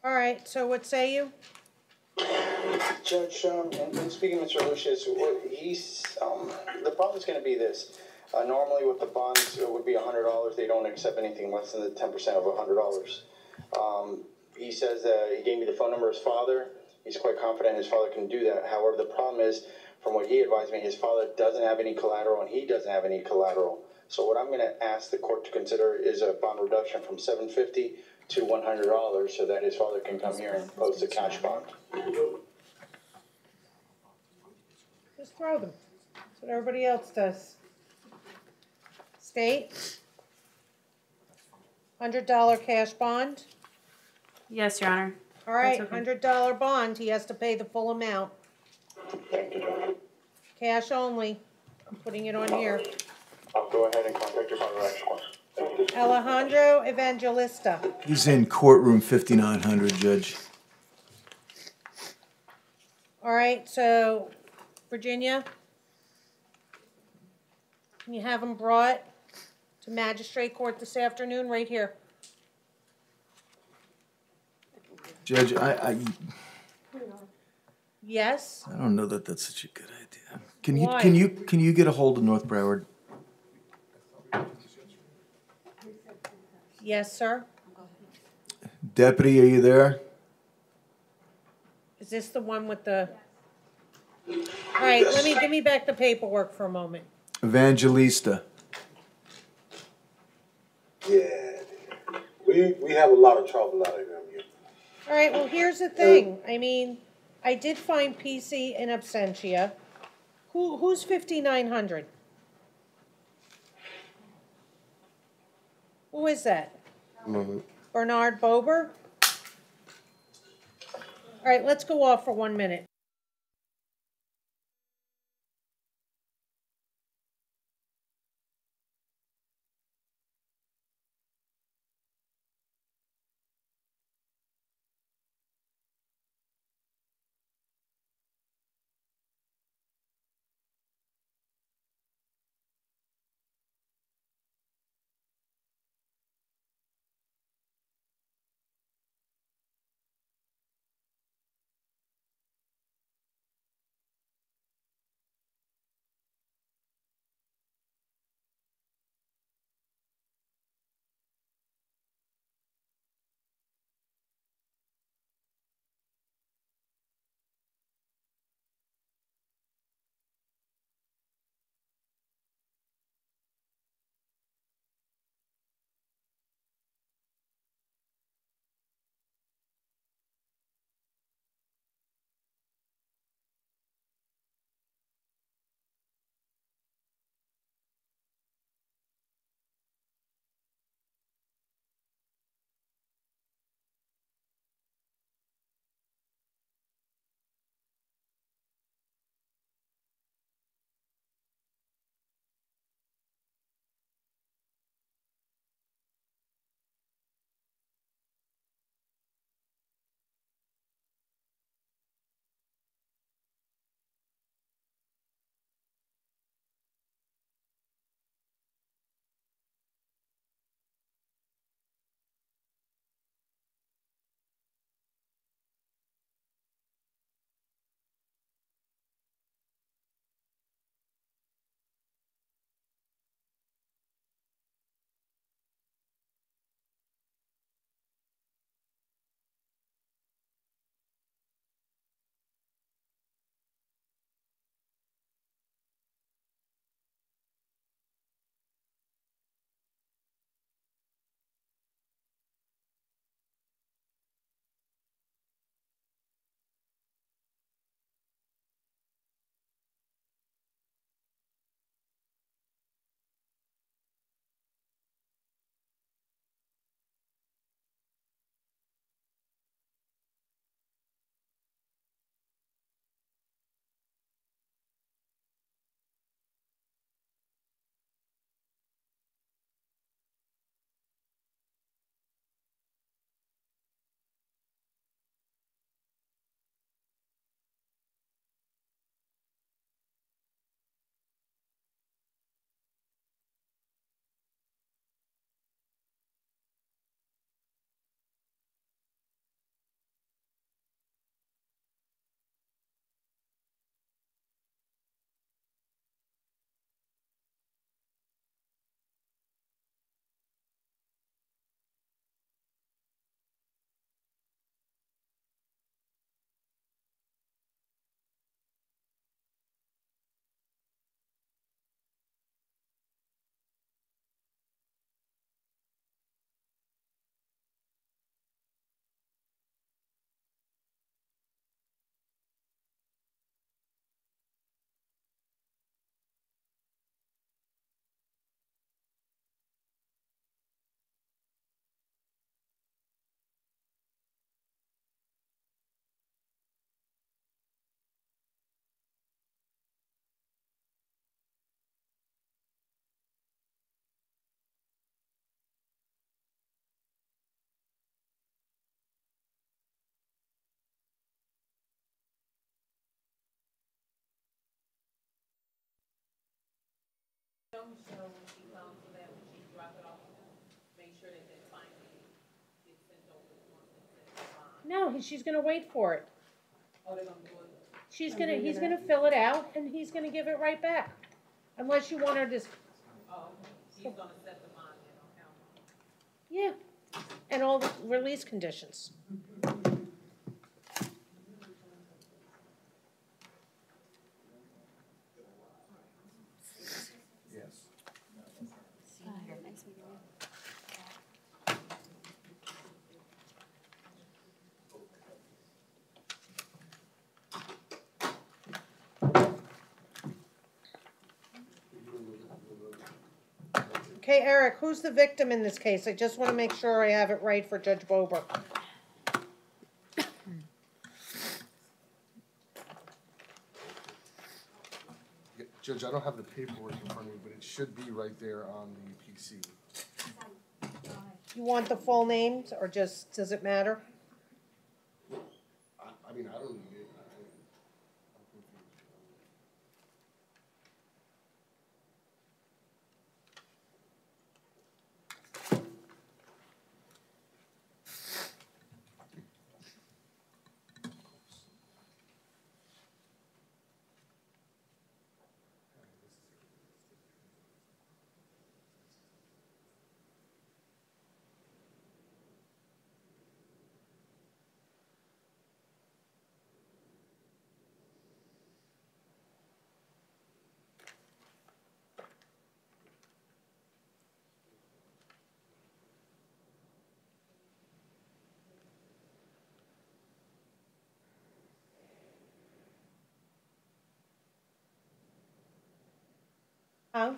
All right, so what say you? Judge, and speaking of Mr. Lucius, the problem is going to be this. Normally with the bonds, it would be $100. They don't accept anything less than the 10% of $100. He says that he gave me the phone number of his father. He's quite confident his father can do that. However, the problem is, from what he advised me, his father doesn't have any collateral and he doesn't have any collateral. So what I'm going to ask the court to consider is a bond reduction from $750 to $100 so that his father can come here and post a cash bond. Just throw them. That's what everybody else does. State? $100 cash bond? Yes, Your Honor. All right, That's okay. $100 bond, he has to pay the full amount. Thank you, Judge. Cash only. I'm putting it on here. I'll go ahead and contact your father afterwards. Alejandro Evangelista. He's in courtroom 5900, Judge. All right, so Virginia, can you have him brought to magistrate court this afternoon, right here? Judge, I Yes? don't know that that's such a good idea. Why? Can you get a hold of North Broward? Yes, sir? Deputy, are you there? Is this the one with the? All right, give me back the paperwork for a moment. Evangelista. Yeah, we have a lot of trouble out of them here. All right, well, here's the thing. I mean, I did find PC in absentia. Who's 5900? Who is that? Bernard Bober? All right, let's go off for 1 minute. Michelle when she comes so that when she drop it off to them, make sure that they finally get sent over once they send the bond. No, she's gonna wait for it. Oh, they're gonna do it? He's gonna fill it out and he's gonna give it right back. Unless you want her to, Oh, he's gonna set the bond in on how long? yeah, and all the release conditions. Yes. See you later. Nice meeting you. Okay, Eric, who's the victim in this case? I just wanna make sure I have it right for Judge Bober. Yeah, Judge, I don't have the paperwork in front of me, but it should be right there on the PC. You want the full names, or just, does it matter? I mean, I don't need it. I'm confused. Huh?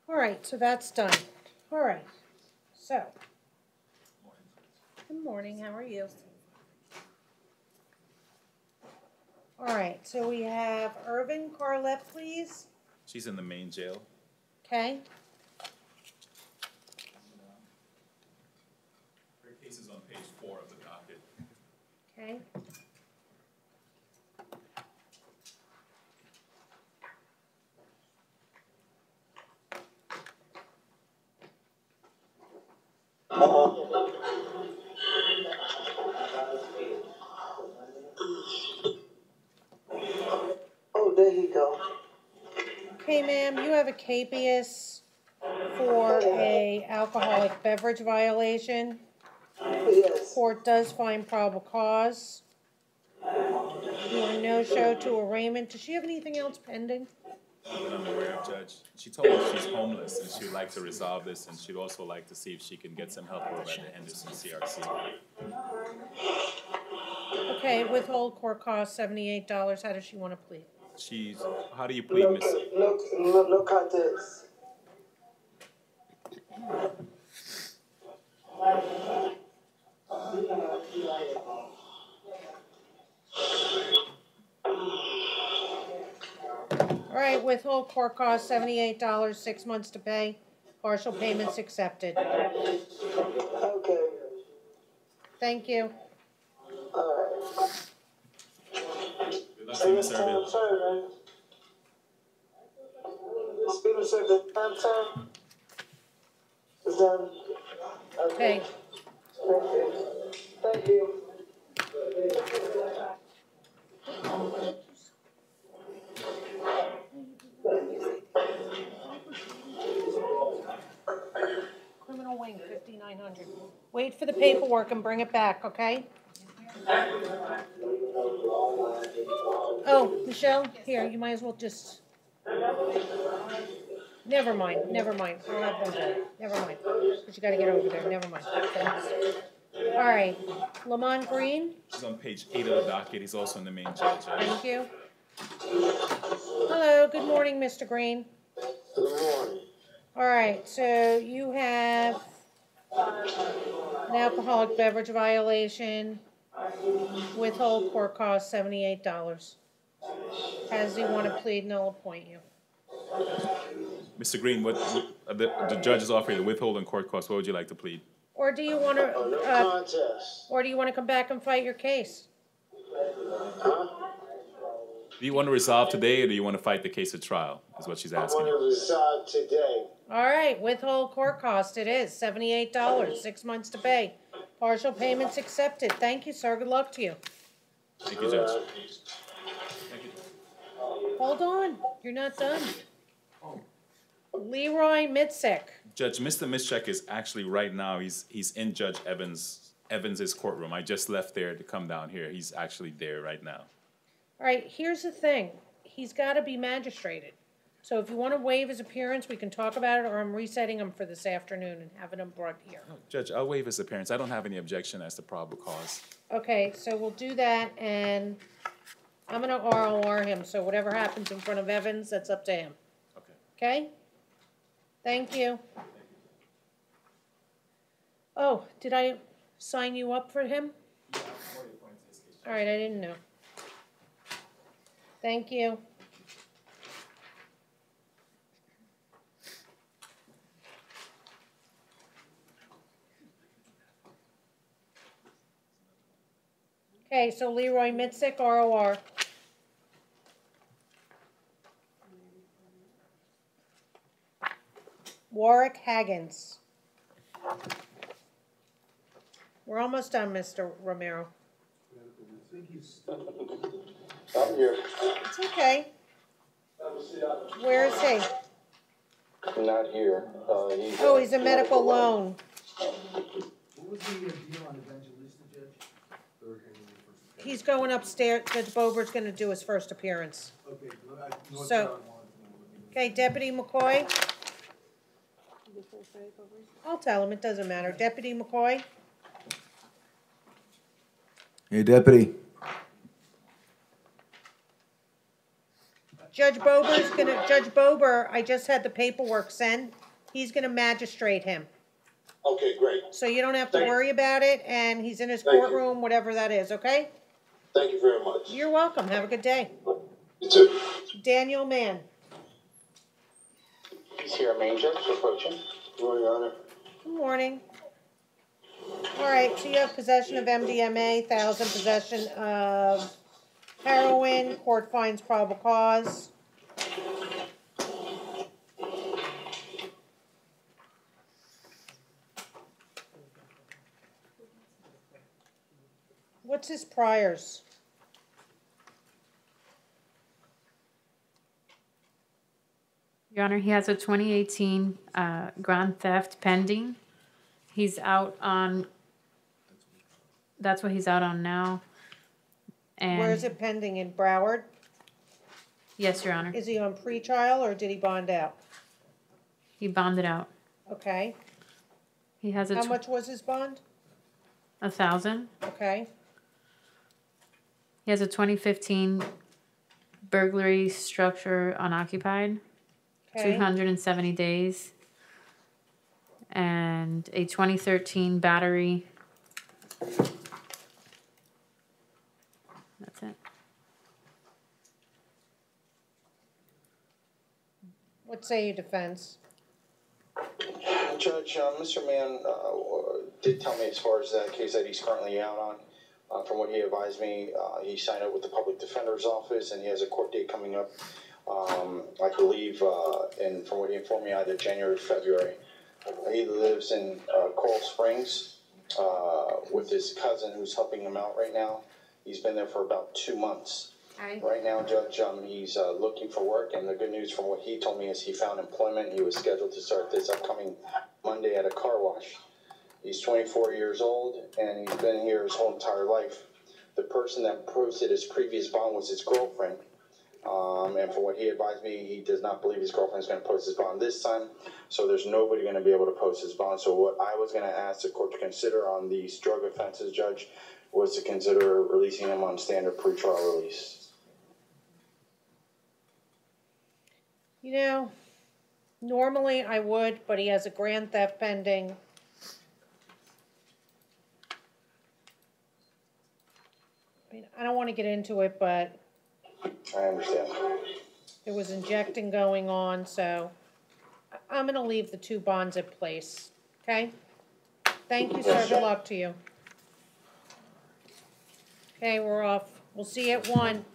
All right, so that's done. All right, so. Good morning, how are you? All right, so we have Irvin Carlett, please. She's in the main jail. Okay, Her case is on page 4 of the docket. okay. Oh, there he go. Okay, ma'am, you have a capias for a alcoholic beverage violation. Yes. Court does find probable cause. You are no-show to arraignment. Does she have anything else pending? Not that I'm aware of, Judge. She told me she's homeless and she'd like to resolve this, and she'd also like to see if she can get some help over at the Henderson CRC. Okay, withhold court costs $78. How does she want to plead? How do you plead, Miss? No contest. All right, withhold court costs, $78, 6 months to pay. Partial payments accepted. Okay. Thank you. Alright. Good luck to you, Mr. Irvin. Sorry, man. Speed of service, time. It's done. Okay. Thank you. Criminal wing, 5,900. Wait for the paperwork and bring it back, okay? Oh, Michelle, here, you might as well just. Never mind. I'll have them do it. Never mind. Because you gotta get over there. Never mind. Thanks. All right. Lamont Green, He's on page 8 of the docket. He's also in the main judge. thank you. Hello, good morning, Mr. Green. Good morning. All right, so you have an alcoholic beverage violation, withhold court costs, $78. How does he want to plead and I'll appoint you? Mr. Green, what the judge is offering the withholding court costs. What would you like to plead? Or do you want to, No contest. or do you want to come back and fight your case? Huh? Do you want to resolve today, or do you want to fight the case at trial? Is what she's I asking. want to resolve today. All right, withhold court cost, it is $78, 6 months to pay. Partial payments accepted. Thank you, sir. Good luck to you. Thank you, Judge. Thank you. Hold on, you're not done. Leroy Mitzik. Judge, Mr. Mischek is actually right now, he's in Judge Evans's courtroom. I just left there to come down here. He's actually there right now. All right, here's the thing. He's got to be magistrated. So if you want to waive his appearance, we can talk about it, or I'm resetting him for this afternoon and having him brought here. Judge, I'll waive his appearance. I don't have any objection as to probable cause. Okay, so we'll do that, and I'm going to ROR him, so whatever happens in front of Evans, that's up to him. Okay. Okay? Thank you. Oh, did I sign you up for him? All right, I didn't know. Thank you. Okay, so Leroy Mitzik, ROR. Warwick Haggins. We're almost done, Mr. Romero. I'm here. It's okay. Where is he? Not here. Oh, he's a medical loan. What was the deal on Evangelista, Judge? He's going upstairs. Judge Bober's going to do his first appearance. Okay. So, okay, Deputy McCoy. I'll tell him, it doesn't matter. Deputy McCoy. Hey, Deputy. Judge Bober, I just had the paperwork sent. He's gonna magistrate him. Okay, great. So you don't have to worry about it, and he's in his courtroom, whatever that is, okay? Thank you very much. You're welcome. Have a good day. You too. Daniel Mann. He's here, main judge, approaching. Good morning, Your Honor. Good morning. All right, so you have possession of MDMA, 1,000 possession of heroin, court finds probable cause. What's his priors? Your Honor, he has a 2018 grand theft pending. He's out on, that's what he's out on now. And Where is it pending, in Broward? Yes, Your Honor. Is he on pretrial or did he bond out? He bonded out. Okay. He has a How much was his bond? 1,000. Okay. He has a 2015 burglary structure unoccupied. Okay. 270 days. And a 2013 battery. That's it. What say you, defense? Judge, Mr. Mann did tell me as far as that case that he's currently out on. From what he advised me, he signed up with the public defender's office and he has a court date coming up, I believe, and from what he informed me, either January or February. He lives in Coral Springs with his cousin who's helping him out right now. He's been there for about 2 months. Right now, Judge, he's looking for work, and the good news from what he told me is he found employment. He was scheduled to start this upcoming Monday at a car wash. He's 24 years old, and he's been here his whole entire life. The person that posted his previous bond was his girlfriend, and from what he advised me, he does not believe his girlfriend is going to post his bond this time, so there's nobody going to be able to post his bond. So what I was going to ask the court to consider on these drug offenses, Judge, was to consider releasing him on standard pretrial release. You know, normally I would, but he has a grand theft pending. I mean, I don't want to get into it, but I understand. there was injecting going on, so I'm going to leave the 2 bonds in place. Okay? Thank you, sir. Good luck to you. Okay, we're off. We'll see you at 1.